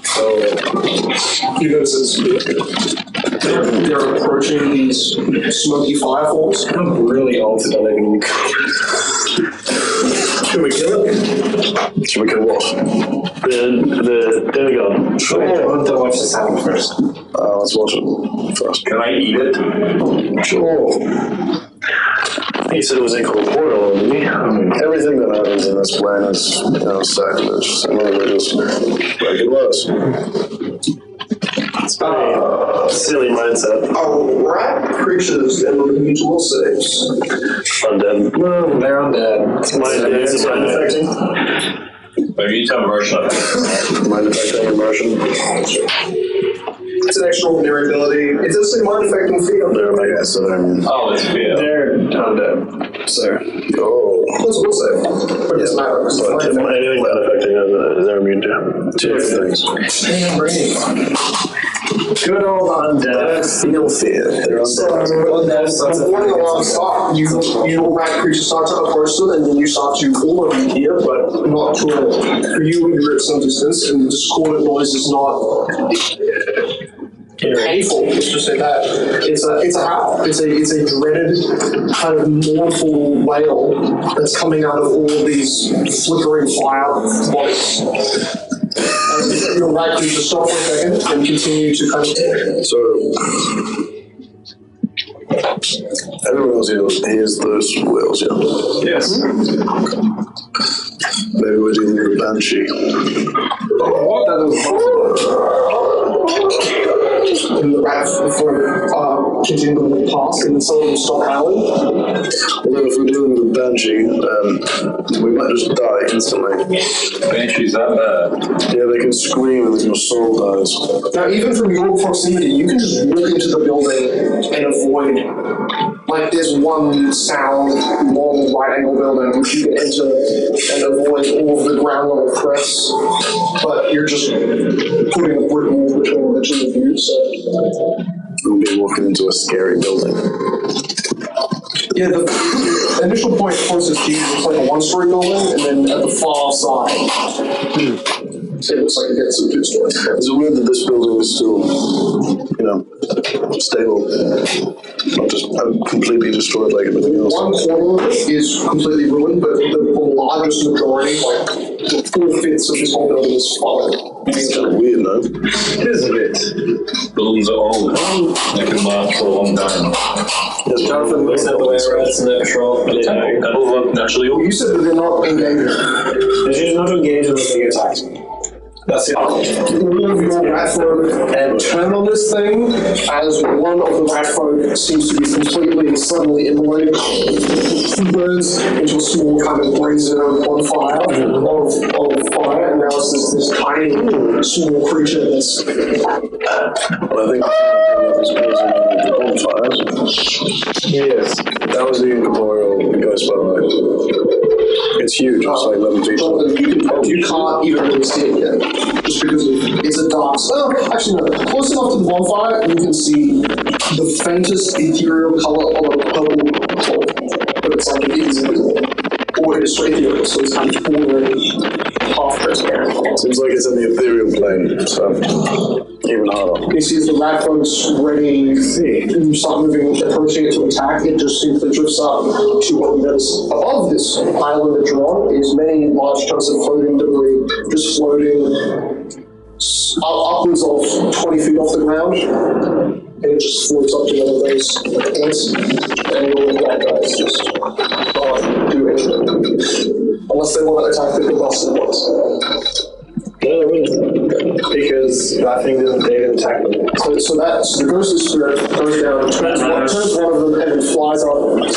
So, You notice they're approaching these smoky firefalls. I'm really altered on it. Should we kill it? Should we kill what? The demigod. I want to watch this happen first. Let's watch it first. Can I eat it? Sure. He said it was incorporeal, didn't he? Everything that happens in this plane is, sacrilege. And we're just like it was. It's a silly mindset. Rat creatures and individual saves. Undead. No, they're undead. It's mind affecting. maybe you tell immersion. Mind affecting immersion. It's an extraordinary ability. It does say mind affecting fear. They're like, so Oh, it's fear. They're undead. So. oh. That's what we'll say. But it doesn't matter. It's Anything mind affecting, they're immune to. Two things. Good old undead. Feel fear. They're So, Undead. before the alarm start, you rat creatures start to approach them, and then you start to all of you hear, but not to for you when you're at some distance, and the discordant noise is not painful. Let's just say that it's a howl. It's a dreaded kind of mournful wail that's coming out of all of these flickering fire bodies. Your rat creatures stop for a second and continue to kind of. So, everyone else hears those wails, yeah? Yes. Maybe we're dealing with a banshee. What? That was And the rat for continuing to pass, and then some of them stop howling. Although if we're dealing with a banshee, we might just die instantly. Banshee's that bad. Yeah, they can scream and then your soul dies. Now, even from your proximity, you can just walk into the building and avoid. Like, there's one sound, long right-angle building which you can enter and avoid all of the ground level threats, but you're just putting a brick wall between the two of you, so. We'll be walking into a scary building. Yeah, the initial point closest to you is like a one-story building, and then at the far side, it looks like it gets a two-story. Is it weird that this building is still, stable? Not just completely destroyed like everything else? One corner of it is completely ruined, but the largest majority, like 4/5 of this whole building is fallen. It's kind of weird, no? It is a bit. Buildings are old. They can last for a long time. Yes, Jonathan looks at the way rats and their patrol. That'll look naturally old. You said that they're not engaged. They choose not to engage unless they get attacked. That's it. All of your rat folk turn on this thing as one of the rat folk seems to be completely suddenly immolated. He burns into a small kind of brazier bonfire of fire, and now it's this tiny small creature that's. Well, I think this goes into the bonfires. Yes. That was the incorporeal ghost, by the way. It's huge, it's like 11 feet tall. You can't even really see it yet, just because it's a dark. Oh, actually no. Close enough to the bonfire, you can see the faintest ethereal color of a purple cloak, but it's like it is invisible, or it is ethereal, so it's kind of already half transparent. Seems like it's in the ethereal plane, so even harder. You see, as the rat folks ready, you start moving, approaching it to attack, it just simply drifts up to what you notice above this island that you're on is many large chunks of floating debris, just floating upwards of 20 feet off the ground, and it just floats up to one of those points, and all the bad guys just can't do anything. Unless they want to attack the combusted ones. No, they wouldn't. Because that thing didn't attack them. So the ghostly spirit goes down, turns one of them, and then flies up. As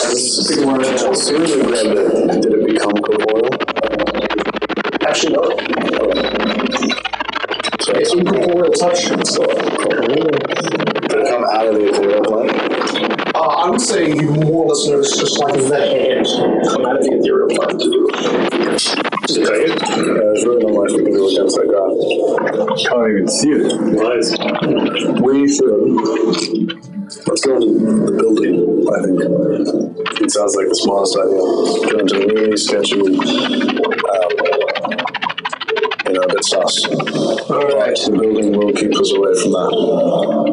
soon as we grabbed it, did it become corporeal? Actually, no. So It's incorporeal touch. did it come out of the ethereal plane? I would say you more or less notice just like the hand come out of the ethereal plane. It's really not much we can do against that guy. Can't even see it. Nice. We should. Let's go into the building, I think. It sounds like the smartest idea. Go into the really sketchy, a bit sus. Alright. The building will keep us away from that.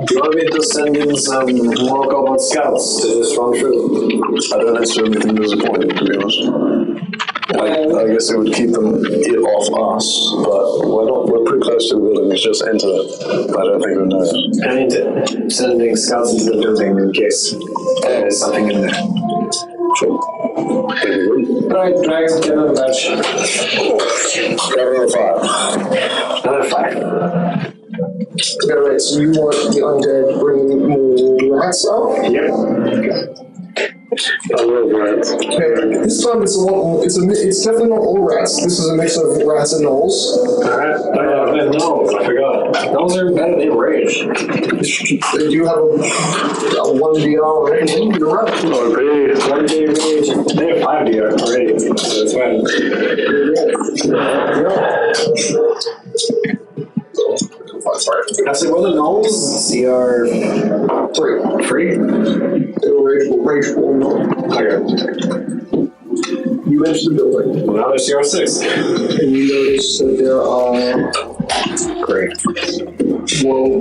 Do you want me to send in some more goblin scouts to just run through? I don't necessarily think there's a point, to be honest. I guess it would keep them off us, but we're pretty close to the building, it's just enter it. I don't think they'll know it. And sending scouts into the building in case there's something in there. Sure. Alright, dragons, get another batch. Grab another 5. Another 5. Alright, so you want the undead bringing more rats up? Yep. I love rats. Okay, this time it's a lot more, it's definitely not all rats. This is a mix of rats and gnolls. Alright. No, I forgot. Those are better than rage. They do have a 1DR already. You're right. 1 day rage. They have 5 DR already, so it's fine. Actually, what are the nulls? CR 3. It'll rage or not. Okay. You enter the building, Well, now there's CR 6. and you notice that there are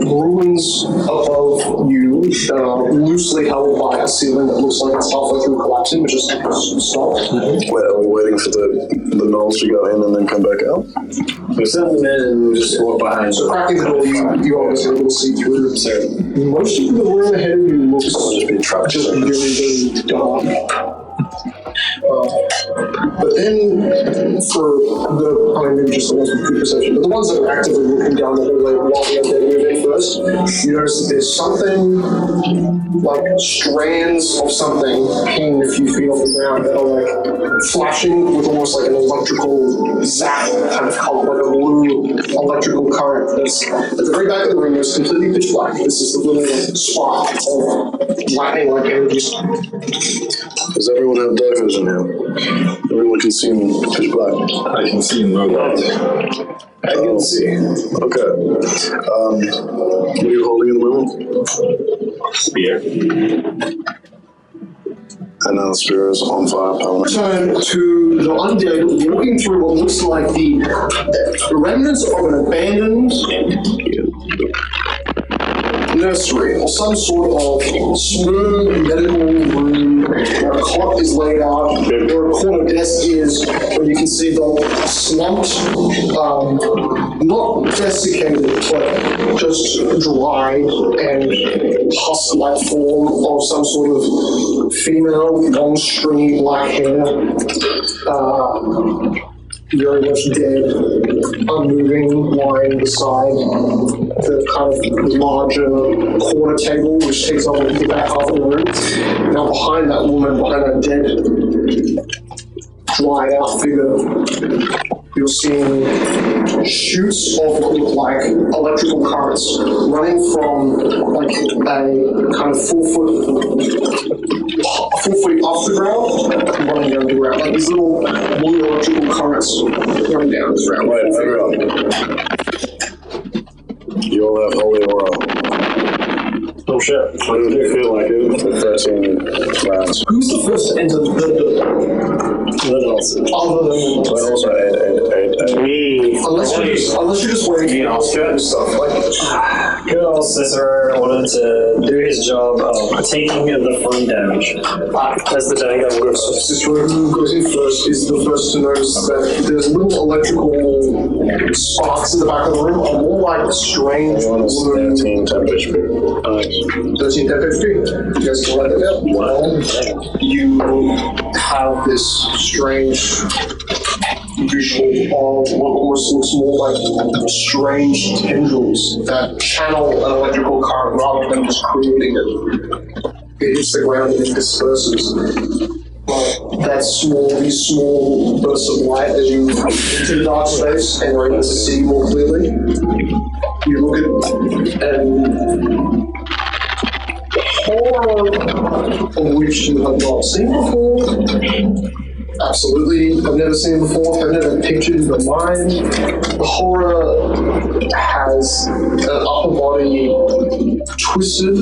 ruins above you that are loosely held by a ceiling that looks like it's halfway through collapsing, but just stopped. Wait, are we waiting for the gnolls to go in and then come back out? We send them in and we just walk behind. So cracking the door, you obviously able to see through. Most of the room ahead of you looks just really, really dark. But then, for maybe just the ones with good perception, but the ones that are actively looking down the hallway while the undead move in first, you notice that there's something like strands of something hanging a few feet off the ground that are like flashing with almost like an electrical zap kind of color, like a blue electrical current. That's at the very back of the room. It's completely pitch black. This is the little spark of lightning-like energy. Does everyone have dark vision now? Everyone can see in pitch black. I can see in no light. I can see. Okay. What are you holding in the moment? Spear. And now the spear is on fire. Return to the undead walking through what looks like the remnants of an abandoned nursery or some sort of small medical room where a cot is laid out, where a corner desk is, where you can see the slumped, not desiccated, but just dried and husk-like form of some sort of female, long, stringy black hair. Very much dead, unmoving, lying beside the kind of larger corner table, which takes up the back half of the room. Now behind that woman, behind that dead, dried out figure, you're seeing shoots of what look like electrical currents running from like a kind of 4 foot off the ground, running down the ground. Like these little blue electrical currents running down the ground. Wait, hurry up. You all have holy aura. Oh shit. What do you feel like it? For 13 rounds. Who's the first to enter the What else? other than But also Me. unless you're just wearing and stuff like Good old Cicero wanted to do his job of taking the front damage. As the day that goes. Cicero, who goes in first, is the first to notice that there's little electrical sparks in the back of the room, are more like strange blue 13 temperature. Nice. 13 temperature. You guys can write that down. Well, you have this strange visual of what almost looks more like strange tendrils that channel an electrical current rather than just creating it. It hits the ground and it disperses. These small bursts of light as you enter the dark space and are able to see more clearly. You look at and horror of which you have not seen before. Absolutely, I've never seen it before, I've never pictured in my mind. The horror has an upper body twisted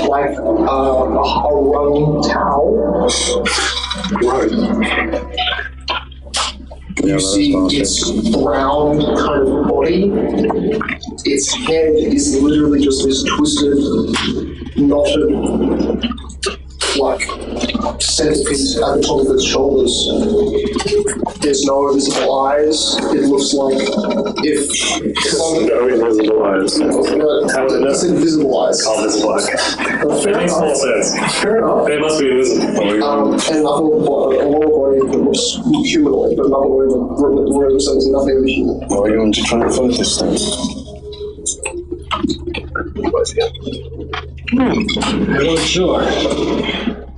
like a running towel. Right. You see its brown kind of body. Its head is literally just this twisted, knotted, like centipede at the top of its shoulders. There's no visible eyes. It looks like if No invisible eyes. it's invisible eyes. Called visible eyes. It makes more sense. Fair enough. They must be invisible. And a lower body that looks humanoid, but another body that represents nothing of human. Why are you going to try and fight this thing? I'm not sure.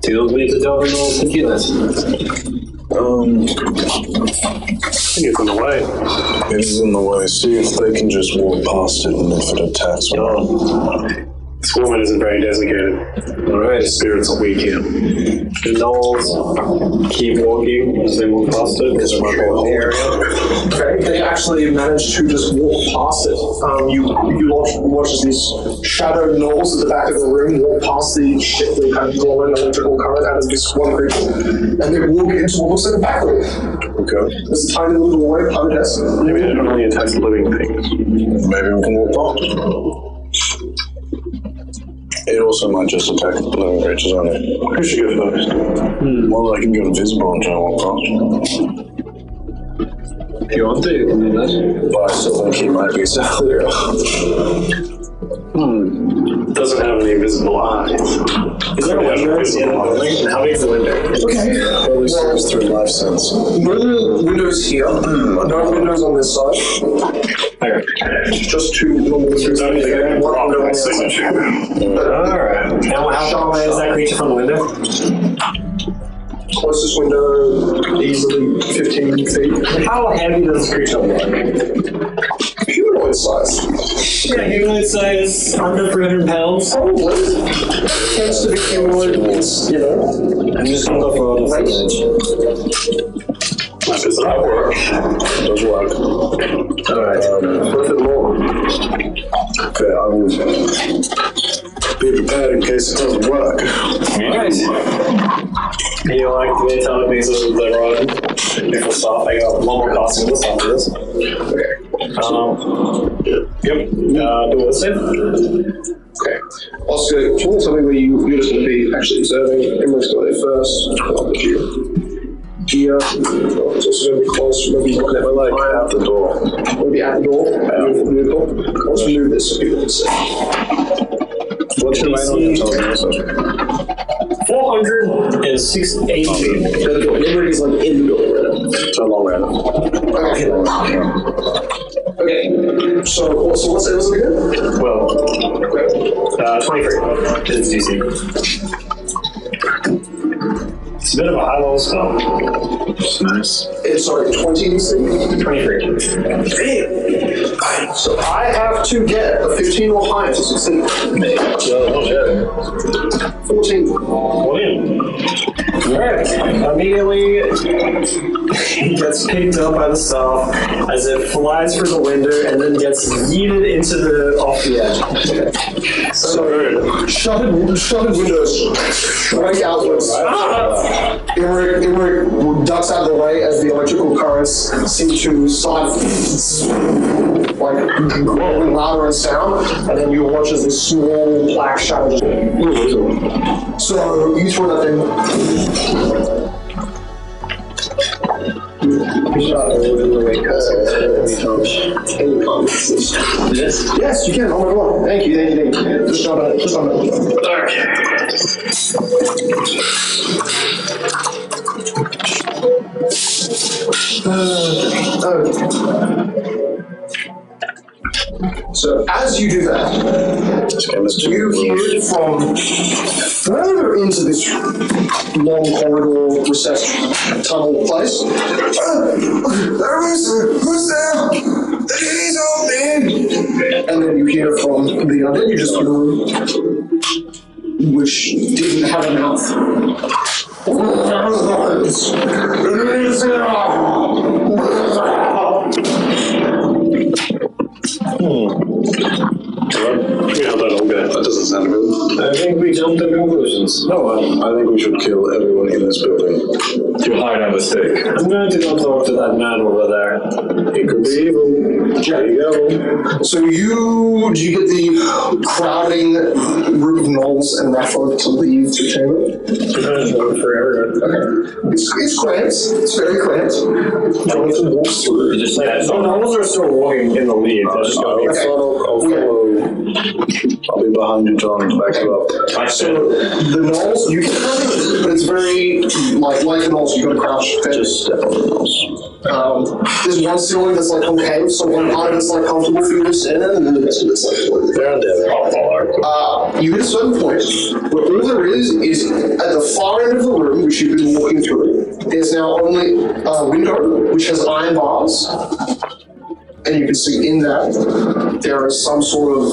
Tells me to tell them all to kill it. I think it's in the way. It is in the way. See if they can just walk past it and if it attacks. It's This woman isn't very designated. Alright. Spirits are weak here. The gnolls keep walking as they move past it. There's a whole area. Okay, they actually managed to just walk past it. You watch as these shadow gnolls at the back of the room walk past the ship, the kind of glowing electrical current out of this one creature, and they walk into what looks like a back room. Okay. There's a tiny little doorway, private desk. Maybe they don't really attack living things. Maybe we can walk past. It also might just attack living creatures on it. Who should go first? Well, I can go invisible and try and walk past. If you want to, you can do that. But I still think he might be clear. Doesn't have any visible eyes. Is there a window in the building? How big is the window? Okay. At least it's through life sense. No windows here. No windows on this side. Okay. Just two normal windows. One window on the other side. Alright. And how far away is that creature from the window? Closest window, easily 15 feet. How heavy does this creature look? Humanoid size. Yeah, humanoid size, under 300 pounds. Probably. Tends to be humanoid, it's, you know. I'm just gonna go for all the damage. Does that work? Does work. Alright. Worth it more. Okay, I will be prepared in case it doesn't work. Alright. You like the way telekinesis with the rod? If we'll stop, I got one more costume to stop this. Okay. Yep. Do a save. Okay. Oscar, tell me something where you're just going to be actually observing. Everyone's going to go first. Here. It's also going to be close. Maybe looking at my leg. Out the door. Maybe at the door. Let's move this so people can see. What's your line on the telekinesis? 468 feet. The door is like in the door right now. It's a long round. Okay. So what's it again? Well, Okay. 23 is DC. It's a bit of a high-level spell. It's nice. It's sorry, 20 DC? 23. Damn. So I have to get a 15 or higher to succeed. 14. Alright. Immediately, he gets picked up by the staff as it flies through the window and then gets yeeted into the off the edge. So shuttered windows straight outwards. Imric ducks out of the way as the electrical currents seem to start like growing louder in sound, and then you watch as this small black shadow just. So you throw that thing. Yes, you can. Oh my god. Thank you. Just on it. So as you do that, you hear from further into this long corridor, recessed tunnel place. Who's there? The gate's open! And then you hear from the undead you just threw, which didn't have a mouth. That doesn't sound good. I think we jumped to conclusions. No, I think we should kill everyone in this building. You hide on the stake. I'm going to go talk to that man over there. It could be evil. There you go. So do you get the crowding group of gnolls and Rafford to leave the chamber? Forever. Okay. It's cramped. It's very cramped. Jonathan walks through. Just like that. So the gnolls are still walking in the lead. They're just going to be I'll follow. I'll be behind you, John, to back you up. So the gnolls, you can but it's very like the gnolls, you gotta crouch. Just step on the nose. There's one ceiling that's like concave, so one part of it's like comfortable for you to sit in, and then the rest of it's like They're undead. you hit a certain point where all there is at the far end of the room, which you've been walking through, there's now only a window which has iron bars, and you can see in that there is some sort of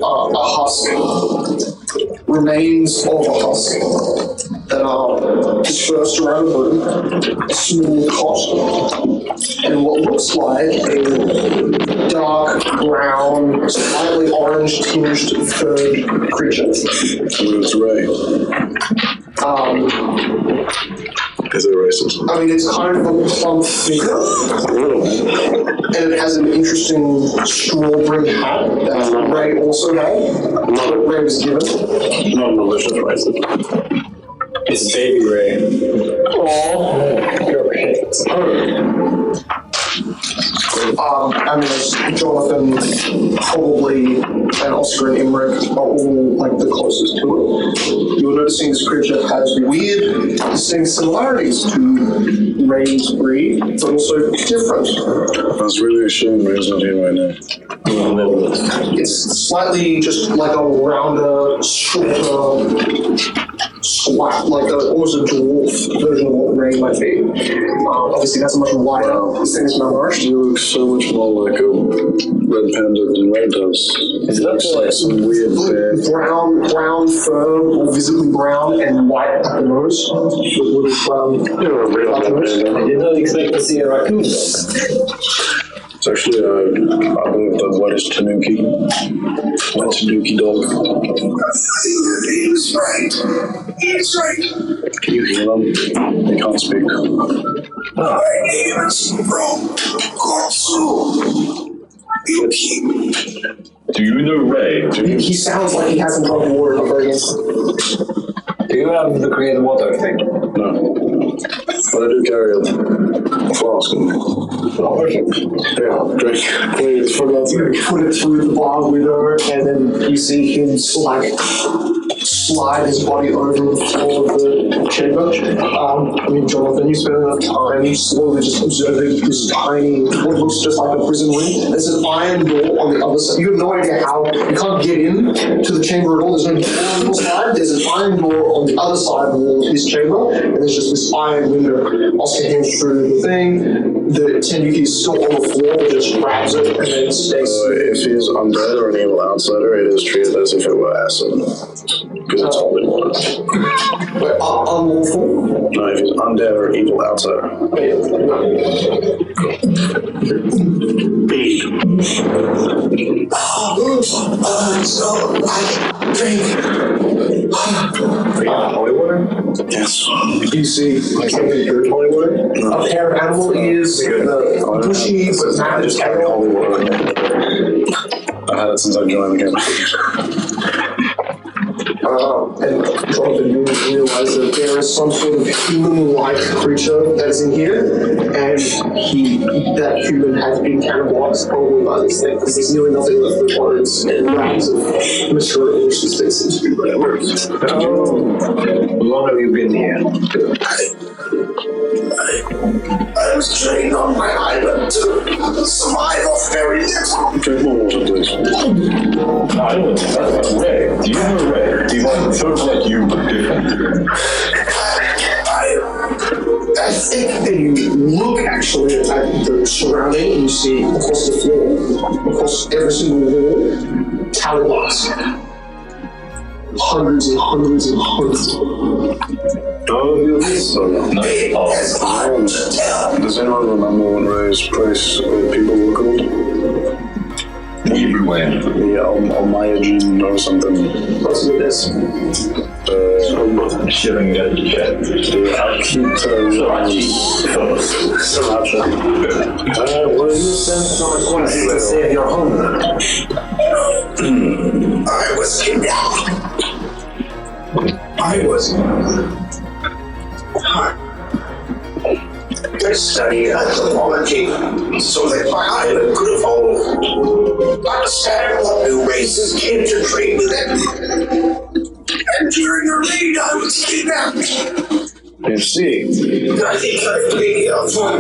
a husk, remains of a husk that are dispersed around the room, a small cot, and what looks like a dark brown, slightly orange-tinged furred creature. It's Ray. Is it racist? I mean, it's kind of a plump figure, and it has an interesting strawberry hat that Ray also had, that Ray was given. Not malicious racist. It's Baby Ray. Aww. I mean, Jonathan, probably, and Oscar and Emmerich are all like the closest to it. You're noticing this creature has weird, distinct similarities to Ray's breed, but also different. I was really ashamed Ray's not here right now. It's slightly just like a rounder, shorter, like almost a dwarf version of what Ray might be. Obviously, that's a much wider. This thing is malnourished. You look so much more like a red panda than Ray does. Is that like some weird brown fur, or visibly brown, and white at the nose. With little brown. You're a real panda. I did not expect to see a raccoon though. It's actually, I believe, the whitest tanuki. White tanuki dog. He's right. He's right. Can you hear them? They can't speak. My name is from Kotsu. Do you know Ray? He sounds like he hasn't got water up against. Do you have the creative water thing? No. But I do carry a flask. Yeah, drink. Please, for God's sake. Put it through the bar window, and then you see him like slide his body over the floor of the chamber. I mean, Jonathan, you spend enough time slowly just observing this tiny, what looks just like a prison room. There's an iron door on the other side. You have no idea how. You can't get in to the chamber at all. There's no door on the side. There's an iron door on the other side of the wall of his chamber, and there's just this iron window. Oscar hands through the thing. The Tanuki is still on the floor, but just grabs it and then stays. If he's undead or an evil outsider, it is treated as if it were acid. Because it's holy water. Wait, unlawful? No, if he's undead or evil outsider. So I drink holy water? Yes. You see something good holy water? A pair of animal ears, bushy, but not just Carry holy water. I've had it since I joined the game. And Jonathan, you realize that there is some sort of human-like creature that is in here, and that human has been cannibalized probably by this thing, because there's nearly nothing left but words and rags of material which this thing seems to be whatever. How long have you been here? I was trained on my island to survive off very little. Drink more water, please. I don't know. Ray. Do you know Ray? Do you like sort like you but different? I think that you look actually at the surrounding and you see across the floor, across every single wall, tally marks. Hundreds and hundreds and hundreds. Does anyone remember when Ray's place people were called? Everywhere. Yeah, Omayajin or something. What's with this? Shivering at the chat. Were you sent from a quest to save your home? I was kidnapped. I was. I studied anthropology so that my island could evolve. Understand what new races came to trade with it. And during a raid, I was kidnapped. You see. I think I've been here for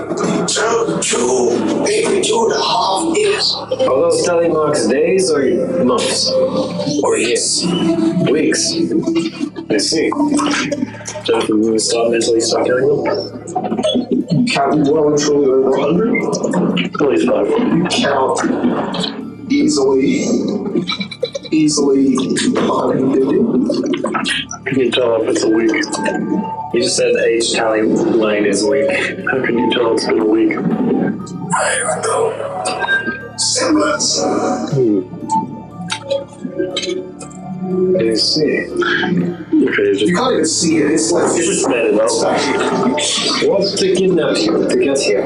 maybe 2.5 years. Are those tally marks days or months? Or years? Weeks? I see. So if we start mentally start killing them? Count well and truly over 100. At least 5. Count easily 150. Can you tell if it's a week? You just said age tally line is weak. How can you tell it's been a week? I don't know. Semblance. I see. Okay, You can't even see it. It's like You just made it up. What kidnapped you to get here?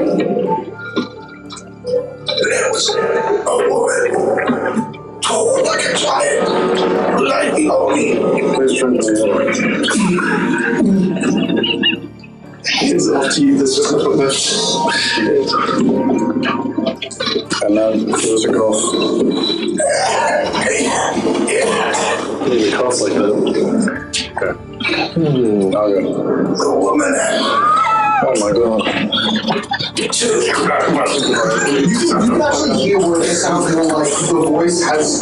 There was a woman, tall like a giant, like the only. please turn to the It's up to you. This is and then there was a cough. Maybe cough like that. Okay. Okay. the woman. Oh my god. You can actually hear where it sounds more like the voice has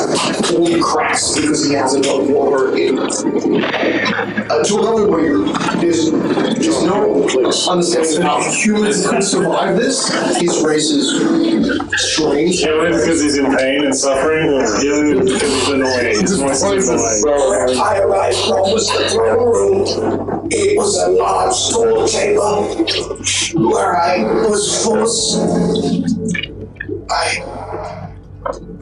old cracks because he hasn't got water in. To a level where there's no understanding of how humans could survive this. His race is strange. Killing because he's in pain and suffering, or killing because he's annoying? His voice is annoying. I arrived from the throne room. It was a large tall chamber where I was forced. I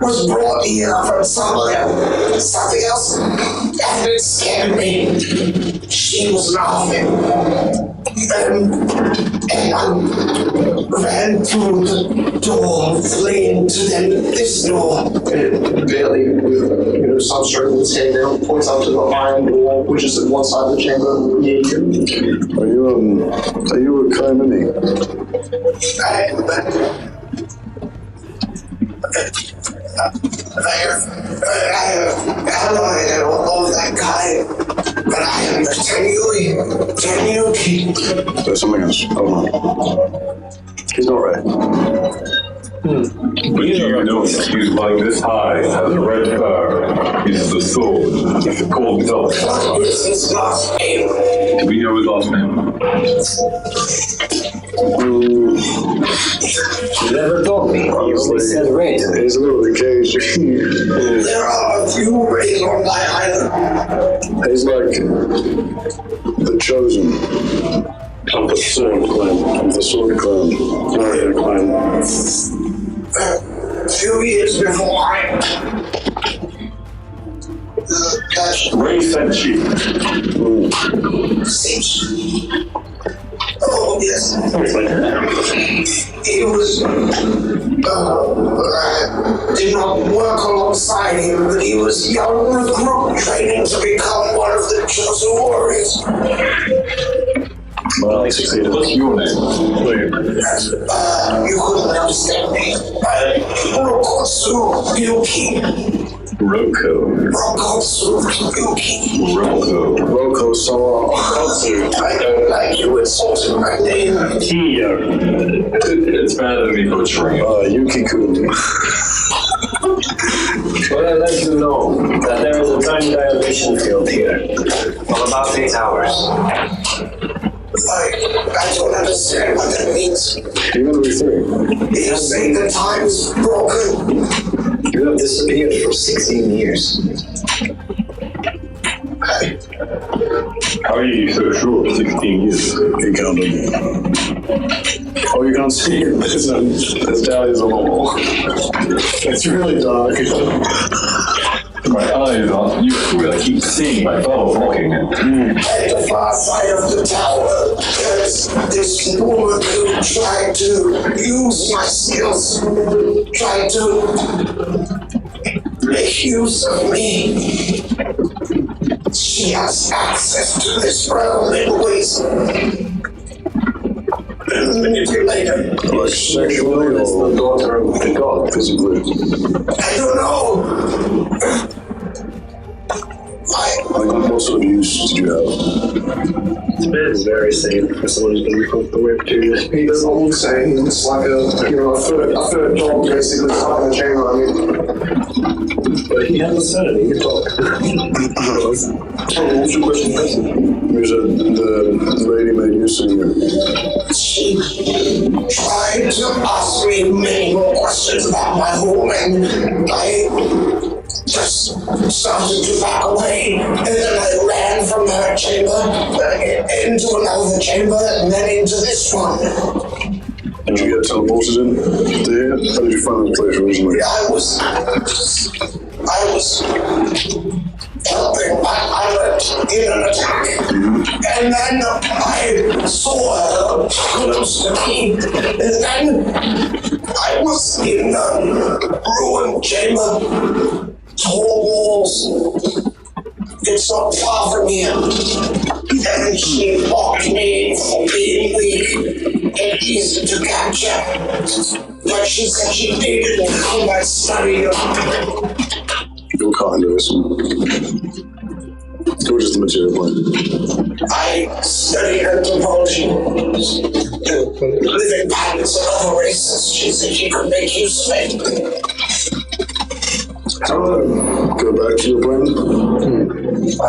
was brought here from something else, and it scared me. She was laughing. And I ran through the door, fleeing to this door. And barely, some circle his head down, points out to the iron door, which is at one side of the chamber. Are you a Kaimini? I don't know that guy, but I am the Tanuki. There's something else. Hold on. He's not right. But do you know he's like this high, has a red fur, uses a sword, if it calls himself. What is his last name? Do we know his last name? You never told me. You only said raid. He's a little caged. There are a few raids on my island. He's like the chosen Of the sword clan. of the sword clan. Warrior clan. A few years before Ray Senshi. Oh, yes. He was, did not work alongside him, but he was young recruit training to become one of the chosen warriors. Well, I succeeded. What's your name? You couldn't understand me. Rokotsu Yuki. Roko. Rokotsu Yuki. Roko Sawa. I don't like you insulting my name. It's better than me butchering it. Yuki-kun. Well, I'd like to know that there is a time dilation field here of about 8 hours. I don't understand what that means. You're gonna be free. You say the time is broken. You have disappeared for 16 years. How are you so sure? 16 years. He counted. Oh, you can't see it. His tally is a wall. It's really dark. My eyes aren't used to it. I keep seeing my fellow walking it. At the far side of the tower, there's this woman who tried to use my skills, tried to make use of me. She has access to this realm in ways manipulator. Like sexually or the daughter of the god physically? I don't know. Like, what sort of use did you have? This man is very sane for someone who's been recruited away for 2 years. He doesn't look sane. He looks like a third dog basically stuck in a chamber. I mean, But he has a sanity, you talk. what was your question? You said the lady made you sing it. She tried to ask me many more questions about my home, and I just started to back away, and then I ran from her chamber into another chamber, and then into this one. Did you get teleported in there? How did you find the place originally? I was helping my pilot in an attack, and then I saw her close to me, and then I was in a ruined chamber, tall walls. It's not far from here. And she mocked me for being weak and easy to capture. But she said she needed combat study. You can't do this. Or just the material point. I studied anthropology, living patterns of other races. She said she could make use of it. Go back to your plan. I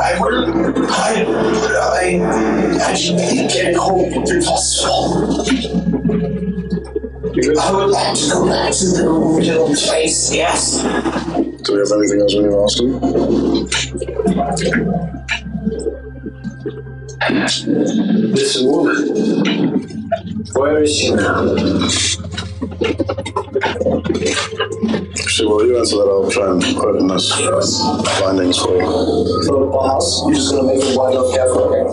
actually getting home would be possible. I would like to go back to the original place, yes. Do we have anything else when you asked him? This woman, where is she now? So, well, you answer that, I'll try and open this findings for you. For the house, you're just gonna make it wide enough careful, okay?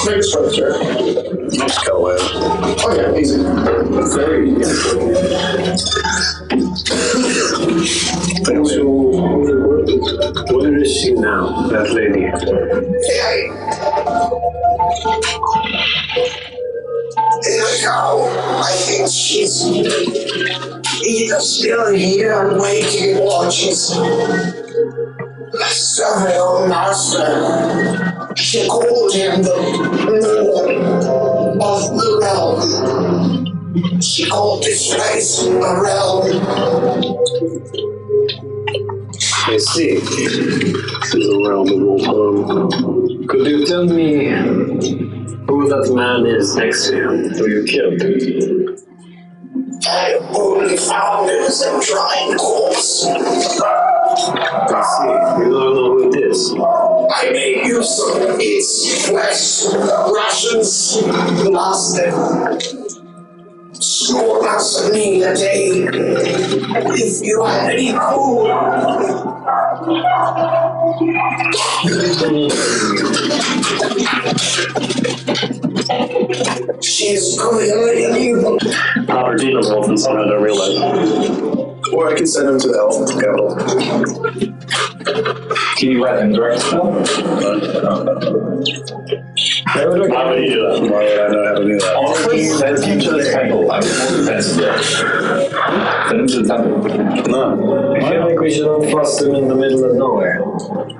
Make a strength check. Just cut away. Oh yeah, easy. Very easy. Where is she now, that lady? I think she's either still here and waiting, or she's serving her master. She called him the Lord of the Realm. She called this place a realm. I see. This is a realm of all time. Could you tell me who that man is next to you, who you killed? I only found it as a drying corpse. I see. You don't know who it is. I made use of its flesh. Rations lasted small amounts of me a day. If you had any food. She's clearly evil. Albertino's often somehow don't realize. Or I can send him to the elf capital. Can you write them direct spell? How would you do that? Why would I know how to do that? Honestly, send him to the temple. I would more defensive. Send him to the temple. No. I feel like we should thrust him in the middle of nowhere.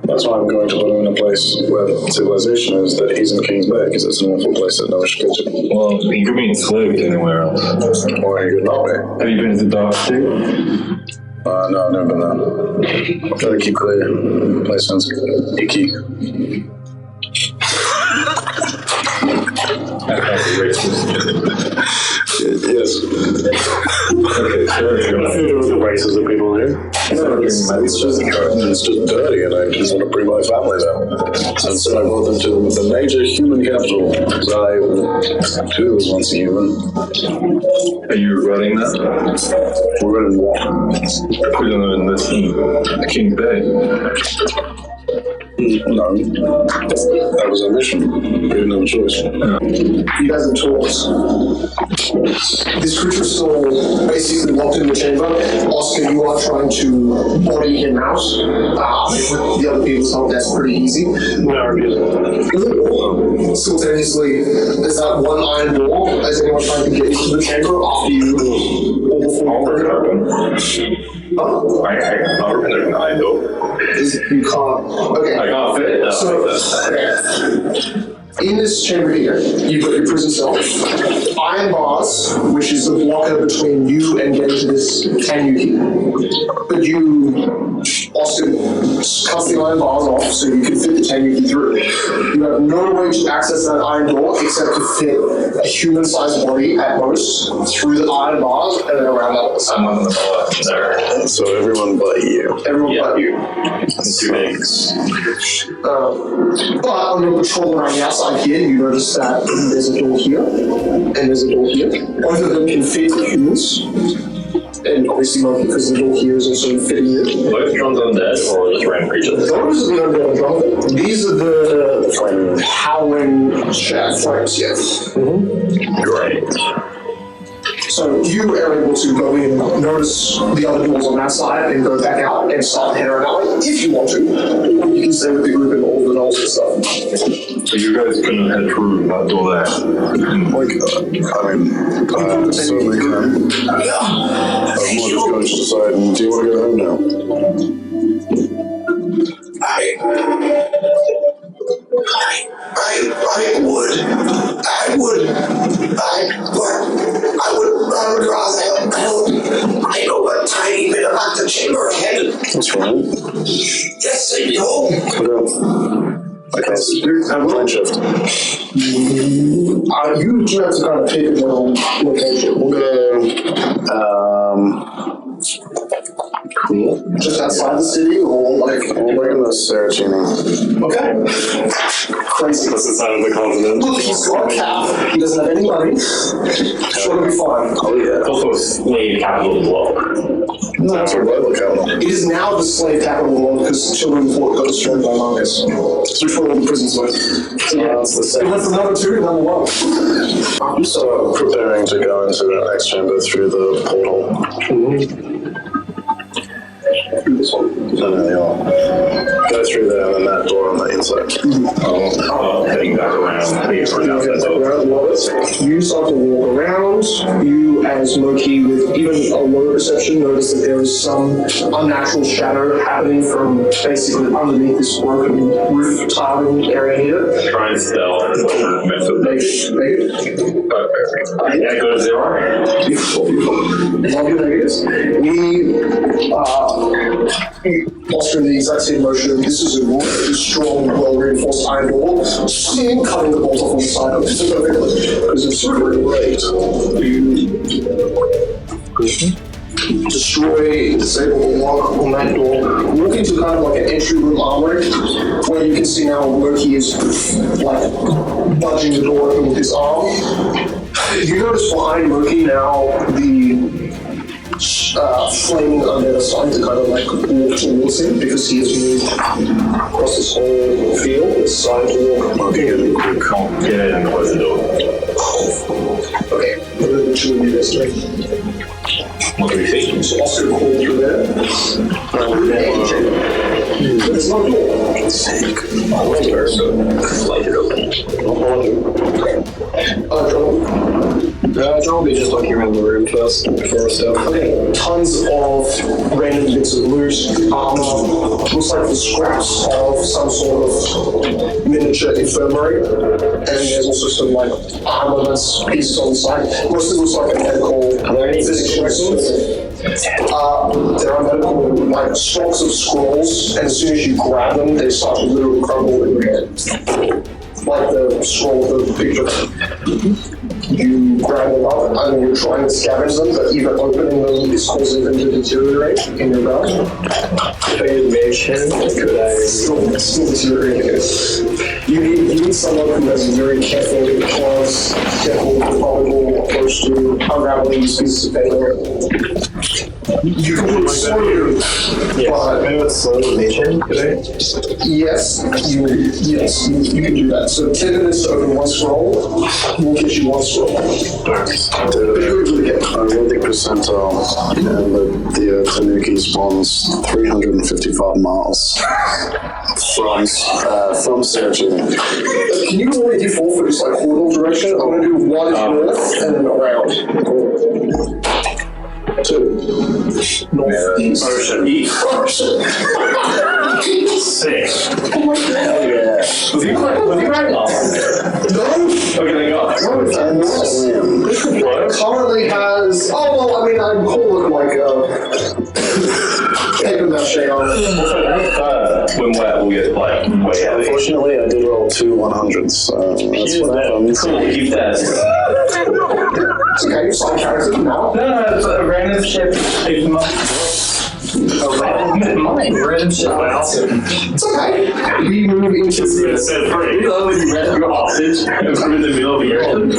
That's why I'm going to put him in a place where civilization is, that he's in King's Bay, because it's an awful place that no one should go to. Well, he could be enslaved anywhere else. Or he could not be. Have you been to the dark too? No, I've never been there. I'll try to keep clear. The place sounds icky. I can't be racist. Yes. Okay, so The races of people here. No, it's just dirty, and I just want to bring my family there. And so I brought them to the major human capital. I, too, was once a human. are you running that? We're running what? Putting them in the King's Bay. No. That was our mission. We didn't have a choice. You guys have talked. This creature's still basically locked in the chamber. Oscar, you are trying to body him out. With the other people's help, that's pretty easy. Simultaneously, there's that one iron door. Is anyone trying to get into the chamber after you or before you I can't open an eye door. You can't. Okay. I can't fit it. So, In this chamber here, you've got your prison cell. Iron bars, which is the blocker between you and getting to this Tanuki. But you, Austin, cuts the iron bars off so you can fit the Tanuki through. You have no way to access that iron door except to fit a human-sized body at most through the iron bars and then around that. I'm on the left there. So everyone but you. Everyone but you. Two eggs. But on your patrol around the outside here, you notice that there's a door here, and there's a door here. Both of them can fit humans, and obviously not because the door here is also fitting you. Both drums undead or just random creatures? Those are the undead drums. These are the howling flames, yes. Great. So you are able to go in, notice the other doors on that side, and go back out and start heading around if you want to. You can stay with the group and all the knolls and stuff. So you guys couldn't head through that door there? Certainly can. Everyone just go to decide, do you want to go home now? I would rather help. I know a tiny bit about the chamber ahead. That's right. Yes, take me home. Blind shift. You do have to kind of pick a general location. We'll go, cool. Just outside the city, or like... We're in the Saraceni. Okay. Crazy. That's the side of the continent. Look, he's got a cap. He doesn't have any money. Sure, it'll be fine. Oh yeah. Also a slave capital as well. No, that's our rival capital. It is now the slave capital of the world because Children of Port got destroyed by Marcus. So which one of the prisons were? So yeah, That's the it same. went from number 2 to number 1. I'm still preparing to go into the next chamber through the portal. No, they all go through there and then that door on the inside. Heading back around. Heading outside. You start to walk around. You, as Moki, with even a low perception, notice that there is some unnatural shadow happening from basically underneath this broken roof tiling area here. Try and stealth. Make it. Yeah, go to 0. Beautiful. Love your negatives. Oscar the exact same motion. This is a strong, well-reinforced iron door. Seeing cutting the bolt off on the side of it because it's super great. You destroy, disable the lock on that door. Walk into kind of like an entry room armory where you can see now Loki is like budging the door open with his arm. You notice behind Loki now the flaming undead are starting to kind of like walk towards him because he has moved across this whole field. It's starting to walk. Okay, get in and close the door. Okay, we're going to do this way. What do we see? So Oscar crawled through there. There's no door. Light it open. John will be just looking around the room first before stuff. Okay, tons of random bits of loot, armor, looks like the scraps of some sort of miniature infirmary, and there's also some like armor that's pieces on the side. Mostly looks like a medical. Are there any physical medicine? There are medical like stocks of scrolls, and as soon as you grab them, they start to literally crumble in your hand. Like the scroll of the picture. You grab them up and you're trying to scavenge them, but even opening them is causing them to deteriorate in your belt. If I use mage hand, could I Still deteriorating. You need someone who has a very careful claws, careful, methodical approach to unraveling these pieces of paper. You can do it slowly, but maybe it's slow mage hand, could I? yes, you can do that. So 10 minutes to open one scroll will get you one scroll. I rolled the percentile, and the Tanuki spawns 355 miles from Saraceni. Can you roll a d4 for just like horizontal direction? I'm going to do one is north and then around. 2. Northeast. Ocean East. Sick. Hell yeah. Was he right? No. Okay, they got It currently has. Oh well, I mean, I'd call it like a paper mache on it. When we'll get like way out of here. Unfortunately, I did roll 2 100s, so that's what happens. Cool, keep that. It's okay, you're side character now. No, it's a random ship. Random shit. It's okay. We move into the. said free. You know, when you read your hostage and put it in the middle of your head. With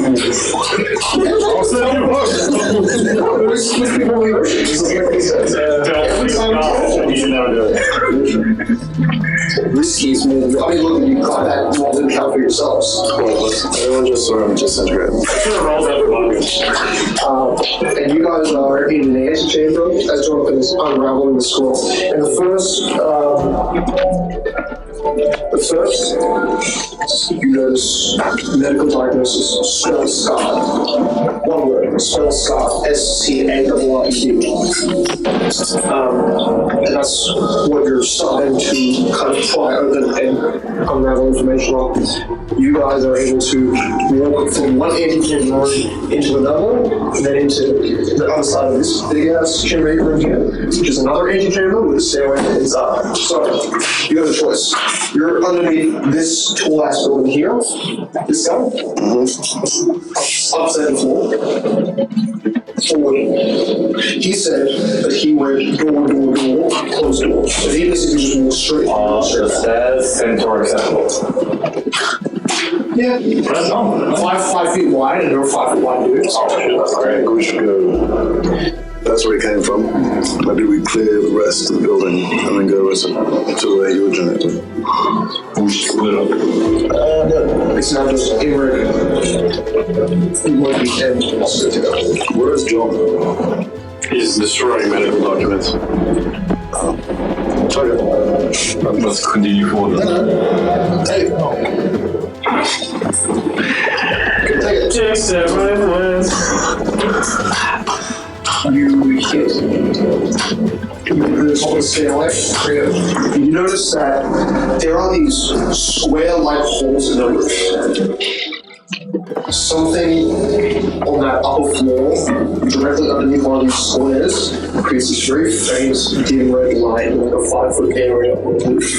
people in the ocean. Just like they said. Every time You should never do it. Risky smooth. I mean, look, you got that roll and count for yourselves. Everyone just sort of disintegrate. I should have rolled that for And you guys are in the antechamber as Jonathan is unraveling the scroll. And the first, you notice medical diagnosis, spell scarred. One word, spell scarred, S-C-A-R-R-E-D. And that's what you're starting to kind of try open and unravel information on. You guys are able to walk from one antechamber into another, and then into the other side of this big ass chamber room here, which is another antechamber with a stairway that is up. So you have a choice. You're underneath this tall ass building here, this guy, upside the floor. Forward. He said that he went door, closed door. So he basically just walked straight. It says territorial. Yeah. 5 feet wide, and there were 5 feet wide dudes. I think we should go. That's where he came from. Maybe we clear the rest of the building and then go to where you originated. We should split up. No, it's not just inward. It might be and also to go. Where is John? He's destroying medical documents. Let's continue forward. Take it. Take it. Just You hit the top of the stairway. You notice that there are these square-like holes in the roof. Something on that upper floor, directly underneath one of these squares, creates this very faint dim red light in like a 5-foot area on the roof.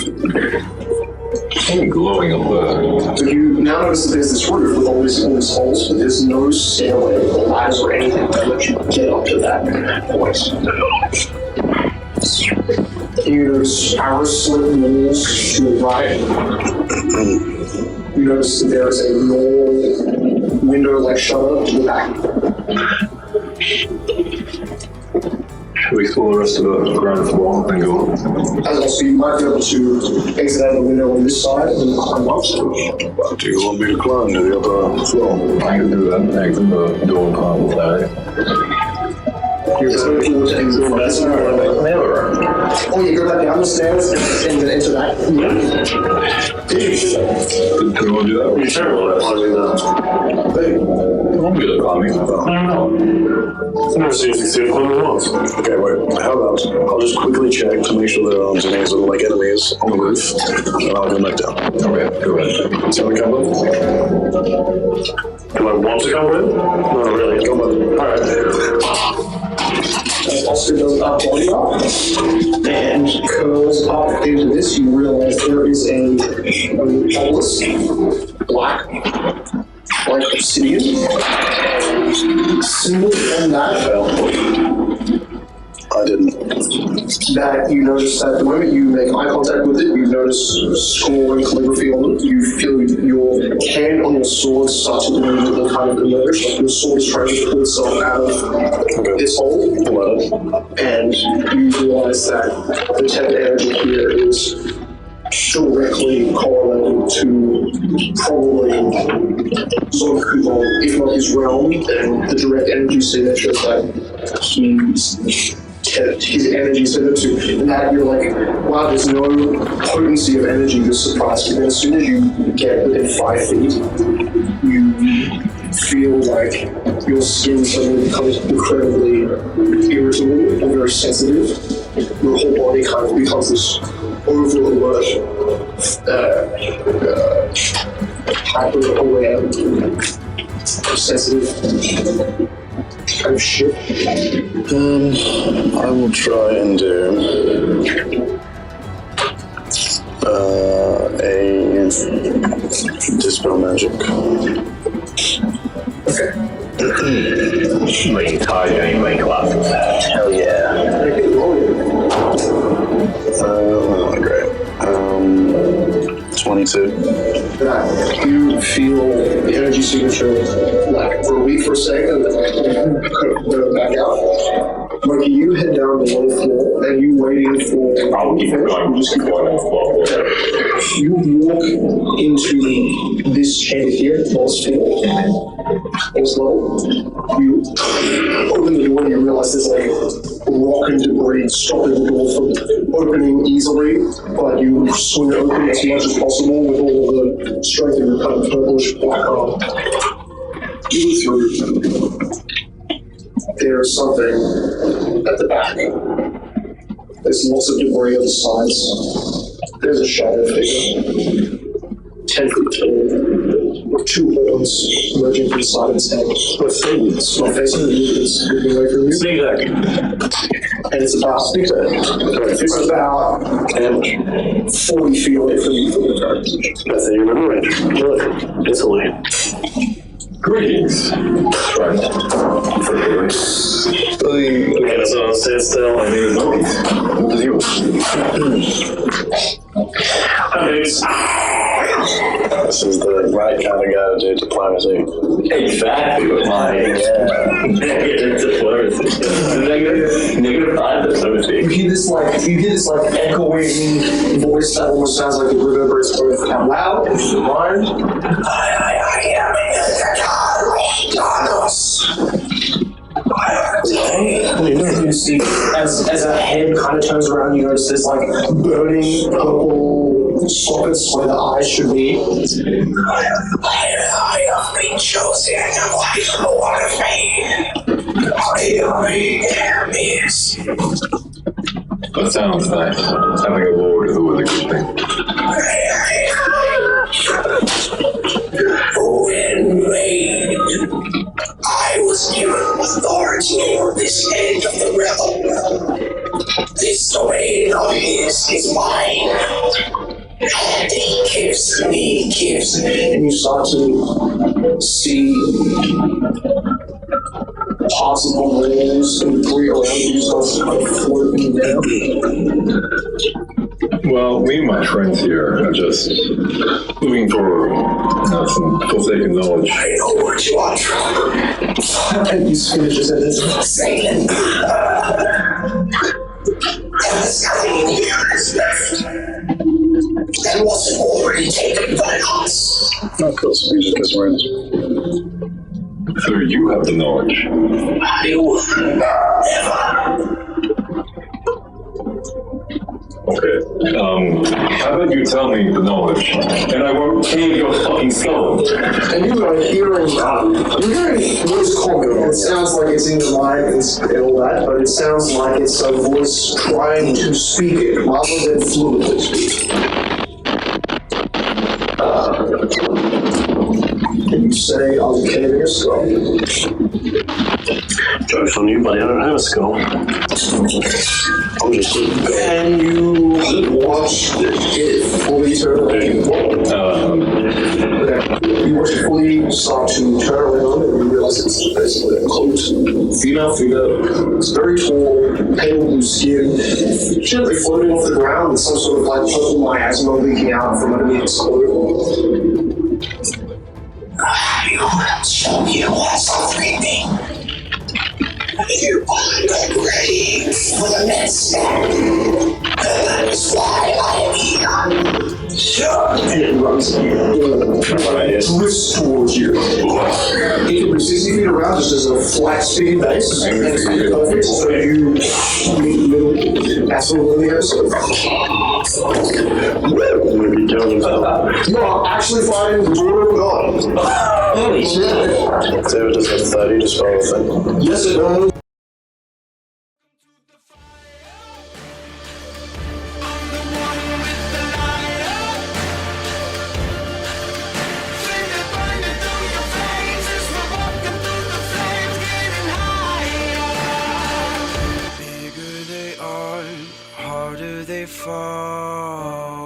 Glowing up there. So you now notice that there's this roof with all these holes, but there's no stairway or ladders or anything that lets you get up to that point. You notice arrow-slit walls to the right. You notice that there is a normal window-like shutter to the back. Should we explore the rest of the ground floor and go on? As also, you might be able to exit out of the window on this side and then climb up. Do you want me to climb to the upper floor? I can do that. Exit the door and climb with that. There's no door to exit from this side. Oh, you go back down the stairs and then enter that? Do you want to do that? You're terrible at climbing that. I'm good at climbing. I don't know. I've never seen you succeed at climbing once. Okay, wait. How about I'll just quickly check to make sure there aren't any sort of like enemies on the roof, and I'll go back down. Okay, go ahead. So we come in? Do I want to come with? Not really. Come on. Alright. Oscar does up body up and curls up into this. You realize there is a obelisk, black, like obsidian. Symbol on that I didn't. that you notice that the moment you make eye contact with it, you notice scrawling calligraphy on it. You feel your hand on your sword start to move and kind of emerge, like your sword is trying to pull itself out of this hole. And you realize that the tether energy here is directly correlated to probably Zon Kubon, if not his realm, and the direct energy signature that his energy signature to. And that you're like, wow, there's no potency of energy to surprise me. And as soon as you get within 5 feet, you feel like your skin suddenly becomes incredibly irritable or very sensitive. Your whole body kind of becomes this over-alert, hyper-aware, sensitive kind of shit. I will try and do a dispel magic. Okay. Like hard anyway, classes. Hell yeah. Not great. 22. You feel the energy signature like for a week for a second, and then go back out. Like you head down the low floor, and you waiting for. I'll keep it going. Just keep going. You walk into this chamber here, boss level. You open the door and you realize there's like rock and debris stopping the door from opening easily, but you swing it open as much as possible with all the strength of your kind of purplish black arm. You go through. There's something at the back. There's lots of debris on the sides. There's a shadow figure, 10 feet tall, with two horns emerging from the side of its head. Both fingers, not facing you, it's looking away from you. Sneak attack. And it's about 40 feet away from you from the target position. That's how you remember it. Kill it. Instantly. Greetings. Right. Man, it's on standstill. My name is Loki. What is yours? This is the right kind of guy to do diplomacy. Exactly. Negative 5 diplomacy. You hear this like echoing voice that almost sounds like it reverberates both out loud and in your mind. I am you see, as a head kind of turns around, you notice this like burning purple sockets where the eyes should be. I have been chosen. Why you want me? I am this. That sounds nice. Having a lord is always a good thing. When made, I was given authority over this end of the realm. This domain of his is mine. And he gives, and you start to see parts of the walls and debris around you start kind of floating down. Well, we, my friends here, are just looking for some forsaken knowledge. I know what you are, Trevor. And you finish your sentence. Satan. There was nothing here is left. That wasn't already taken by us. Of course, we just get words. So you have the knowledge. I will never. Okay. How about you tell me the knowledge, and I won't cave your fucking skull. And you are hearing voice comment. It sounds like it's in your mind and all that, but it sounds like it's a voice trying to speak it rather than fluently speak. Can you say, I'm caving a skull? Joke's on you, buddy. I don't have a skull. I'm just And you watch it fully turn around. You watch it fully start to turn around and you realize it's basically a cloaked female figure. It's very tall, pale blue skin, gently floating off the ground with some sort of like purple miasma leaking out from underneath its cloak. I will show you what's everything. You are not ready for the next step. That is why I am here. And it runs drifts towards you. It can be 60 feet around just as a flat speed base. And it's perfect, so you meet the middle absolutely episode. Maybe he killed himself. You are actually fighting the Lord of God. Holy shit. David does have 30 to spell a thing. Yes, it does. Bigger they are, harder they fall.